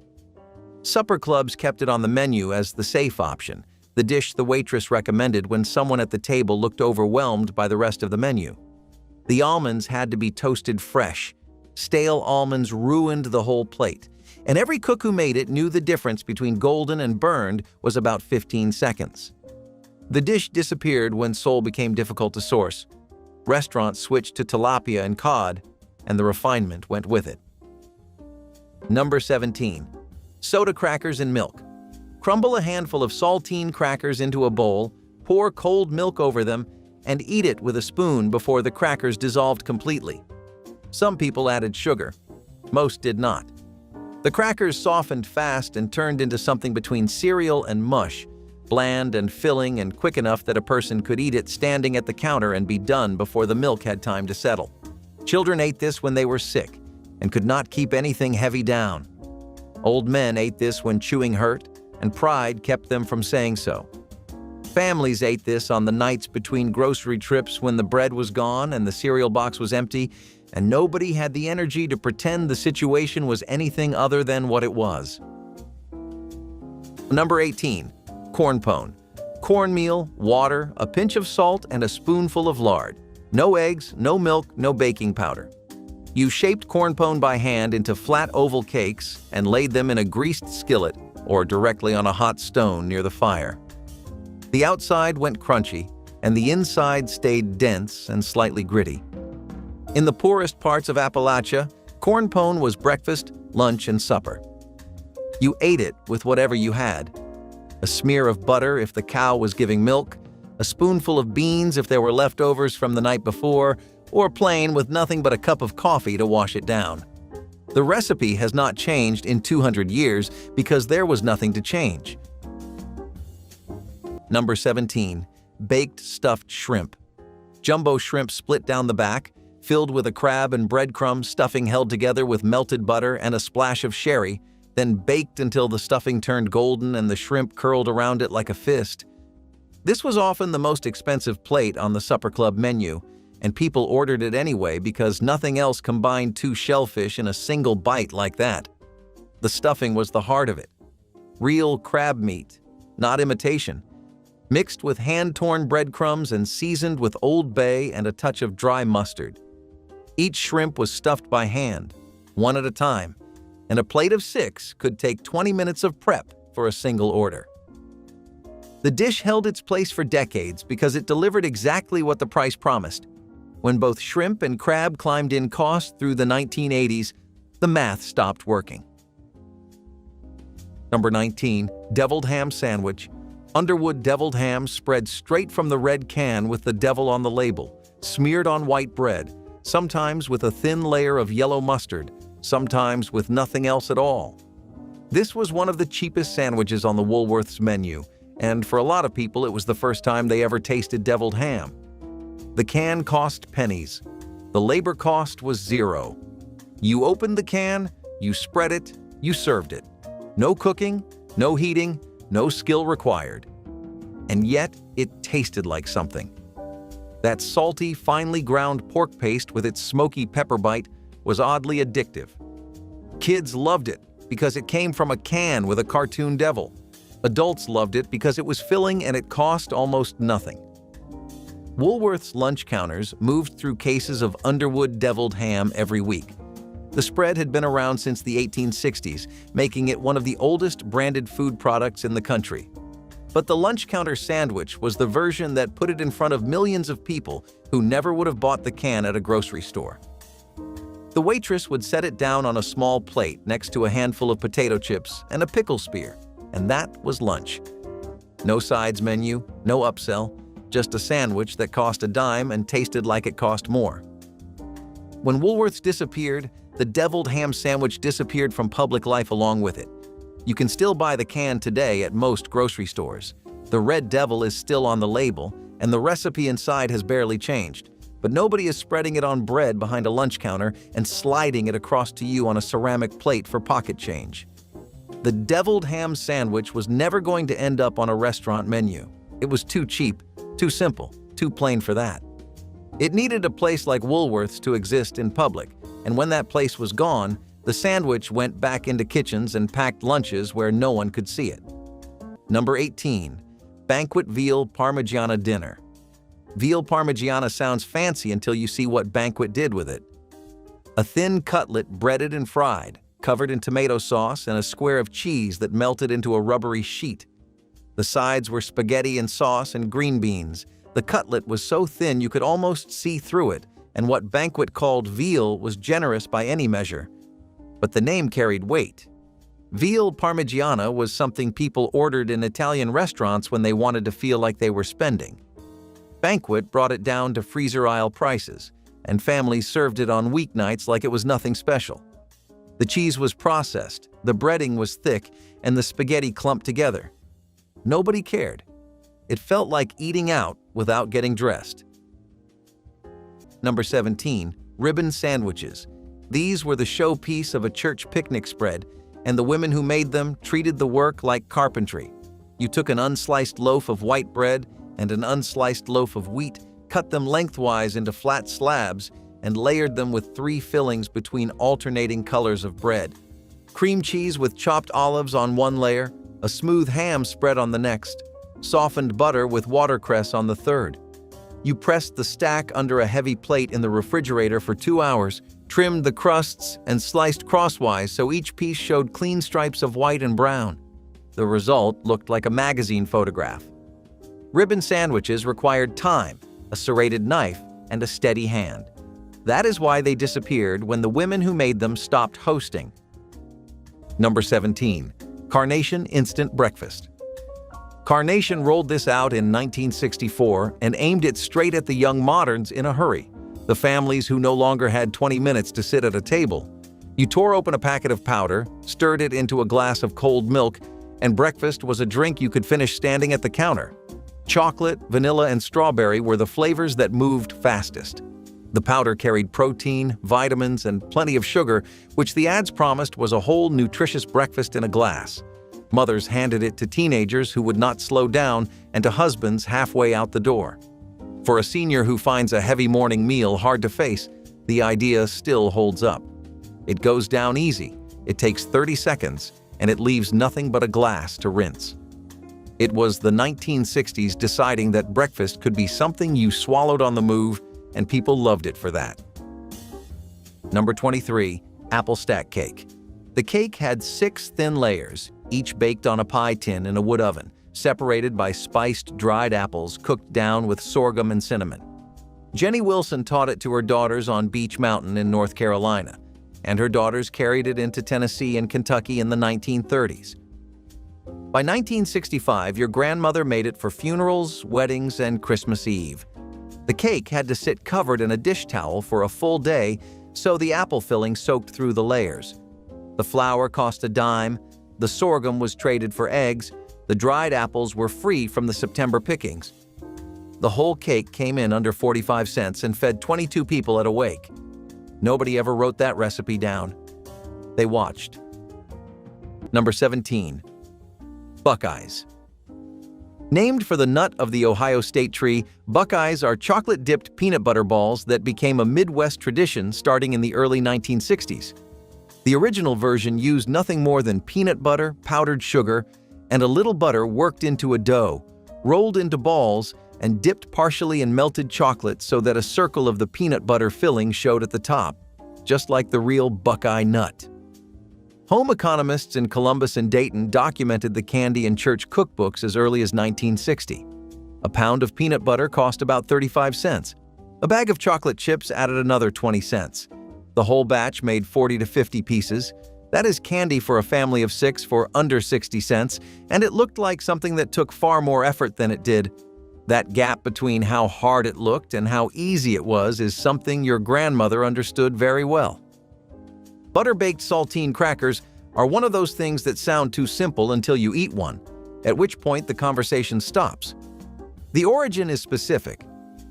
Speaker 1: Supper clubs kept it on the menu as the safe option, the dish the waitress recommended when someone at the table looked overwhelmed by the rest of the menu. The almonds had to be toasted fresh. Stale almonds ruined the whole plate, and every cook who made it knew the difference between golden and burned was about 15 seconds. The dish disappeared when sole became difficult to source. Restaurants switched to tilapia and cod, and the refinement went with it. Number 17. Soda crackers and milk. Crumble a handful of saltine crackers into a bowl, pour cold milk over them, and eat it with a spoon before the crackers dissolved completely. Some people added sugar. Most did not. The crackers softened fast and turned into something between cereal and mush, bland and filling and quick enough that a person could eat it standing at the counter and be done before the milk had time to settle. Children ate this when they were sick and could not keep anything heavy down. Old men ate this when chewing hurt, and pride kept them from saying so. Families ate this on the nights between grocery trips when the bread was gone and the cereal box was empty, and nobody had the energy to pretend the situation was anything other than what it was. Number 18. Corn pone. Cornmeal, water, a pinch of salt, and a spoonful of lard. No eggs, no milk, no baking powder. You shaped corn pone by hand into flat oval cakes and laid them in a greased skillet or directly on a hot stone near the fire. The outside went crunchy, and the inside stayed dense and slightly gritty. In the poorest parts of Appalachia, corn pone was breakfast, lunch, and supper. You ate it with whatever you had. A smear of butter if the cow was giving milk, a spoonful of beans if there were leftovers from the night before, or plain with nothing but a cup of coffee to wash it down. The recipe has not changed in 200 years because there was nothing to change. Number 17. Baked stuffed shrimp. Jumbo shrimp split down the back, filled with a crab and breadcrumb stuffing held together with melted butter and a splash of sherry, then baked until the stuffing turned golden and the shrimp curled around it like a fist. This was often the most expensive plate on the supper club menu, and people ordered it anyway because nothing else combined 2 shellfish in a single bite like that. The stuffing was the heart of it. Real crab meat, not imitation. mixed with hand-torn breadcrumbs and seasoned with Old Bay and a touch of dry mustard. Each shrimp was stuffed by hand, one at a time, and a plate of 6 could take 20 minutes of prep for a single order. The dish held its place for decades because it delivered exactly what the price promised. When both shrimp and crab climbed in cost through the 1980s, the math stopped working. Number 19. Deviled ham sandwich. Underwood deviled ham spread straight from the red can with the devil on the label, smeared on white bread, sometimes with a thin layer of yellow mustard, sometimes with nothing else at all. This was one of the cheapest sandwiches on the Woolworths menu, and for a lot of people it was the first time they ever tasted deviled ham. The can cost pennies. The labor cost was 0. You opened the can, you spread it, you served it. No cooking, no heating, no skill required. And yet, it tasted like something. That salty, finely ground pork paste with its smoky pepper bite was oddly addictive. Kids loved it because it came from a can with a cartoon devil. Adults loved it because it was filling and it cost almost nothing. Woolworth's lunch counters moved through cases of Underwood deviled ham every week. The spread had been around since the 1860s, making it one of the oldest branded food products in the country. But the lunch counter sandwich was the version that put it in front of millions of people who never would have bought the can at a grocery store. The waitress would set it down on a small plate next to a handful of potato chips and a pickle spear, and that was lunch. No sides menu, no upsell, just a sandwich that cost a dime and tasted like it cost more. When Woolworths disappeared, the deviled ham sandwich disappeared from public life along with it. You can still buy the can today at most grocery stores. The red devil is still on the label, and the recipe inside has barely changed. But nobody is spreading it on bread behind a lunch counter and sliding it across to you on a ceramic plate for pocket change. The deviled ham sandwich was never going to end up on a restaurant menu. It was too cheap, too simple, too plain for that. It needed a place like Woolworths to exist in public, and when that place was gone, the sandwich went back into kitchens and packed lunches where no one could see it. Number 18. Banquet Veal Parmigiana Dinner. Veal Parmigiana sounds fancy until you see what Banquet did with it. A thin cutlet breaded and fried, covered in tomato sauce and a square of cheese that melted into a rubbery sheet. The sides were spaghetti and sauce and green beans. The cutlet was so thin you could almost see through it, and what Banquet called veal was generous by any measure. But the name carried weight. Veal Parmigiana was something people ordered in Italian restaurants when they wanted to feel like they were spending. Banquet brought it down to freezer aisle prices, and families served it on weeknights like it was nothing special. The cheese was processed, the breading was thick, and the spaghetti clumped together. Nobody cared. It felt like eating out without getting dressed. Number 17. Ribbon sandwiches. These were the showpiece of a church picnic spread, and the women who made them treated the work like carpentry. You took an unsliced loaf of white bread and an unsliced loaf of wheat, cut them lengthwise into flat slabs, and layered them with 3 fillings between alternating colors of bread. Cream cheese with chopped olives on one layer, a smooth ham spread on the next, softened butter with watercress on the third. You pressed the stack under a heavy plate in the refrigerator for 2 hours, trimmed the crusts, and sliced crosswise so each piece showed clean stripes of white and brown. The result looked like a magazine photograph. Ribbon sandwiches required time, a serrated knife, and a steady hand. That is why they disappeared when the women who made them stopped hosting. Number 17. Carnation Instant Breakfast. Carnation rolled this out in 1964 and aimed it straight at the young moderns in a hurry, the families who no longer had 20 minutes to sit at a table. You tore open a packet of powder, stirred it into a glass of cold milk, and breakfast was a drink you could finish standing at the counter. Chocolate, vanilla, and strawberry were the flavors that moved fastest. The powder carried protein, vitamins, and plenty of sugar, which the ads promised was a whole nutritious breakfast in a glass. Mothers handed it to teenagers who would not slow down and to husbands halfway out the door. For a senior who finds a heavy morning meal hard to face, the idea still holds up. It goes down easy, it takes 30 seconds, and it leaves nothing but a glass to rinse. It was the 1960s deciding that breakfast could be something you swallowed on the move, and people loved it for that. Number 23. Apple stack cake. The cake had 6 thin layers, each baked on a pie tin in a wood oven, separated by spiced dried apples cooked down with sorghum and cinnamon. Jenny Wilson taught it to her daughters on Beach Mountain in North Carolina, and her daughters carried it into Tennessee and Kentucky in the 1930s. By 1965, your grandmother made it for funerals, weddings, and Christmas Eve. The cake had to sit covered in a dish towel for a full day, so the apple filling soaked through the layers. The flour cost a dime, the sorghum was traded for eggs, the dried apples were free from the September pickings. The whole cake came in under 45 cents and fed 22 people at a wake. Nobody ever wrote that recipe down. They watched. Number 17. Buckeyes. Named for the nut of the Ohio State tree, Buckeyes are chocolate-dipped peanut butter balls that became a Midwest tradition starting in the early 1960s. The original version used nothing more than peanut butter, powdered sugar, and a little butter worked into a dough, rolled into balls, and dipped partially in melted chocolate so that a circle of the peanut butter filling showed at the top, just like the real Buckeye nut. Home economists in Columbus and Dayton documented the candy in church cookbooks as early as 1960. A pound of peanut butter cost about 35 cents. A bag of chocolate chips added another 20 cents. The whole batch made 40 to 50 pieces. That is candy for a family of 6 for under 60 cents, and it looked like something that took far more effort than it did. That gap between how hard it looked and how easy it was is something your grandmother understood very well. Butter-baked saltine crackers are one of those things that sound too simple until you eat one, at which point the conversation stops. The origin is specific.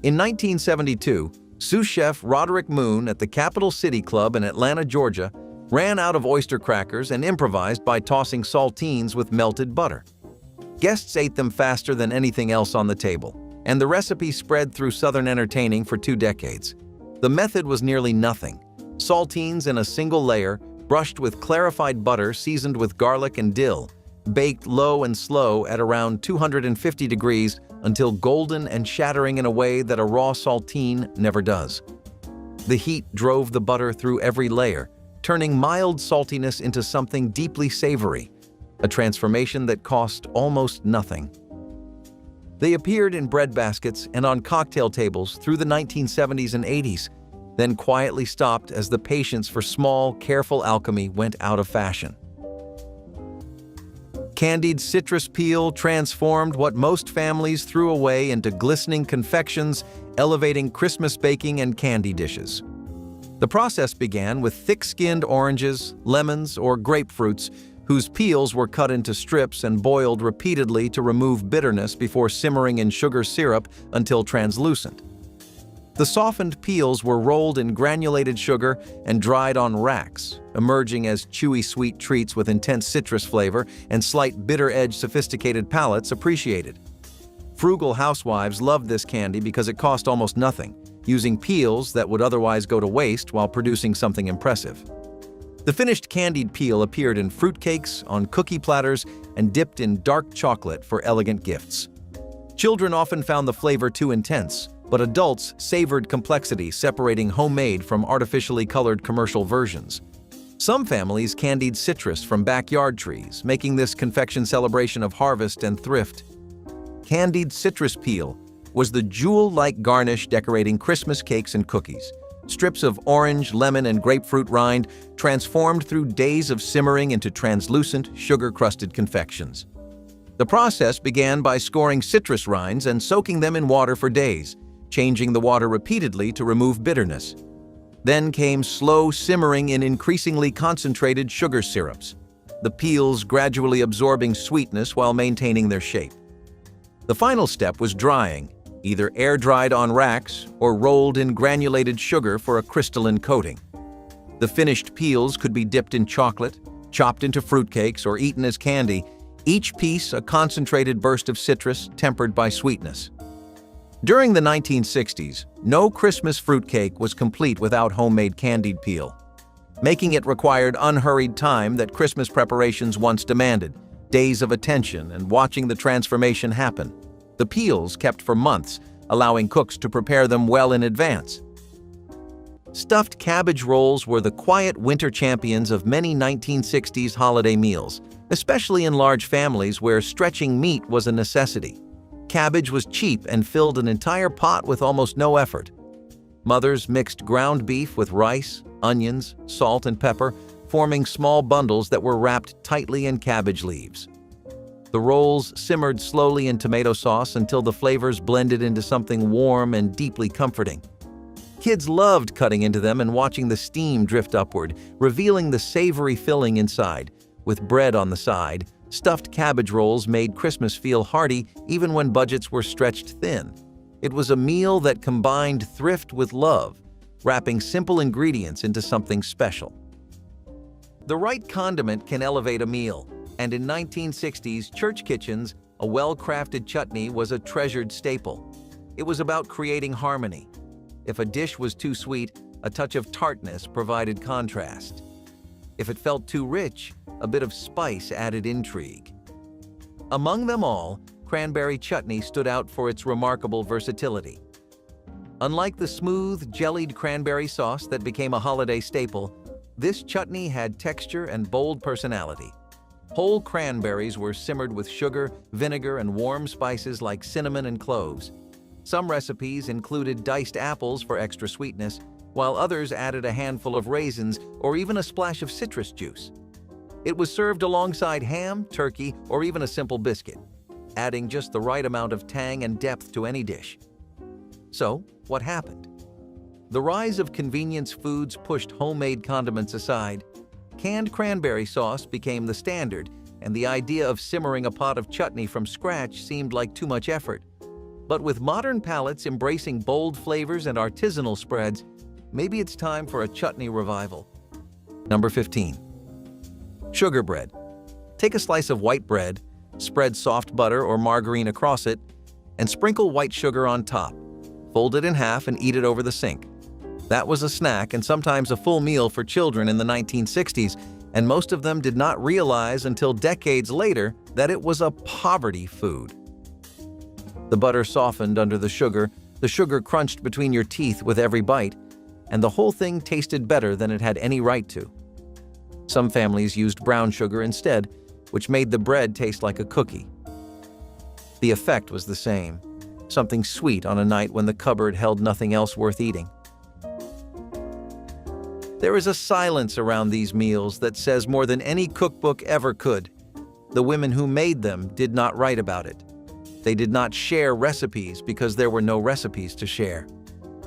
Speaker 1: In 1972, sous chef Roderick Moon at the Capital City Club in Atlanta, Georgia, ran out of oyster crackers and improvised by tossing saltines with melted butter. Guests ate them faster than anything else on the table, and the recipe spread through Southern entertaining for 2 decades. The method was nearly nothing. Saltines in a single layer, brushed with clarified butter seasoned with garlic and dill, baked low and slow at around 250 degrees until golden and shattering in a way that a raw saltine never does. The heat drove the butter through every layer, turning mild saltiness into something deeply savory, a transformation that cost almost nothing. They appeared in bread baskets and on cocktail tables through the 1970s and 80s, then quietly stopped as the patience for small, careful alchemy went out of fashion. Candied citrus peel transformed what most families threw away into glistening confections, elevating Christmas baking and candy dishes. The process began with thick-skinned oranges, lemons, or grapefruits, whose peels were cut into strips and boiled repeatedly to remove bitterness before simmering in sugar syrup until translucent. The softened peels were rolled in granulated sugar and dried on racks, emerging as chewy sweet treats with intense citrus flavor and slight bitter edge sophisticated palates appreciated. Frugal housewives loved this candy because it cost almost nothing, using peels that would otherwise go to waste while producing something impressive. The finished candied peel appeared in fruitcakes, on cookie platters, and dipped in dark chocolate for elegant gifts. Children often found the flavor too intense, but adults savored complexity, separating homemade from artificially colored commercial versions. Some families candied citrus from backyard trees, making this confection celebration of harvest and thrift. Candied citrus peel was the jewel-like garnish decorating Christmas cakes and cookies. Strips of orange, lemon, and grapefruit rind transformed through days of simmering into translucent, sugar-crusted confections. The process began by scoring citrus rinds and soaking them in water for days, changing the water repeatedly to remove bitterness. Then came slow simmering in increasingly concentrated sugar syrups, the peels gradually absorbing sweetness while maintaining their shape. The final step was drying, either air-dried on racks or rolled in granulated sugar for a crystalline coating. The finished peels could be dipped in chocolate, chopped into fruitcakes, or eaten as candy, each piece a concentrated burst of citrus tempered by sweetness. During the 1960s, no Christmas fruitcake was complete without homemade candied peel. Making it required unhurried time that Christmas preparations once demanded, days of attention and watching the transformation happen. The peels kept for months, allowing cooks to prepare them well in advance. Stuffed cabbage rolls were the quiet winter champions of many 1960s holiday meals, especially in large families where stretching meat was a necessity. Cabbage was cheap and filled an entire pot with almost no effort. Mothers mixed ground beef with rice, onions, salt, and pepper, forming small bundles that were wrapped tightly in cabbage leaves. The rolls simmered slowly in tomato sauce until the flavors blended into something warm and deeply comforting. Kids loved cutting into them and watching the steam drift upward, revealing the savory filling inside. With bread on the side, stuffed cabbage rolls made Christmas feel hearty even when budgets were stretched thin. It was a meal that combined thrift with love, wrapping simple ingredients into something special. The right condiment can elevate a meal, and in 1960s church kitchens, a well-crafted chutney was a treasured staple. It was about creating harmony. If a dish was too sweet, a touch of tartness provided contrast. If it felt too rich, a bit of spice added intrigue. Among them all, cranberry chutney stood out for its remarkable versatility. Unlike the smooth, jellied cranberry sauce that became a holiday staple, this chutney had texture and bold personality. Whole cranberries were simmered with sugar, vinegar, and warm spices like cinnamon and cloves. Some recipes included diced apples for extra sweetness, while others added a handful of raisins or even a splash of citrus juice. It was served alongside ham, turkey, or even a simple biscuit, adding just the right amount of tang and depth to any dish. So, what happened? The rise of convenience foods pushed homemade condiments aside. Canned cranberry sauce became the standard, and the idea of simmering a pot of chutney from scratch seemed like too much effort. But with modern palates embracing bold flavors and artisanal spreads, maybe it's time for a chutney revival. Number 15. Sugar bread. Take a slice of white bread, spread soft butter or margarine across it, and sprinkle white sugar on top. Fold it in half and eat it over the sink. That was a snack and sometimes a full meal for children in the 1960s, and most of them did not realize until decades later that it was a poverty food. The butter softened under the sugar crunched between your teeth with every bite, and the whole thing tasted better than it had any right to. Some families used brown sugar instead, which made the bread taste like a cookie. The effect was the same, something sweet on a night when the cupboard held nothing else worth eating. There is a silence around these meals that says more than any cookbook ever could. The women who made them did not write about it. They did not share recipes because there were no recipes to share.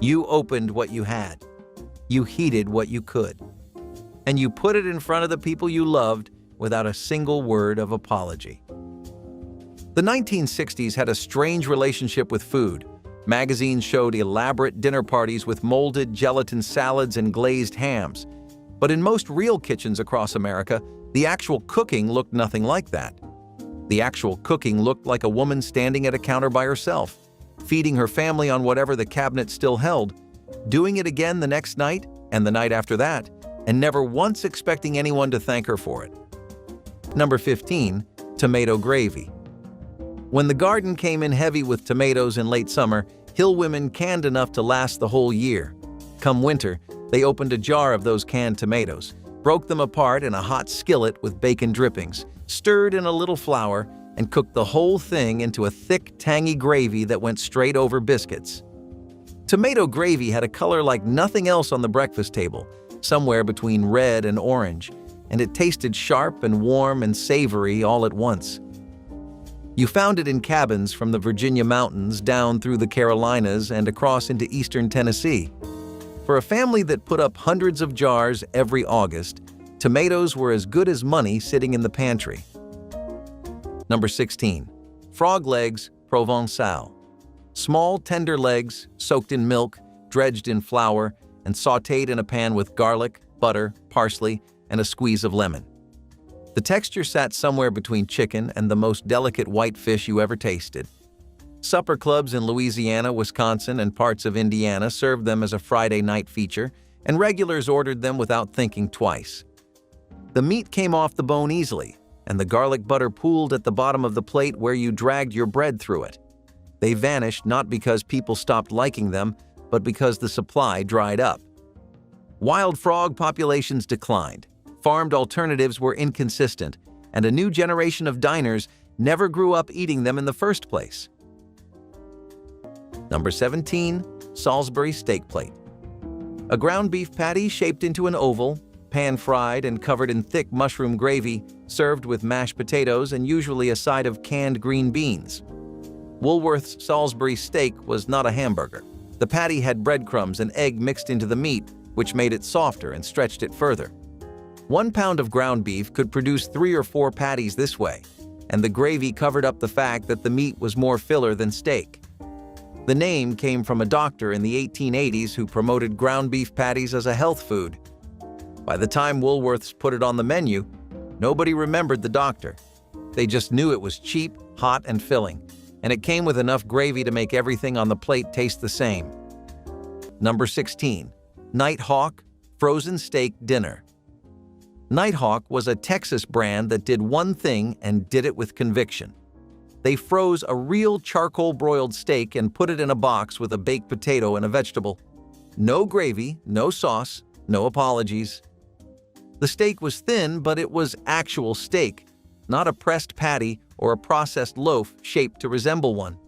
Speaker 1: You opened what you had. You heated what you could. And you put it in front of the people you loved without a single word of apology. The 1960s had a strange relationship with food. Magazines showed elaborate dinner parties with molded gelatin salads and glazed hams. But in most real kitchens across America, the actual cooking looked nothing like that. The actual cooking looked like a woman standing at a counter by herself, feeding her family on whatever the cabinet still held, doing it again the next night and the night after that, and never once expecting anyone to thank her for it. Number 15. Tomato gravy. When the garden came in heavy with tomatoes in late summer, hill women canned enough to last the whole year. Come winter, they opened a jar of those canned tomatoes, broke them apart in a hot skillet with bacon drippings, stirred in a little flour, and cooked the whole thing into a thick, tangy gravy that went straight over biscuits. Tomato gravy had a color like nothing else on the breakfast table, somewhere between red and orange, and it tasted sharp and warm and savory all at once. You found it in cabins from the Virginia mountains down through the Carolinas and across into eastern Tennessee. For a family that put up hundreds of jars every August, tomatoes were as good as money sitting in the pantry. Number 16. Frog legs Provençal. Small, tender legs, soaked in milk, dredged in flour, and sautéed in a pan with garlic, butter, parsley, and a squeeze of lemon. The texture sat somewhere between chicken and the most delicate white fish you ever tasted. Supper clubs in Louisiana, Wisconsin, and parts of Indiana served them as a Friday night feature, and regulars ordered them without thinking twice. The meat came off the bone easily, and the garlic butter pooled at the bottom of the plate where you dragged your bread through it. They vanished not because people stopped liking them, but because the supply dried up. Wild frog populations declined, farmed alternatives were inconsistent, and a new generation of diners never grew up eating them in the first place. Number 17. Salisbury steak plate. A ground beef patty shaped into an oval, pan-fried and covered in thick mushroom gravy, served with mashed potatoes and usually a side of canned green beans. Woolworth's Salisbury steak was not a hamburger. The patty had breadcrumbs and egg mixed into the meat, which made it softer and stretched it further. 1 pound of ground beef could produce 3 or 4 patties this way, and the gravy covered up the fact that the meat was more filler than steak. The name came from a doctor in the 1880s who promoted ground beef patties as a health food. By the time Woolworths put it on the menu, nobody remembered the doctor. They just knew it was cheap, hot, and filling, and it came with enough gravy to make everything on the plate taste the same. Number 16. Nighthawk Frozen Steak Dinner. Nighthawk was a Texas brand that did one thing and did it with conviction. They froze a real charcoal-broiled steak and put it in a box with a baked potato and a vegetable. No gravy, no sauce, no apologies. The steak was thin, but it was actual steak, not a pressed patty or a processed loaf shaped to resemble one.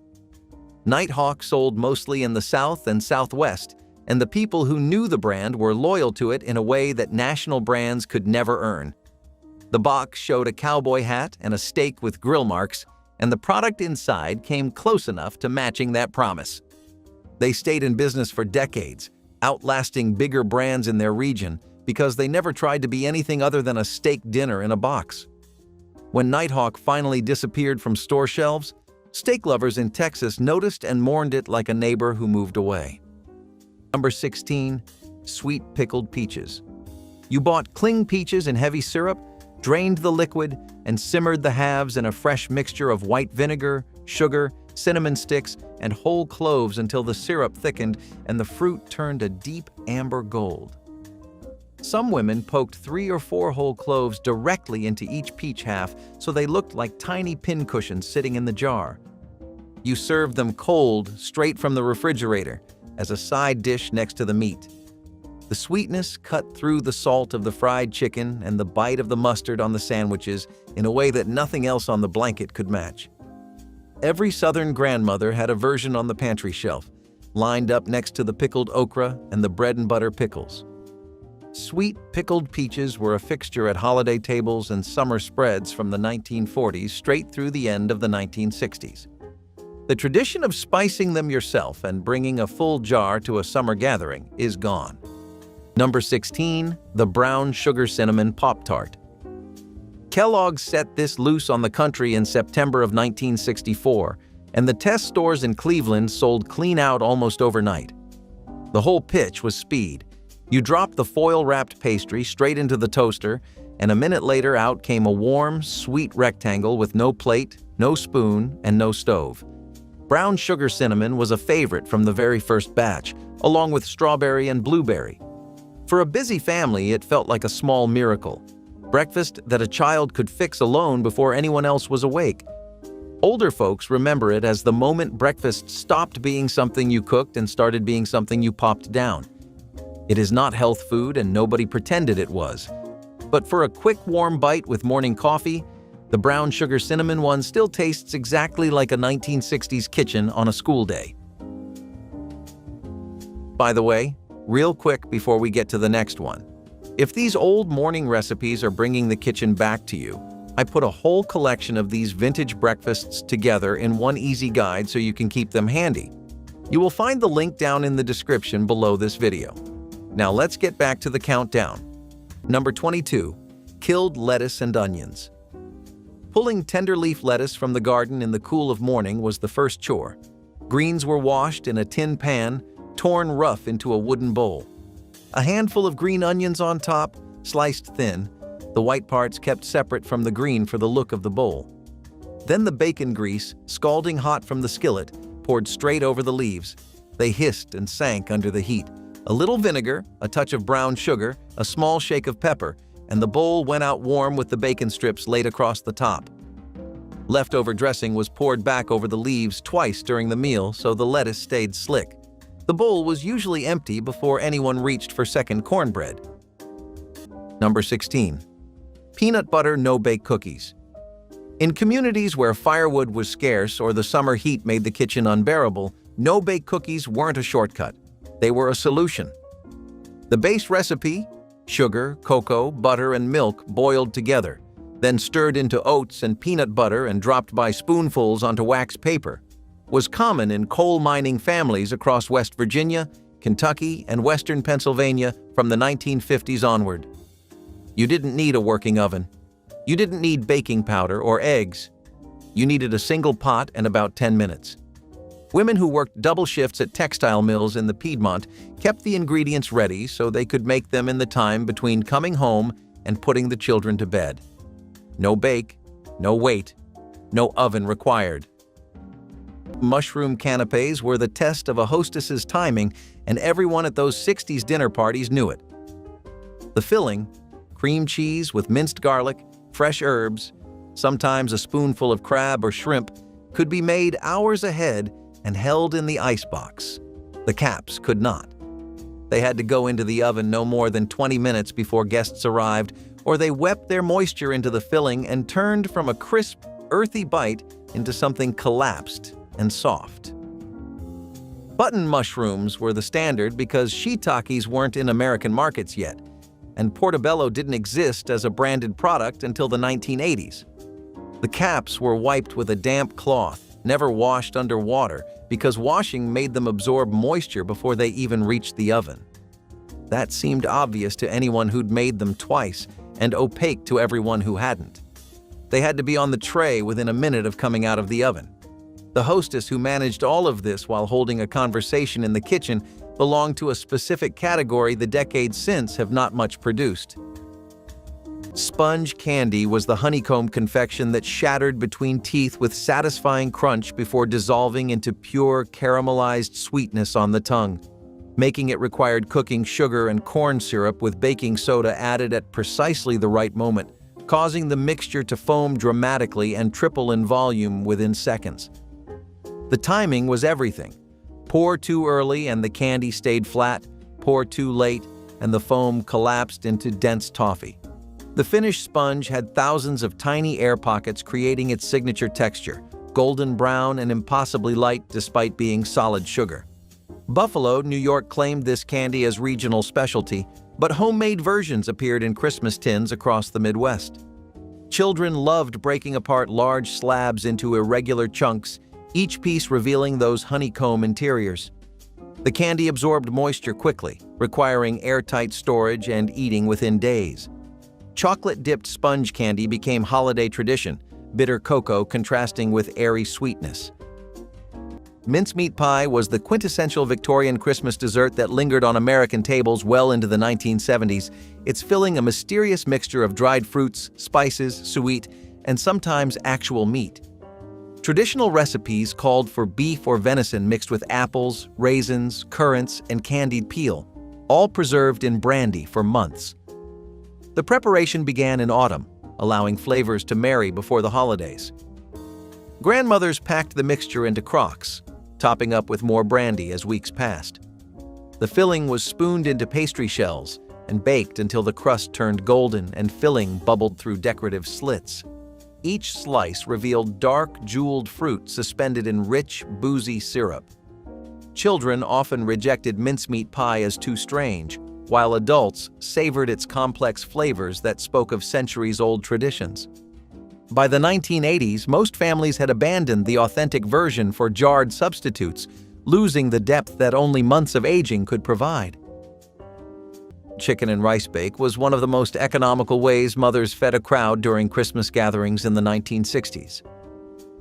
Speaker 1: Nighthawk sold mostly in the South and Southwest, and the people who knew the brand were loyal to it in a way that national brands could never earn. The box showed a cowboy hat and a steak with grill marks, and the product inside came close enough to matching that promise. They stayed in business for decades, outlasting bigger brands in their region because they never tried to be anything other than a steak dinner in a box. When Nighthawk finally disappeared from store shelves, steak lovers in Texas noticed and mourned it like a neighbor who moved away. Number 16. Sweet pickled peaches. You bought cling peaches in heavy syrup, drained the liquid, and simmered the halves in a fresh mixture of white vinegar, sugar, cinnamon sticks, and whole cloves until the syrup thickened and the fruit turned a deep amber gold. Some women poked 3 or 4 whole cloves directly into each peach half so they looked like tiny pincushions sitting in the jar. You served them cold, straight from the refrigerator, as a side dish next to the meat. The sweetness cut through the salt of the fried chicken and the bite of the mustard on the sandwiches in a way that nothing else on the blanket could match. Every Southern grandmother had a version on the pantry shelf, lined up next to the pickled okra and the bread and butter pickles. Sweet pickled peaches were a fixture at holiday tables and summer spreads from the 1940s straight through the end of the 1960s. The tradition of spicing them yourself and bringing a full jar to a summer gathering is gone. Number 16. The Brown Sugar Cinnamon Pop-Tart. Kellogg's set this loose on the country in September of 1964, and the test stores in Cleveland sold clean out almost overnight. The whole pitch was speed. You dropped the foil-wrapped pastry straight into the toaster, and a minute later out came a warm, sweet rectangle with no plate, no spoon, and no stove. Brown sugar cinnamon was a favorite from the very first batch, along with strawberry and blueberry. For a busy family, it felt like a small miracle. Breakfast that a child could fix alone before anyone else was awake. Older folks remember it as the moment breakfast stopped being something you cooked and started being something you popped down. It is not health food and nobody pretended it was. But for a quick warm bite with morning coffee, the brown sugar cinnamon one still tastes exactly like a 1960s kitchen on a school day. By the way, real quick before we get to the next one, if these old morning recipes are bringing the kitchen back to you, I put a whole collection of these vintage breakfasts together in one easy guide so you can keep them handy. You will find the link down in the description below this video. Now let's get back to the countdown. Number 22. Killed lettuce and onions. Pulling tender leaf lettuce from the garden in the cool of morning was the first chore. Greens were washed in a tin pan, torn rough into a wooden bowl. A handful of green onions on top, sliced thin, the white parts kept separate from the green for the look of the bowl. Then the bacon grease, scalding hot from the skillet, poured straight over the leaves. They hissed and sank under the heat. A little vinegar, a touch of brown sugar, a small shake of pepper, and the bowl went out warm with the bacon strips laid across the top. Leftover dressing was poured back over the leaves twice during the meal so the lettuce stayed slick. The bowl was usually empty before anyone reached for second cornbread. Number 16. Peanut butter no-bake cookies. In communities where firewood was scarce or the summer heat made the kitchen unbearable, no-bake cookies weren't a shortcut. They were a solution. The base recipe, sugar, cocoa, butter, and milk boiled together, then stirred into oats and peanut butter and dropped by spoonfuls onto wax paper, was common in coal mining families across West Virginia, Kentucky, and western Pennsylvania from the 1950s onward. You didn't need a working oven. You didn't need baking powder or eggs. You needed a single pot and about 10 minutes. Women who worked double shifts at textile mills in the Piedmont kept the ingredients ready so they could make them in the time between coming home and putting the children to bed. No bake, no wait, no oven required. Mushroom canapes were the test of a hostess's timing, and everyone at those 60s dinner parties knew it. The filling, cream cheese with minced garlic, fresh herbs, sometimes a spoonful of crab or shrimp, could be made hours ahead and held in the icebox. The caps could not. They had to go into the oven no more than 20 minutes before guests arrived, or they wept their moisture into the filling and turned from a crisp, earthy bite into something collapsed and soft. Button mushrooms were the standard because shiitakes weren't in American markets yet, and portobello didn't exist as a branded product until the 1980s. The caps were wiped with a damp cloth, never washed under water, because washing made them absorb moisture before they even reached the oven. That seemed obvious to anyone who'd made them twice, and opaque to everyone who hadn't. They had to be on the tray within a minute of coming out of the oven. The hostess who managed all of this while holding a conversation in the kitchen belonged to a specific category the decades since have not much produced. Sponge candy was the honeycomb confection that shattered between teeth with satisfying crunch before dissolving into pure caramelized sweetness on the tongue. Making it required cooking sugar and corn syrup with baking soda added at precisely the right moment, causing the mixture to foam dramatically and triple in volume within seconds. The timing was everything. Pour too early and the candy stayed flat, pour too late and the foam collapsed into dense toffee. The finished sponge had thousands of tiny air pockets creating its signature texture, golden brown and impossibly light despite being solid sugar. Buffalo, New York claimed this candy as regional specialty, but homemade versions appeared in Christmas tins across the Midwest. Children loved breaking apart large slabs into irregular chunks, each piece revealing those honeycomb interiors. The candy absorbed moisture quickly, requiring airtight storage and eating within days. Chocolate-dipped sponge candy became holiday tradition, bitter cocoa contrasting with airy sweetness. Mincemeat pie was the quintessential Victorian Christmas dessert that lingered on American tables well into the 1970s, its filling a mysterious mixture of dried fruits, spices, sweet, and sometimes actual meat. Traditional recipes called for beef or venison mixed with apples, raisins, currants, and candied peel, all preserved in brandy for months. The preparation began in autumn, allowing flavors to marry before the holidays. Grandmothers packed the mixture into crocks, topping up with more brandy as weeks passed. The filling was spooned into pastry shells and baked until the crust turned golden and filling bubbled through decorative slits. Each slice revealed dark, jeweled fruit suspended in rich, boozy syrup. Children often rejected mincemeat pie as too strange, while adults savored its complex flavors that spoke of centuries-old traditions. By the 1980s, most families had abandoned the authentic version for jarred substitutes, losing the depth that only months of aging could provide. Chicken and rice bake was one of the most economical ways mothers fed a crowd during Christmas gatherings in the 1960s.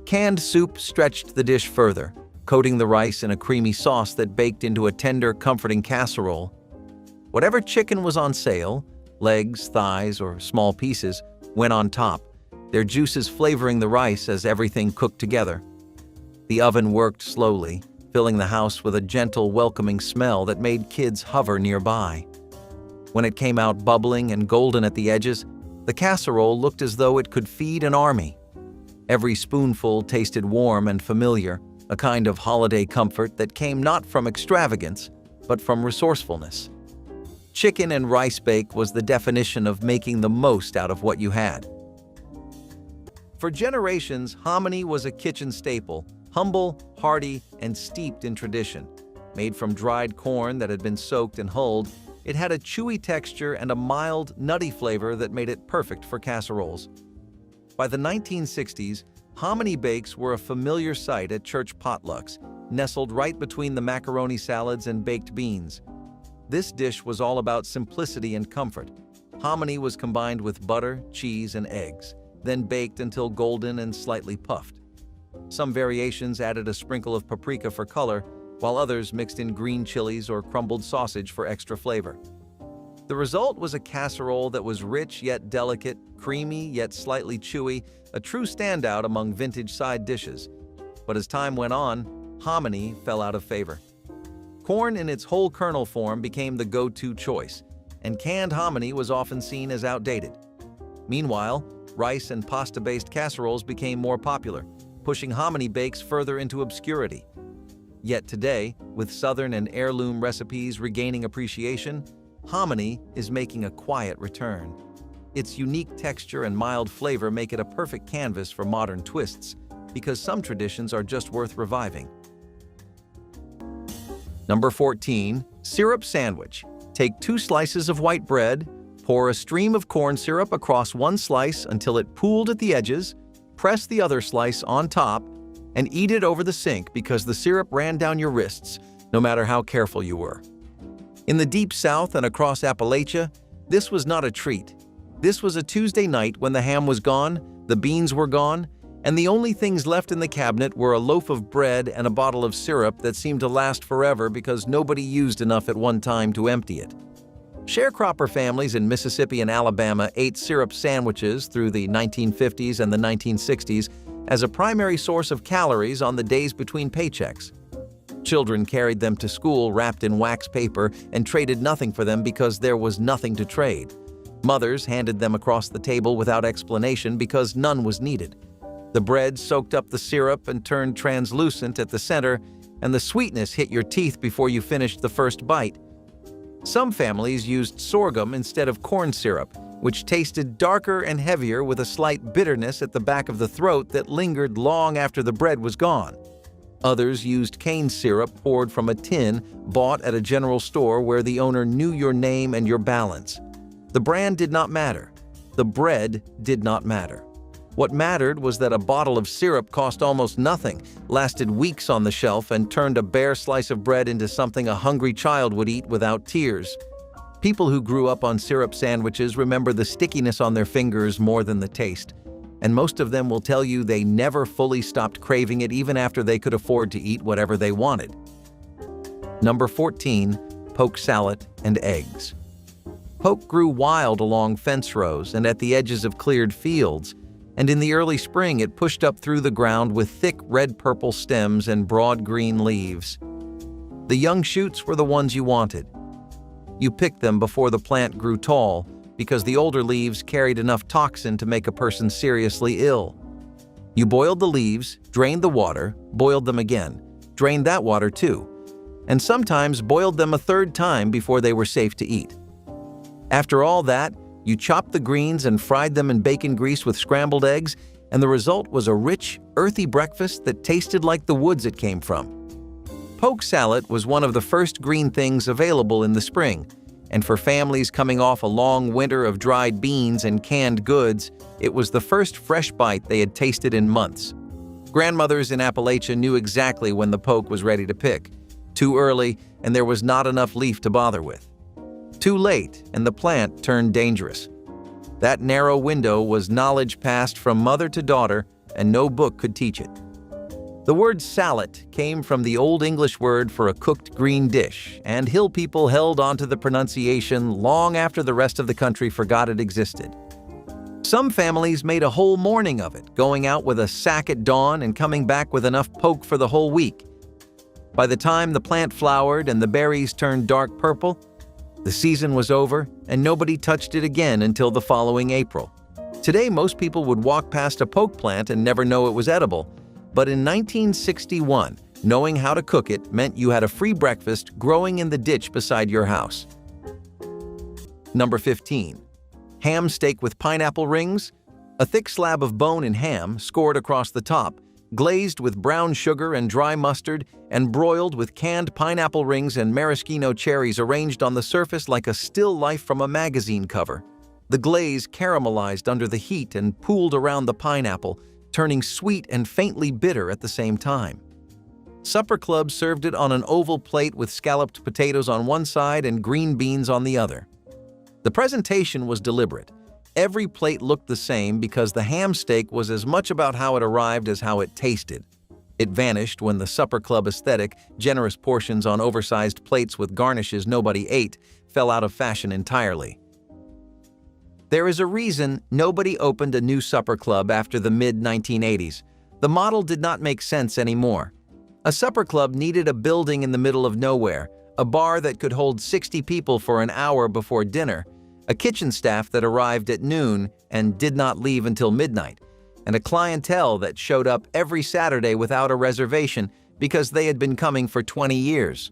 Speaker 1: Canned soup stretched the dish further, coating the rice in a creamy sauce that baked into a tender, comforting casserole. Whatever chicken was on sale, legs, thighs, or small pieces, went on top, their juices flavoring the rice as everything cooked together. The oven worked slowly, filling the house with a gentle, welcoming smell that made kids hover nearby. When it came out bubbling and golden at the edges, the casserole looked as though it could feed an army. Every spoonful tasted warm and familiar, a kind of holiday comfort that came not from extravagance, but from resourcefulness. Chicken and rice bake was the definition of making the most out of what you had. For generations, hominy was a kitchen staple, humble, hearty, and steeped in tradition. Made from dried corn that had been soaked and hulled, it had a chewy texture and a mild, nutty flavor that made it perfect for casseroles. By the 1960s, hominy bakes were a familiar sight at church potlucks, nestled right between the macaroni salads and baked beans. This dish was all about simplicity and comfort. Hominy was combined with butter, cheese, and eggs, then baked until golden and slightly puffed. Some variations added a sprinkle of paprika for color, while others mixed in green chilies or crumbled sausage for extra flavor. The result was a casserole that was rich yet delicate, creamy yet slightly chewy, a true standout among vintage side dishes. But as time went on, hominy fell out of favor. Corn in its whole kernel form became the go-to choice, and canned hominy was often seen as outdated. Meanwhile, rice and pasta-based casseroles became more popular, pushing hominy bakes further into obscurity. Yet today, with Southern and heirloom recipes regaining appreciation, hominy is making a quiet return. Its unique texture and mild flavor make it a perfect canvas for modern twists, because some traditions are just worth reviving. Number 14. Syrup sandwich. Take 2 slices of white bread, pour a stream of corn syrup across one slice until it pooled at the edges, press the other slice on top, and eat it over the sink because the syrup ran down your wrists, no matter how careful you were. In the Deep South and across Appalachia, this was not a treat. This was a Tuesday night when the ham was gone, the beans were gone, and the only things left in the cabinet were a loaf of bread and a bottle of syrup that seemed to last forever because nobody used enough at one time to empty it. Sharecropper families in Mississippi and Alabama ate syrup sandwiches through the 1950s and the 1960s as a primary source of calories on the days between paychecks. Children carried them to school wrapped in wax paper and traded nothing for them because there was nothing to trade. Mothers handed them across the table without explanation because none was needed. The bread soaked up the syrup and turned translucent at the center, and the sweetness hit your teeth before you finished the first bite. Some families used sorghum instead of corn syrup, which tasted darker and heavier with a slight bitterness at the back of the throat that lingered long after the bread was gone. Others used cane syrup poured from a tin bought at a general store where the owner knew your name and your balance. The brand did not matter. The bread did not matter. What mattered was that a bottle of syrup cost almost nothing, lasted weeks on the shelf, and turned a bare slice of bread into something a hungry child would eat without tears. People who grew up on syrup sandwiches remember the stickiness on their fingers more than the taste, and most of them will tell you they never fully stopped craving it even after they could afford to eat whatever they wanted. Number 14. Poke salad and eggs. Poke grew wild along fence rows and at the edges of cleared fields, and in the early spring it pushed up through the ground with thick red-purple stems and broad green leaves. The young shoots were the ones you wanted. You picked them before the plant grew tall because the older leaves carried enough toxin to make a person seriously ill. You boiled the leaves, drained the water, boiled them again, drained that water too, and sometimes boiled them a third time before they were safe to eat. After all that, you chopped the greens and fried them in bacon grease with scrambled eggs, and the result was a rich, earthy breakfast that tasted like the woods it came from. Poke salad was one of the first green things available in the spring, and for families coming off a long winter of dried beans and canned goods, it was the first fresh bite they had tasted in months. Grandmothers in Appalachia knew exactly when the poke was ready to pick. Too early, and there was not enough leaf to bother with. Too late, and the plant turned dangerous. That narrow window was knowledge passed from mother to daughter, and no book could teach it. The word salad came from the Old English word for a cooked green dish, and hill people held onto the pronunciation long after the rest of the country forgot it existed. Some families made a whole morning of it, going out with a sack at dawn and coming back with enough poke for the whole week. By the time the plant flowered and the berries turned dark purple, The season was over, and nobody touched it again until the following April. Today, most people would walk past a poke plant and never know it was edible. But in 1961, knowing how to cook it meant you had a free breakfast growing in the ditch beside your house. Number 15. Ham steak with pineapple rings. A thick slab of bone and ham scored across the top, glazed with brown sugar and dry mustard, and broiled with canned pineapple rings and maraschino cherries arranged on the surface like a still life from a magazine cover. The glaze caramelized under the heat and pooled around the pineapple, turning sweet and faintly bitter at the same time. Supper clubs served it on an oval plate with scalloped potatoes on one side and green beans on the other. The presentation was deliberate. Every plate looked the same because the ham steak was as much about how it arrived as how it tasted. It vanished when the supper club aesthetic, generous portions on oversized plates with garnishes nobody ate, fell out of fashion entirely. There is a reason nobody opened a new supper club after the mid-1980s. The model did not make sense anymore. A supper club needed a building in the middle of nowhere, a bar that could hold 60 people for an hour before dinner, a kitchen staff that arrived at noon and did not leave until midnight, and a clientele that showed up every Saturday without a reservation because they had been coming for 20 years.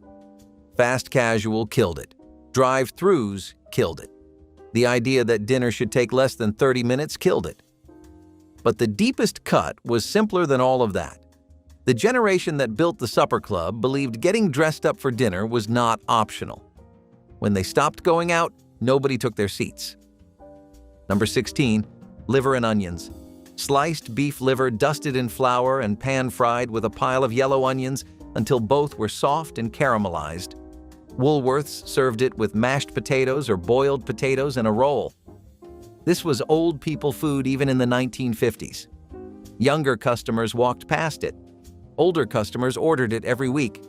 Speaker 1: Fast casual killed it. Drive-thrus killed it. The idea that dinner should take less than 30 minutes killed it. But the deepest cut was simpler than all of that. The generation that built the supper club believed getting dressed up for dinner was not optional. When they stopped going out, nobody took their seats. Number 16. Liver and onions. Sliced beef liver dusted in flour and pan-fried with a pile of yellow onions until both were soft and caramelized. Woolworths served it with mashed potatoes or boiled potatoes in a roll. This was old people food even in the 1950s. Younger customers walked past it. Older customers ordered it every week.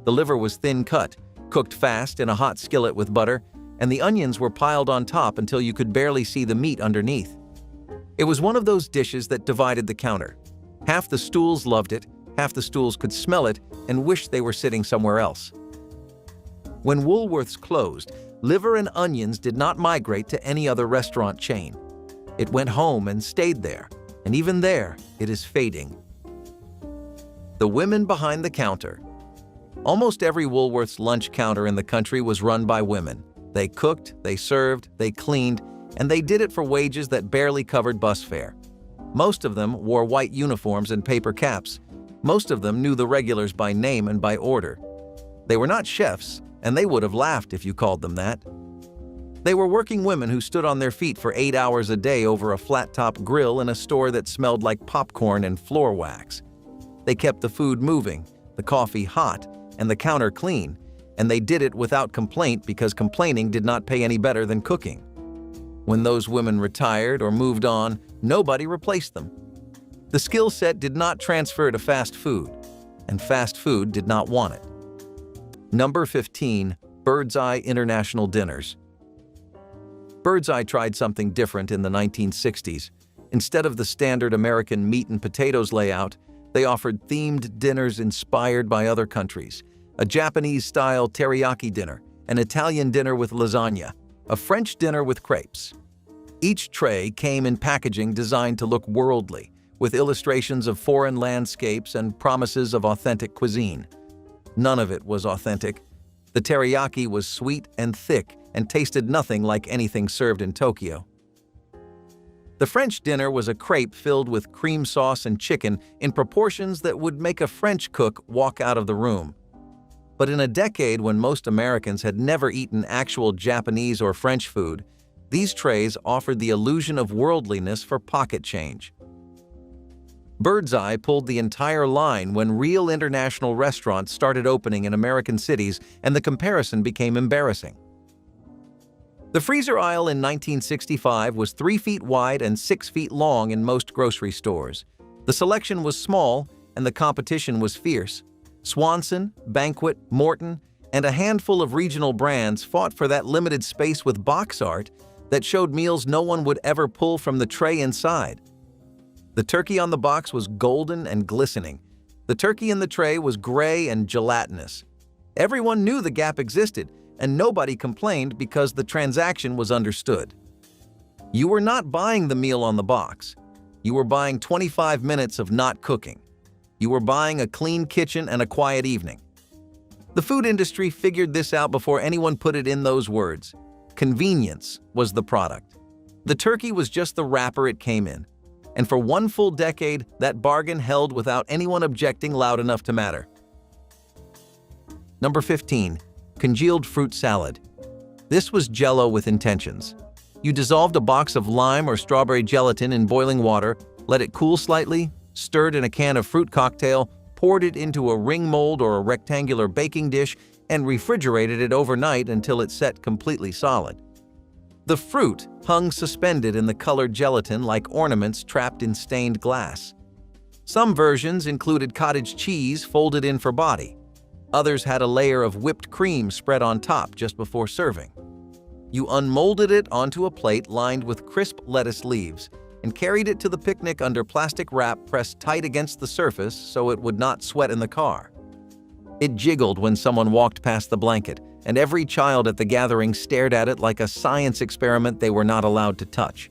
Speaker 1: The liver was thin cut, cooked fast in a hot skillet with butter, and the onions were piled on top until you could barely see the meat underneath. It was one of those dishes that divided the counter. Half the stools loved it, half the stools could smell it and wished they were sitting somewhere else. When Woolworths closed, liver and onions did not migrate to any other restaurant chain. It went home and stayed there, and even there, it is fading. The women behind the counter. Almost every Woolworths lunch counter in the country was run by women. They cooked, they served, they cleaned, and they did it for wages that barely covered bus fare. Most of them wore white uniforms and paper caps. Most of them knew the regulars by name and by order. They were not chefs, and they would have laughed if you called them that. They were working women who stood on their feet for 8 hours a day over a flat-top grill in a store that smelled like popcorn and floor wax. They kept the food moving, the coffee hot, and the counter clean, and they did it without complaint because complaining did not pay any better than cooking. When those women retired or moved on, nobody replaced them. The skill set did not transfer to fast food, and fast food did not want it. Number 15. Bird's Eye International Dinners. Bird's Eye tried something different in the 1960s. Instead of the standard American meat and potatoes layout, they offered themed dinners inspired by other countries. A Japanese-style teriyaki dinner, an Italian dinner with lasagna, a French dinner with crepes. Each tray came in packaging designed to look worldly, with illustrations of foreign landscapes and promises of authentic cuisine. None of it was authentic. The teriyaki was sweet and thick and tasted nothing like anything served in Tokyo. The French dinner was a crepe filled with cream sauce and chicken in proportions that would make a French cook walk out of the room. But in a decade when most Americans had never eaten actual Japanese or French food, these trays offered the illusion of worldliness for pocket change. Bird's Eye pulled the entire line when real international restaurants started opening in American cities, and the comparison became embarrassing. The freezer aisle in 1965 was 3 feet wide and 6 feet long in most grocery stores. The selection was small, and the competition was fierce. Swanson, Banquet, Morton, and a handful of regional brands fought for that limited space with box art that showed meals no one would ever pull from the tray inside. The turkey on the box was golden and glistening. The turkey in the tray was gray and gelatinous. Everyone knew the gap existed, and nobody complained because the transaction was understood. You were not buying the meal on the box. You were buying 25 minutes of not cooking. You were buying a clean kitchen and a quiet evening. The food industry figured this out before anyone put it in those words. Convenience was the product. The turkey was just the wrapper it came in. And for one full decade, that bargain held without anyone objecting loud enough to matter. Number 15. Congealed fruit salad. This was Jell-O with intentions. You dissolved a box of lime or strawberry gelatin in boiling water, let it cool slightly, stirred in a can of fruit cocktail, poured it into a ring mold or a rectangular baking dish, and refrigerated it overnight until it set completely solid. The fruit hung suspended in the colored gelatin like ornaments trapped in stained glass. Some versions included cottage cheese folded in for body. Others had a layer of whipped cream spread on top just before serving. You unmolded it onto a plate lined with crisp lettuce leaves and carried it to the picnic under plastic wrap pressed tight against the surface so it would not sweat in the car. It jiggled when someone walked past the blanket, and every child at the gathering stared at it like a science experiment they were not allowed to touch.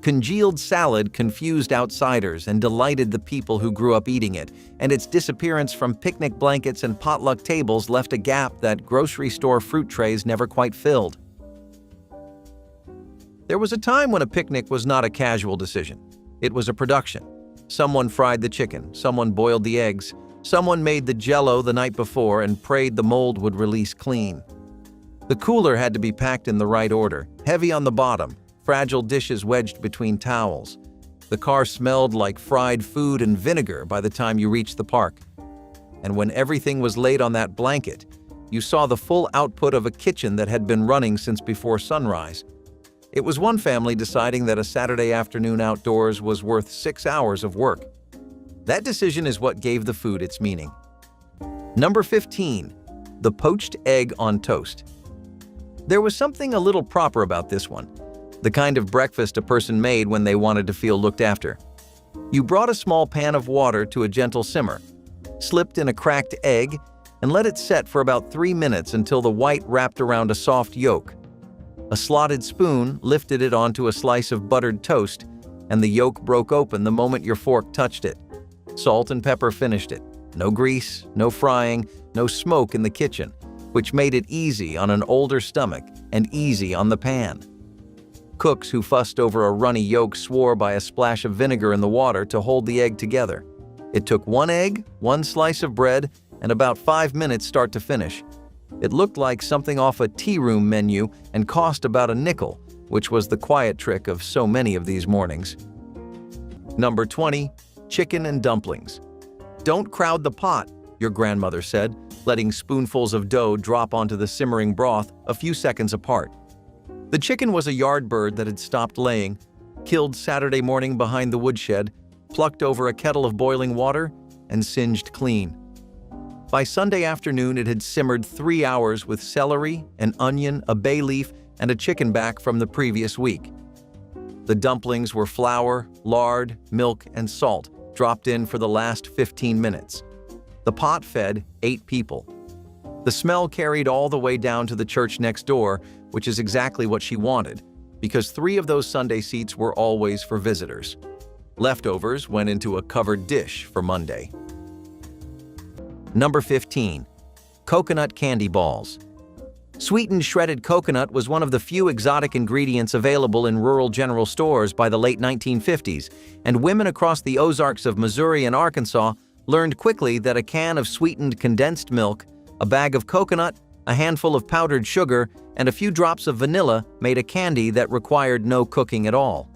Speaker 1: Congealed salad confused outsiders and delighted the people who grew up eating it, and its disappearance from picnic blankets and potluck tables left a gap that grocery store fruit trays never quite filled. There was a time when a picnic was not a casual decision. It was a production. Someone fried the chicken, someone boiled the eggs, someone made the Jell-O the night before and prayed the mold would release clean. The cooler had to be packed in the right order, heavy on the bottom, fragile dishes wedged between towels. The car smelled like fried food and vinegar by the time you reached the park. And when everything was laid on that blanket, you saw the full output of a kitchen that had been running since before sunrise. It was one family deciding that a Saturday afternoon outdoors was worth 6 hours of work. That decision is what gave the food its meaning. Number 15. The poached egg on toast. There was something a little proper about this one, the kind of breakfast a person made when they wanted to feel looked after. You brought a small pan of water to a gentle simmer, slipped in a cracked egg, and let it set for about 3 minutes until the white wrapped around a soft yolk. A slotted spoon lifted it onto a slice of buttered toast, and the yolk broke open the moment your fork touched it. Salt and pepper finished it. No grease, no frying, no smoke in the kitchen, which made it easy on an older stomach and easy on the pan. Cooks who fussed over a runny yolk swore by a splash of vinegar in the water to hold the egg together. It took 1 egg, 1 slice of bread, and about 5 minutes start to finish. It looked like something off a tea room menu and cost about a nickel, which was the quiet trick of so many of these mornings. Number 20. Chicken and dumplings. Don't crowd the pot, your grandmother said, letting spoonfuls of dough drop onto the simmering broth a few seconds apart. The chicken was a yard bird that had stopped laying, killed Saturday morning behind the woodshed, plucked over a kettle of boiling water, and singed clean. By Sunday afternoon, it had simmered 3 hours with celery, an onion, a bay leaf, and a chicken back from the previous week. The dumplings were flour, lard, milk, and salt, dropped in for the last 15 minutes. The pot fed 8 people. The smell carried all the way down to the church next door, which is exactly what she wanted, because 3 of those Sunday seats were always for visitors. Leftovers went into a covered dish for Monday. Number 15. Coconut candy balls. Sweetened shredded coconut was one of the few exotic ingredients available in rural general stores by the late 1950s, and women across the Ozarks of Missouri and Arkansas learned quickly that a can of sweetened condensed milk, a bag of coconut, a handful of powdered sugar, and a few drops of vanilla made a candy that required no cooking at all.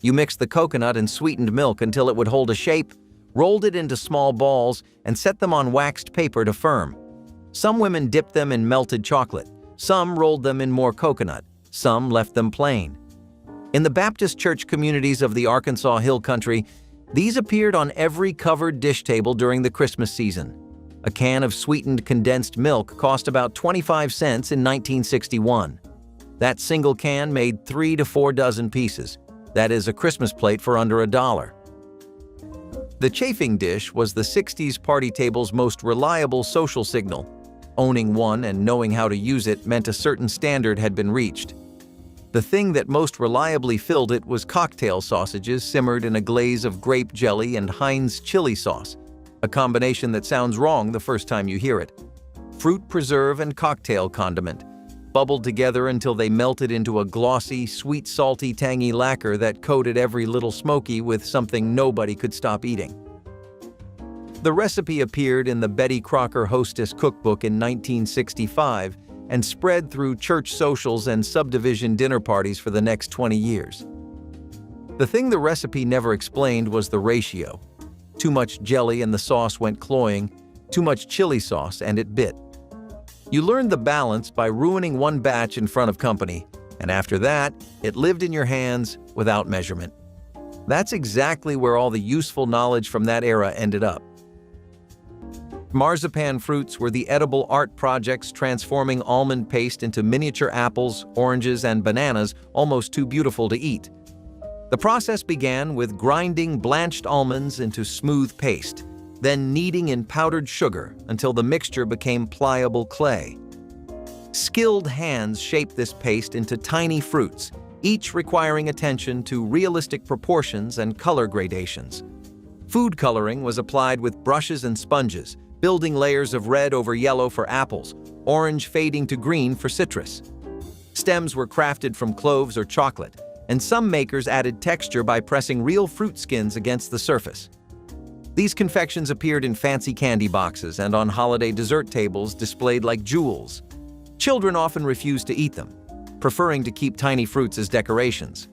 Speaker 1: You mixed the coconut and sweetened milk until it would hold a shape, rolled it into small balls, and set them on waxed paper to firm. Some women dipped them in melted chocolate. Some rolled them in more coconut. Some left them plain. In the Baptist church communities of the Arkansas Hill Country, these appeared on every covered dish table during the Christmas season. A can of sweetened condensed milk cost about 25 cents in 1961. That single can made 3 to 4 dozen pieces. That is a Christmas plate for under $1. The chafing dish was the 60s party table's most reliable social signal. Owning one and knowing how to use it meant a certain standard had been reached. The thing that most reliably filled it was cocktail sausages simmered in a glaze of grape jelly and Heinz chili sauce, a combination that sounds wrong the first time you hear it. Fruit preserve and cocktail condiment, bubbled together until they melted into a glossy, sweet, salty, tangy lacquer that coated every little smoky with something nobody could stop eating. The recipe appeared in the Betty Crocker Hostess Cookbook in 1965 and spread through church socials and subdivision dinner parties for the next 20 years. The thing the recipe never explained was the ratio. Too much jelly and the sauce went cloying, too much chili sauce and it bit. You learned the balance by ruining one batch in front of company, and after that, it lived in your hands without measurement. That's exactly where all the useful knowledge from that era ended up. Marzipan fruits were the edible art projects transforming almond paste into miniature apples, oranges, and bananas almost too beautiful to eat. The process began with grinding blanched almonds into smooth paste, then kneading in powdered sugar until the mixture became pliable clay. Skilled hands shaped this paste into tiny fruits, each requiring attention to realistic proportions and color gradations. Food coloring was applied with brushes and sponges, building layers of red over yellow for apples, orange fading to green for citrus. Stems were crafted from cloves or chocolate, and some makers added texture by pressing real fruit skins against the surface. These confections appeared in fancy candy boxes and on holiday dessert tables displayed like jewels. Children often refused to eat them, preferring to keep tiny fruits as decorations.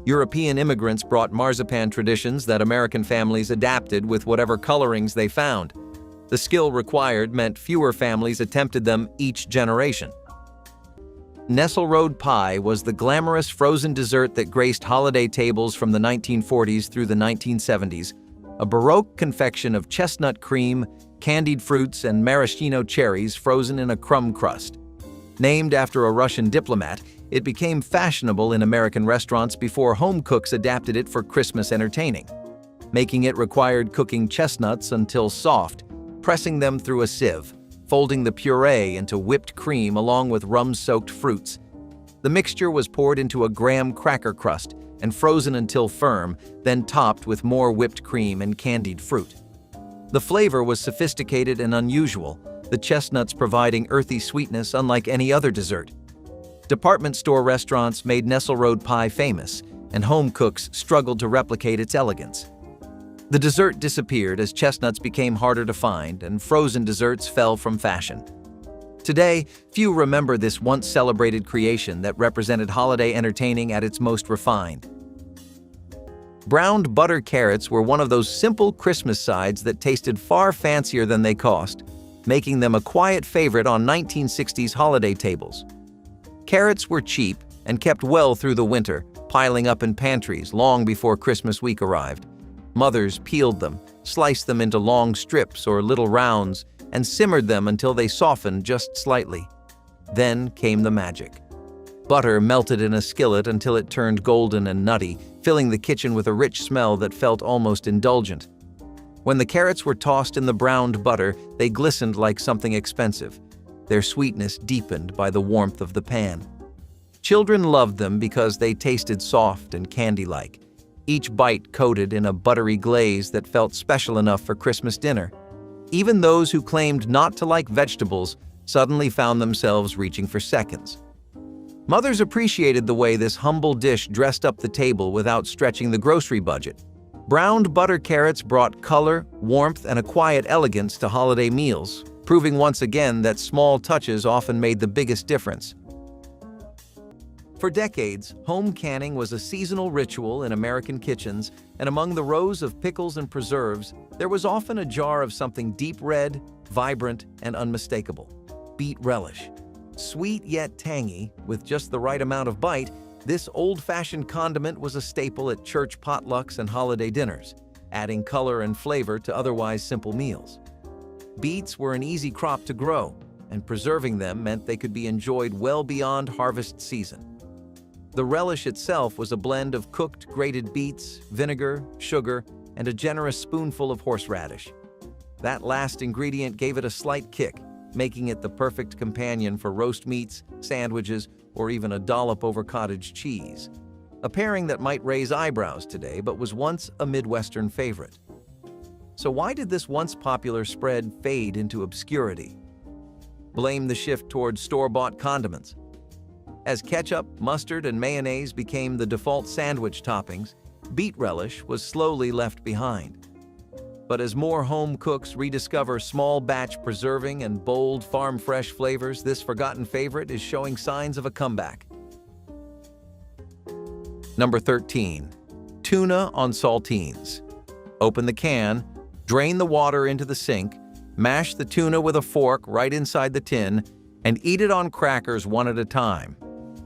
Speaker 1: European immigrants brought marzipan traditions that American families adapted with whatever colorings they found. The skill required meant fewer families attempted them each generation. Nesselrode pie was the glamorous frozen dessert that graced holiday tables from the 1940s through the 1970s, a Baroque confection of chestnut cream, candied fruits, and maraschino cherries frozen in a crumb crust. Named after a Russian diplomat, it became fashionable in American restaurants before home cooks adapted it for Christmas entertaining. Making it required cooking chestnuts until soft, pressing them through a sieve, folding the puree into whipped cream along with rum-soaked fruits. The mixture was poured into a graham cracker crust and frozen until firm, then topped with more whipped cream and candied fruit. The flavor was sophisticated and unusual, the chestnuts providing earthy sweetness unlike any other dessert. Department store restaurants made Nesselrode pie famous, and home cooks struggled to replicate its elegance. The dessert disappeared as chestnuts became harder to find and frozen desserts fell from fashion. Today, few remember this once celebrated creation that represented holiday entertaining at its most refined. Browned butter carrots were one of those simple Christmas sides that tasted far fancier than they cost, making them a quiet favorite on 1960s holiday tables. Carrots were cheap and kept well through the winter, piling up in pantries long before Christmas week arrived. Mothers peeled them, sliced them into long strips or little rounds, and simmered them until they softened just slightly. Then came the magic. Butter melted in a skillet until it turned golden and nutty, filling the kitchen with a rich smell that felt almost indulgent. When the carrots were tossed in the browned butter, they glistened like something expensive, their sweetness deepened by the warmth of the pan. Children loved them because they tasted soft and candy-like, each bite coated in a buttery glaze that felt special enough for Christmas dinner. Even those who claimed not to like vegetables suddenly found themselves reaching for seconds. Mothers appreciated the way this humble dish dressed up the table without stretching the grocery budget. Browned butter carrots brought color, warmth, and a quiet elegance to holiday meals, proving once again that small touches often made the biggest difference. For decades, home canning was a seasonal ritual in American kitchens, and among the rows of pickles and preserves, there was often a jar of something deep red, vibrant, and unmistakable: beet relish. Sweet yet tangy, with just the right amount of bite, this old-fashioned condiment was a staple at church potlucks and holiday dinners, adding color and flavor to otherwise simple meals. Beets were an easy crop to grow, and preserving them meant they could be enjoyed well beyond harvest season. The relish itself was a blend of cooked grated beets, vinegar, sugar, and a generous spoonful of horseradish. That last ingredient gave it a slight kick, making it the perfect companion for roast meats, sandwiches, or even a dollop over cottage cheese. A pairing that might raise eyebrows today, but was once a Midwestern favorite. So why did this once popular spread fade into obscurity? Blame the shift towards store-bought condiments. As ketchup, mustard, and mayonnaise became the default sandwich toppings, beet relish was slowly left behind. But as more home cooks rediscover small-batch preserving and bold farm-fresh flavors, this forgotten favorite is showing signs of a comeback. Number 13. Tuna on saltines. Open the can, drain the water into the sink, mash the tuna with a fork right inside the tin, and eat it on crackers one at a time.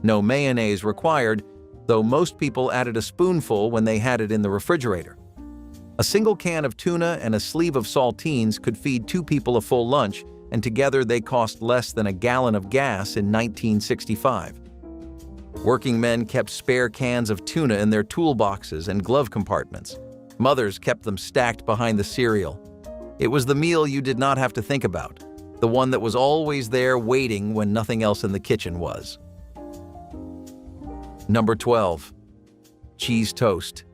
Speaker 1: No mayonnaise required, though most people added a spoonful when they had it in the refrigerator. A single can of tuna and a sleeve of saltines could feed 2 people a full lunch, and together they cost less than a gallon of gas in 1965. Working men kept spare cans of tuna in their toolboxes and glove compartments. Mothers kept them stacked behind the cereal. It was the meal you did not have to think about, the one that was always there waiting when nothing else in the kitchen was. Number 12. Cheese toast.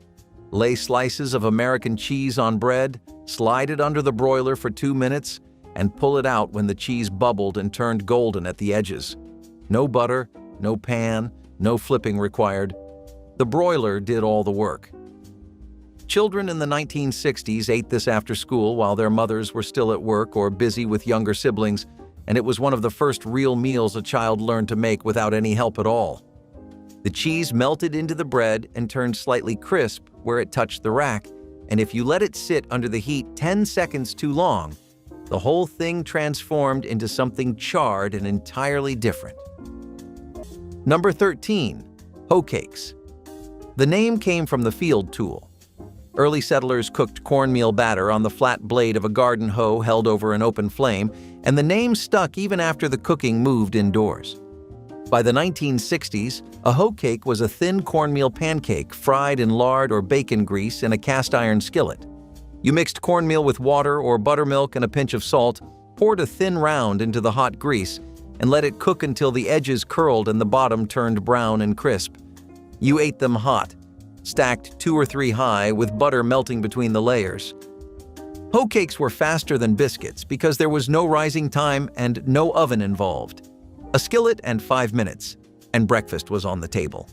Speaker 1: Lay slices of American cheese on bread, slide it under the broiler for 2 minutes, and pull it out when the cheese bubbled and turned golden at the edges. No butter, no pan, no flipping required. The broiler did all the work. Children in the 1960s ate this after school while their mothers were still at work or busy with younger siblings, and it was one of the first real meals a child learned to make without any help at all. The cheese melted into the bread and turned slightly crisp where it touched the rack, and if you let it sit under the heat 10 seconds too long, the whole thing transformed into something charred and entirely different. Number 13. Hoe cakes. The name came from the field tool. Early settlers cooked cornmeal batter on the flat blade of a garden hoe held over an open flame, and the name stuck even after the cooking moved indoors. By the 1960s, a hoe cake was a thin cornmeal pancake fried in lard or bacon grease in a cast-iron skillet. You mixed cornmeal with water or buttermilk and a pinch of salt, poured a thin round into the hot grease, and let it cook until the edges curled and the bottom turned brown and crisp. You ate them hot, stacked 2 or 3 high with butter melting between the layers. Hoe cakes were faster than biscuits because there was no rising time and no oven involved. A skillet and 5 minutes, and breakfast was on the table.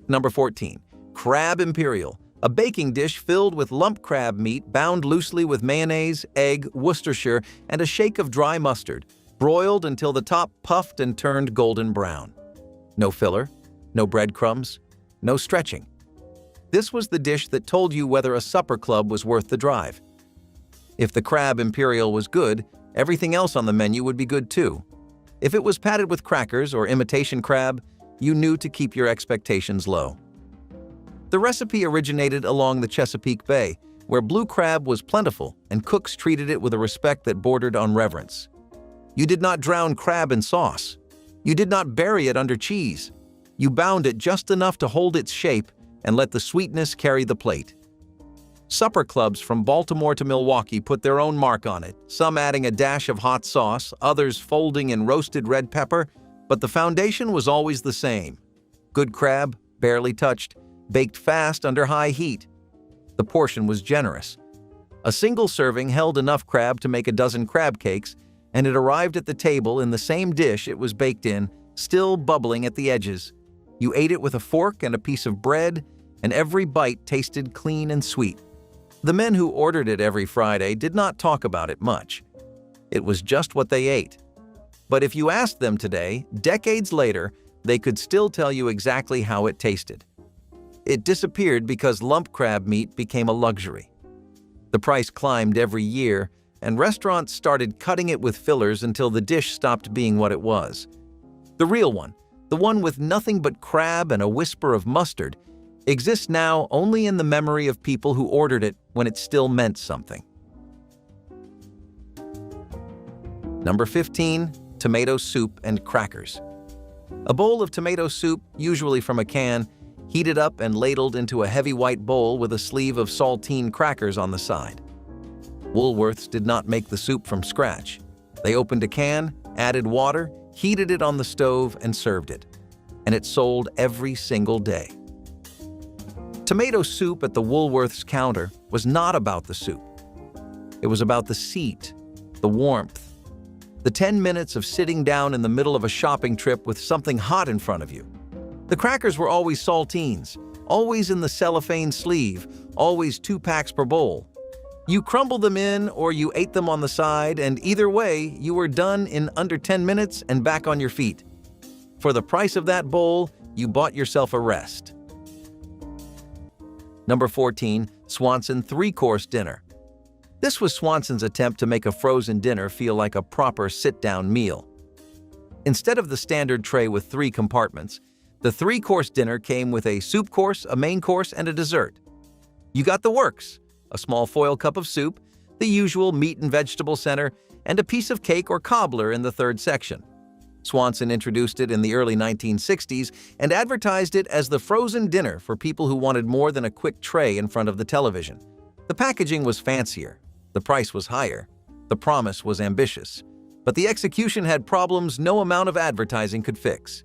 Speaker 1: Number 14. Crab Imperial, a baking dish filled with lump crab meat bound loosely with mayonnaise, egg, Worcestershire, and a shake of dry mustard, broiled until the top puffed and turned golden brown. No filler, no breadcrumbs, no stretching. This was the dish that told you whether a supper club was worth the drive. If the Crab Imperial was good, everything else on the menu would be good too. If it was padded with crackers or imitation crab, you knew to keep your expectations low. The recipe originated along the Chesapeake Bay, where blue crab was plentiful and cooks treated it with a respect that bordered on reverence. You did not drown crab in sauce. You did not bury it under cheese. You bound it just enough to hold its shape and let the sweetness carry the plate. Supper clubs from Baltimore to Milwaukee put their own mark on it, some adding a dash of hot sauce, others folding in roasted red pepper, but the foundation was always the same. Good crab, barely touched, baked fast under high heat. The portion was generous. A single serving held enough crab to make a dozen crab cakes, and it arrived at the table in the same dish it was baked in, still bubbling at the edges. You ate it with a fork and a piece of bread, and every bite tasted clean and sweet. The men who ordered it every Friday did not talk about it much. It was just what they ate. But if you asked them today, decades later, they could still tell you exactly how it tasted. It disappeared because lump crab meat became a luxury. The price climbed every year, and restaurants started cutting it with fillers until the dish stopped being what it was. The real one, the one with nothing but crab and a whisper of mustard, exists now only in the memory of people who ordered it when it still meant something. Number 15. Tomato soup and crackers. A bowl of tomato soup, usually from a can, heated up and ladled into a heavy white bowl with a sleeve of saltine crackers on the side. Woolworths did not make the soup from scratch. They opened a can, added water, heated it on the stove, and served it. And it sold every single day. Tomato soup at the Woolworths counter was not about the soup. It was about the seat, the warmth, the 10 minutes of sitting down in the middle of a shopping trip with something hot in front of you. The crackers were always saltines, always in the cellophane sleeve, always 2 packs per bowl. You crumbled them in or you ate them on the side, and either way, you were done in under 10 minutes and back on your feet. For the price of that bowl, you bought yourself a rest. Number 14, Swanson 3-course dinner. This was Swanson's attempt to make a frozen dinner feel like a proper sit-down meal. Instead of the standard tray with 3 compartments, the 3-course dinner came with a soup course, a main course, and a dessert. You got the works: a small foil cup of soup, the usual meat and vegetable center, and a piece of cake or cobbler in the 3rd section. Swanson introduced it in the early 1960s and advertised it as the frozen dinner for people who wanted more than a quick tray in front of the television. The packaging was fancier, the price was higher, the promise was ambitious, but the execution had problems no amount of advertising could fix.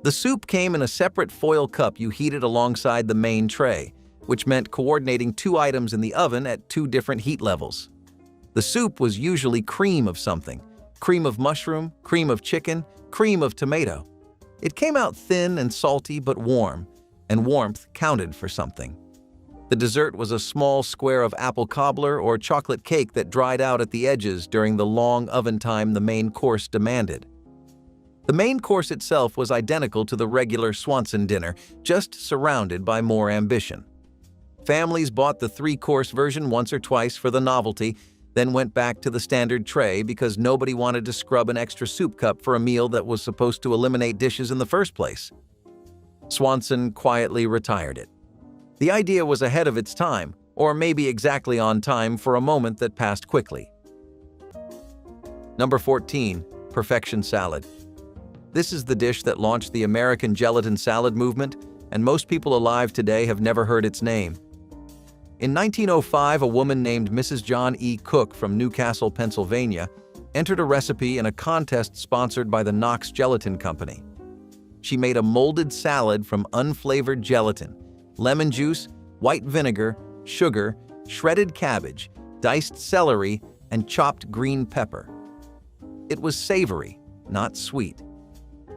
Speaker 1: The soup came in a separate foil cup you heated alongside the main tray, which meant coordinating 2 items in the oven at 2 different heat levels. The soup was usually cream of something: cream of mushroom, cream of chicken, cream of tomato. It came out thin and salty but warm, and warmth counted for something. The dessert was a small square of apple cobbler or chocolate cake that dried out at the edges during the long oven time the main course demanded. The main course itself was identical to the regular Swanson dinner, just surrounded by more ambition. Families bought the 3-course version once or twice for the novelty, then went back to the standard tray because nobody wanted to scrub an extra soup cup for a meal that was supposed to eliminate dishes in the first place. Swanson quietly retired it. The idea was ahead of its time, or maybe exactly on time for a moment that passed quickly. Number 14, Perfection salad. This is the dish that launched the American gelatin salad movement, and most people alive today have never heard its name. In 1905, a woman named Mrs. John E. Cook from Newcastle, Pennsylvania, entered a recipe in a contest sponsored by the Knox Gelatin Company. She made a molded salad from unflavored gelatin, lemon juice, white vinegar, sugar, shredded cabbage, diced celery, and chopped green pepper. It was savory, not sweet.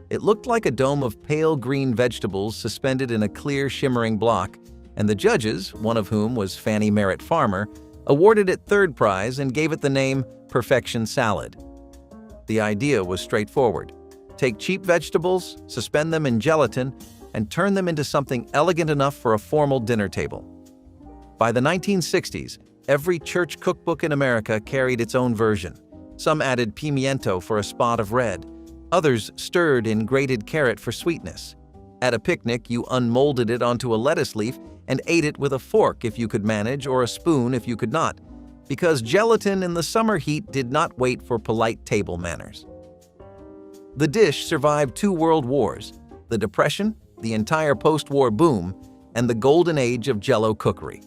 Speaker 1: It looked like a dome of pale green vegetables suspended in a clear, shimmering block, and the judges, one of whom was Fannie Merritt Farmer, awarded it 3rd prize and gave it the name Perfection Salad. The idea was straightforward. Take cheap vegetables, suspend them in gelatin, and turn them into something elegant enough for a formal dinner table. By the 1960s, every church cookbook in America carried its own version. Some added pimiento for a spot of red. Others stirred in grated carrot for sweetness. At a picnic, you unmolded it onto a lettuce leaf and ate it with a fork if you could manage, or a spoon if you could not, because gelatin in the summer heat did not wait for polite table manners. The dish survived 2 world wars, the Depression, the entire post-war boom, and the golden age of Jell-O cookery.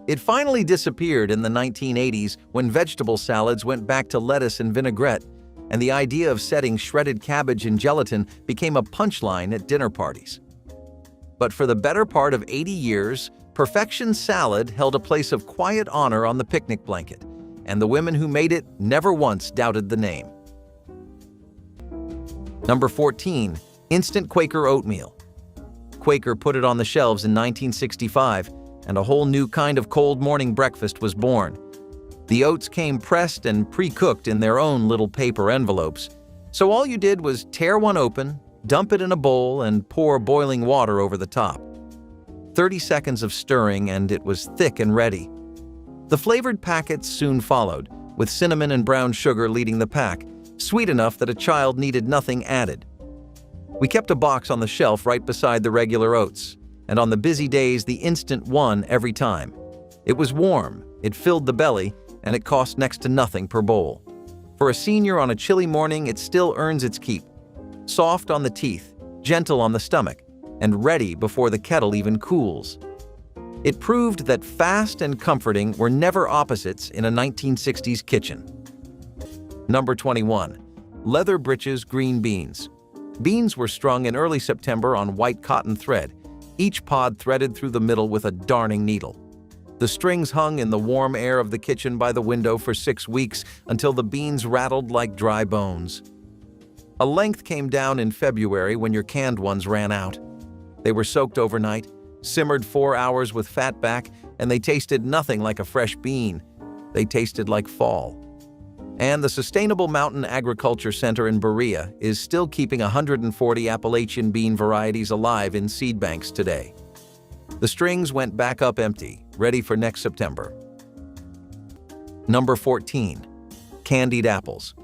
Speaker 1: It finally disappeared in the 1980s when vegetable salads went back to lettuce and vinaigrette, and the idea of setting shredded cabbage in gelatin became a punchline at dinner parties. But for the better part of 80 years, Perfection Salad held a place of quiet honor on the picnic blanket, and the women who made it never once doubted the name. Number 14, Instant Quaker Oatmeal. Quaker put it on the shelves in 1965, and a whole new kind of cold morning breakfast was born. The oats came pressed and pre-cooked in their own little paper envelopes, so all you did was tear one open, dump it in a bowl, and pour boiling water over the top. 30 seconds of stirring and it was thick and ready. The flavored packets soon followed, with cinnamon and brown sugar leading the pack, sweet enough that a child needed nothing added. We kept a box on the shelf right beside the regular oats, and on the busy days the instant won every time. It was warm, it filled the belly, and it cost next to nothing per bowl. For a senior on a chilly morning, it still earns its keep. Soft on the teeth, gentle on the stomach, and ready before the kettle even cools. It proved that fast and comforting were never opposites in a 1960s kitchen. Number 21. Leather breeches green beans. Beans were strung in early September on white cotton thread, each pod threaded through the middle with a darning needle. The strings hung in the warm air of the kitchen by the window for 6 weeks until the beans rattled like dry bones. A length came down in February when your canned ones ran out. They were soaked overnight, simmered 4 hours with fat back, and they tasted nothing like a fresh bean. They tasted like fall. And the Sustainable Mountain Agriculture Center in Berea is still keeping 140 Appalachian bean varieties alive in seed banks today. The strings went back up empty, ready for next September. Number 14. Candied apples.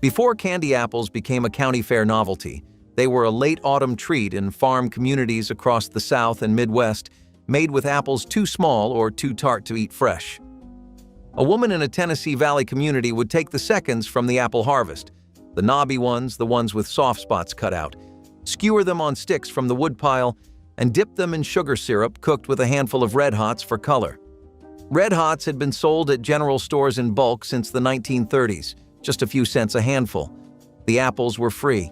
Speaker 1: Before candy apples became a county fair novelty, they were a late autumn treat in farm communities across the South and Midwest, made with apples too small or too tart to eat fresh. A woman in a Tennessee Valley community would take the seconds from the apple harvest, the knobby ones, the ones with soft spots cut out, skewer them on sticks from the woodpile, and dip them in sugar syrup cooked with a handful of Red Hots for color. Red Hots had been sold at general stores in bulk since the 1930s, just a few cents a handful. The apples were free.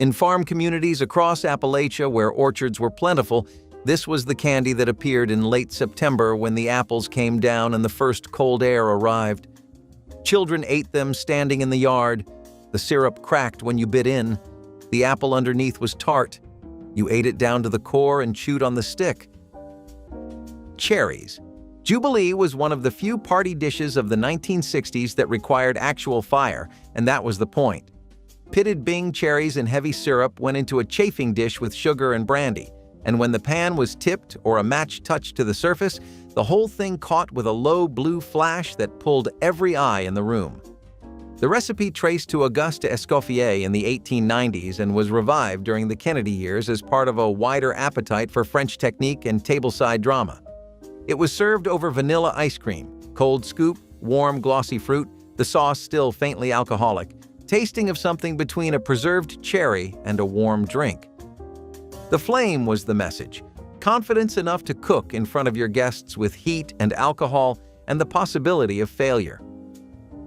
Speaker 1: In farm communities across Appalachia where orchards were plentiful, this was the candy that appeared in late September when the apples came down and the first cold air arrived. Children ate them standing in the yard. The syrup cracked when you bit in. The apple underneath was tart. You ate it down to the core and chewed on the stick. Cherries. Jubilee was one of the few party dishes of the 1960s that required actual fire, and that was the point. Pitted Bing cherries in heavy syrup went into a chafing dish with sugar and brandy, and when the pan was tipped or a match touched to the surface, the whole thing caught with a low blue flash that pulled every eye in the room. The recipe traced to Auguste Escoffier in the 1890s and was revived during the Kennedy years as part of a wider appetite for French technique and tableside drama. It was served over vanilla ice cream, cold scoop, warm glossy fruit, the sauce still faintly alcoholic, tasting of something between a preserved cherry and a warm drink. The flame was the message, confidence enough to cook in front of your guests with heat and alcohol and the possibility of failure.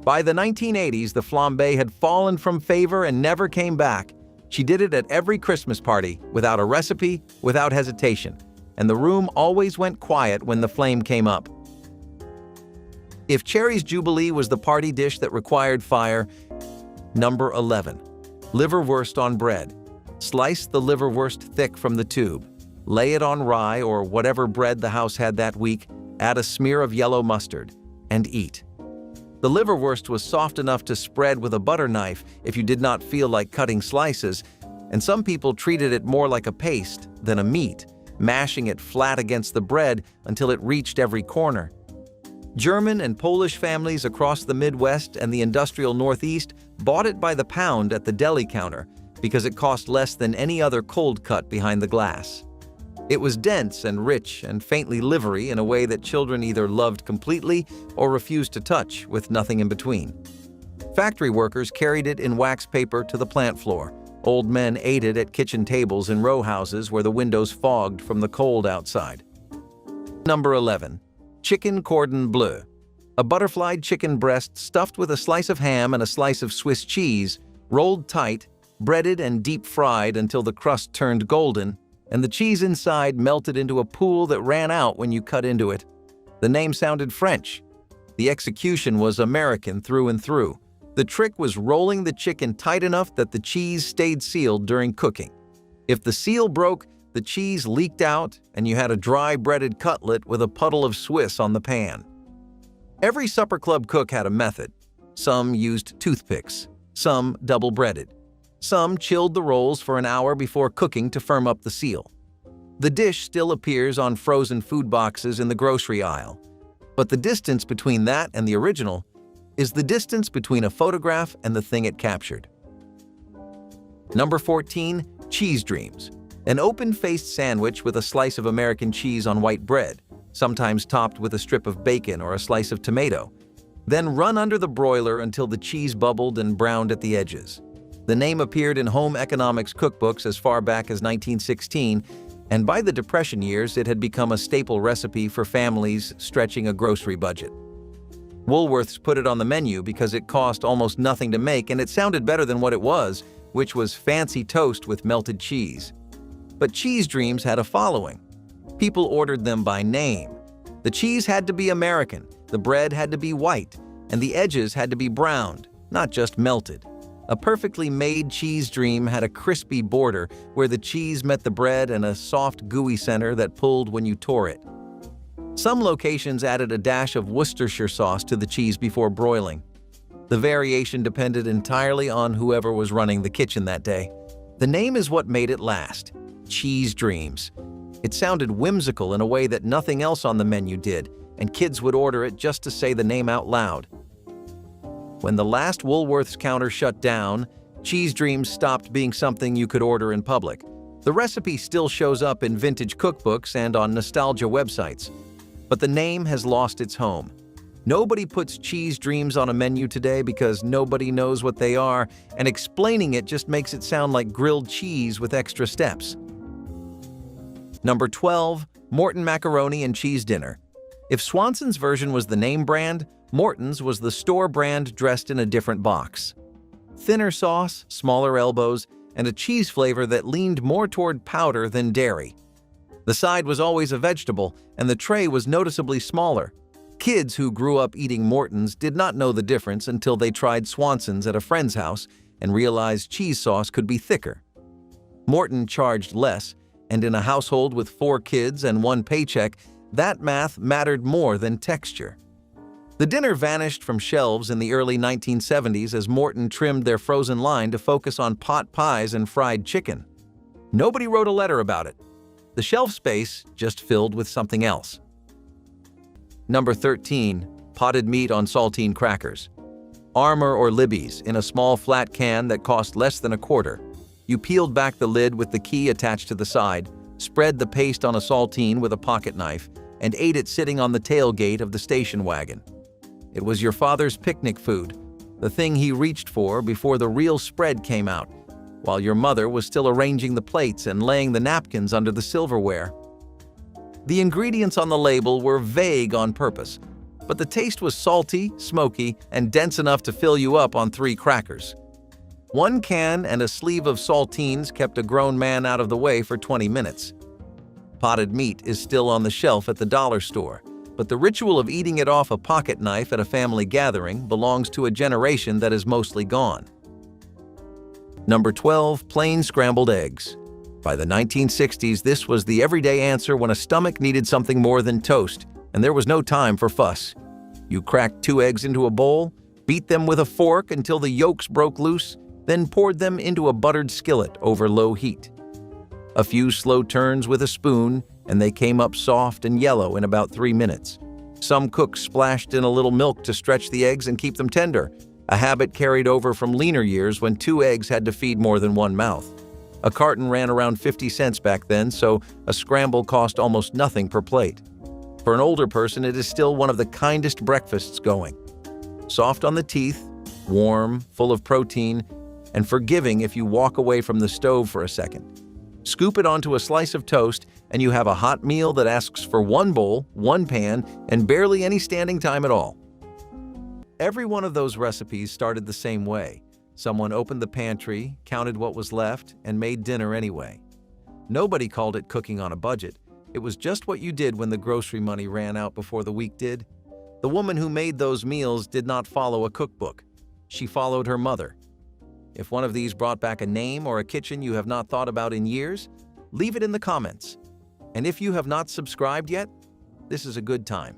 Speaker 1: By the 1980s, the flambé had fallen from favor and never came back. She did it at every Christmas party, without a recipe, without hesitation, and the room always went quiet when the flame came up. If Cherry's Jubilee was the party dish that required fire, number 11. Liverwurst on bread. Slice the liverwurst thick from the tube. Lay it on rye or whatever bread the house had that week, add a smear of yellow mustard, and eat. The liverwurst was soft enough to spread with a butter knife if you did not feel like cutting slices, and some people treated it more like a paste than a meat, mashing it flat against the bread until it reached every corner. German and Polish families across the Midwest and the industrial Northeast bought it by the pound at the deli counter because it cost less than any other cold cut behind the glass. It was dense and rich and faintly livery in a way that children either loved completely or refused to touch, with nothing in between. Factory workers carried it in wax paper to the plant floor. Old men ate it at kitchen tables in row houses where the windows fogged from the cold outside. Number 11. Chicken cordon bleu. A butterflied chicken breast stuffed with a slice of ham and a slice of Swiss cheese, rolled tight, breaded and deep fried until the crust turned golden, and the cheese inside melted into a pool that ran out when you cut into it. The name sounded French. The execution was American through and through. The trick was rolling the chicken tight enough that the cheese stayed sealed during cooking. If the seal broke, the cheese leaked out and you had a dry breaded cutlet with a puddle of Swiss on the pan. Every supper club cook had a method. Some used toothpicks, some double-breaded. Some chilled the rolls for an hour before cooking to firm up the seal. The dish still appears on frozen food boxes in the grocery aisle, but the distance between that and the original is the distance between a photograph and the thing it captured. Number 14. Cheese Dreams. An open-faced sandwich with a slice of American cheese on white bread, sometimes topped with a strip of bacon or a slice of tomato. Then run under the broiler until the cheese bubbled and browned at the edges. The name appeared in home economics cookbooks as far back as 1916, And by the Depression years, it had become a staple recipe for families stretching a grocery budget. Woolworths put it on the menu because it cost almost nothing to make and it sounded better than what it was, which was fancy toast with melted cheese. But cheese dreams had a following. People ordered them by name. The cheese had to be American, the bread had to be white, and the edges had to be browned, not just melted. A perfectly made cheese dream had a crispy border where the cheese met the bread and a soft, gooey center that pulled when you tore it. Some locations added a dash of Worcestershire sauce to the cheese before broiling. The variation depended entirely on whoever was running the kitchen that day. The name is what made it last. Cheese Dreams. It sounded whimsical in a way that nothing else on the menu did, and kids would order it just to say the name out loud. When the last Woolworths counter shut down, Cheese Dreams stopped being something you could order in public. The recipe still shows up in vintage cookbooks and on nostalgia websites. But the name has lost its home. Nobody puts cheese dreams on a menu today because nobody knows what they are, and explaining it just makes it sound like grilled cheese with extra steps. Number 12. Morton Macaroni and Cheese Dinner. If Swanson's version was the name brand, Morton's was the store brand dressed in a different box. Thinner sauce, smaller elbows, and a cheese flavor that leaned more toward powder than dairy. The side was always a vegetable, and the tray was noticeably smaller. Kids who grew up eating Morton's did not know the difference until they tried Swanson's at a friend's house and realized cheese sauce could be thicker. Morton charged less, and in a household with 4 kids and 1 paycheck, that math mattered more than texture. The dinner vanished from shelves in the early 1970s as Morton trimmed their frozen line to focus on pot pies and fried chicken. Nobody wrote a letter about it. The shelf space just filled with something else. Number 13. Potted meat on saltine crackers. Armour or Libby's in a small flat can that cost less than a quarter. You peeled back the lid with the key attached to the side, spread the paste on a saltine with a pocket knife, and ate it sitting on the tailgate of the station wagon. It was your father's picnic food, the thing he reached for before the real spread came out, while your mother was still arranging the plates and laying the napkins under the silverware. The ingredients on the label were vague on purpose, but the taste was salty, smoky, and dense enough to fill you up on 3 crackers. 1 can and a sleeve of saltines kept a grown man out of the way for 20 minutes. Potted meat is still on the shelf at the dollar store, but the ritual of eating it off a pocket knife at a family gathering belongs to a generation that is mostly gone. Number 12. Plain scrambled eggs. By the 1960s, this was the everyday answer when a stomach needed something more than toast, and there was no time for fuss. You cracked 2 eggs into a bowl, beat them with a fork until the yolks broke loose, then poured them into a buttered skillet over low heat. A few slow turns with a spoon, and they came up soft and yellow in about 3 minutes. Some cooks splashed in a little milk to stretch the eggs and keep them tender, a habit carried over from leaner years when 2 eggs had to feed more than 1 mouth. A carton ran around 50 cents back then, so a scramble cost almost nothing per plate. For an older person, it is still one of the kindest breakfasts going. Soft on the teeth, warm, full of protein, and forgiving if you walk away from the stove for a second. Scoop it onto a slice of toast, and you have a hot meal that asks for 1 bowl, 1 pan, and barely any standing time at all. Every one of those recipes started the same way. Someone opened the pantry, counted what was left, and made dinner anyway. Nobody called it cooking on a budget. It was just what you did when the grocery money ran out before the week did. The woman who made those meals did not follow a cookbook. She followed her mother. If one of these brought back a name or a kitchen you have not thought about in years, leave it in the comments. And if you have not subscribed yet, this is a good time.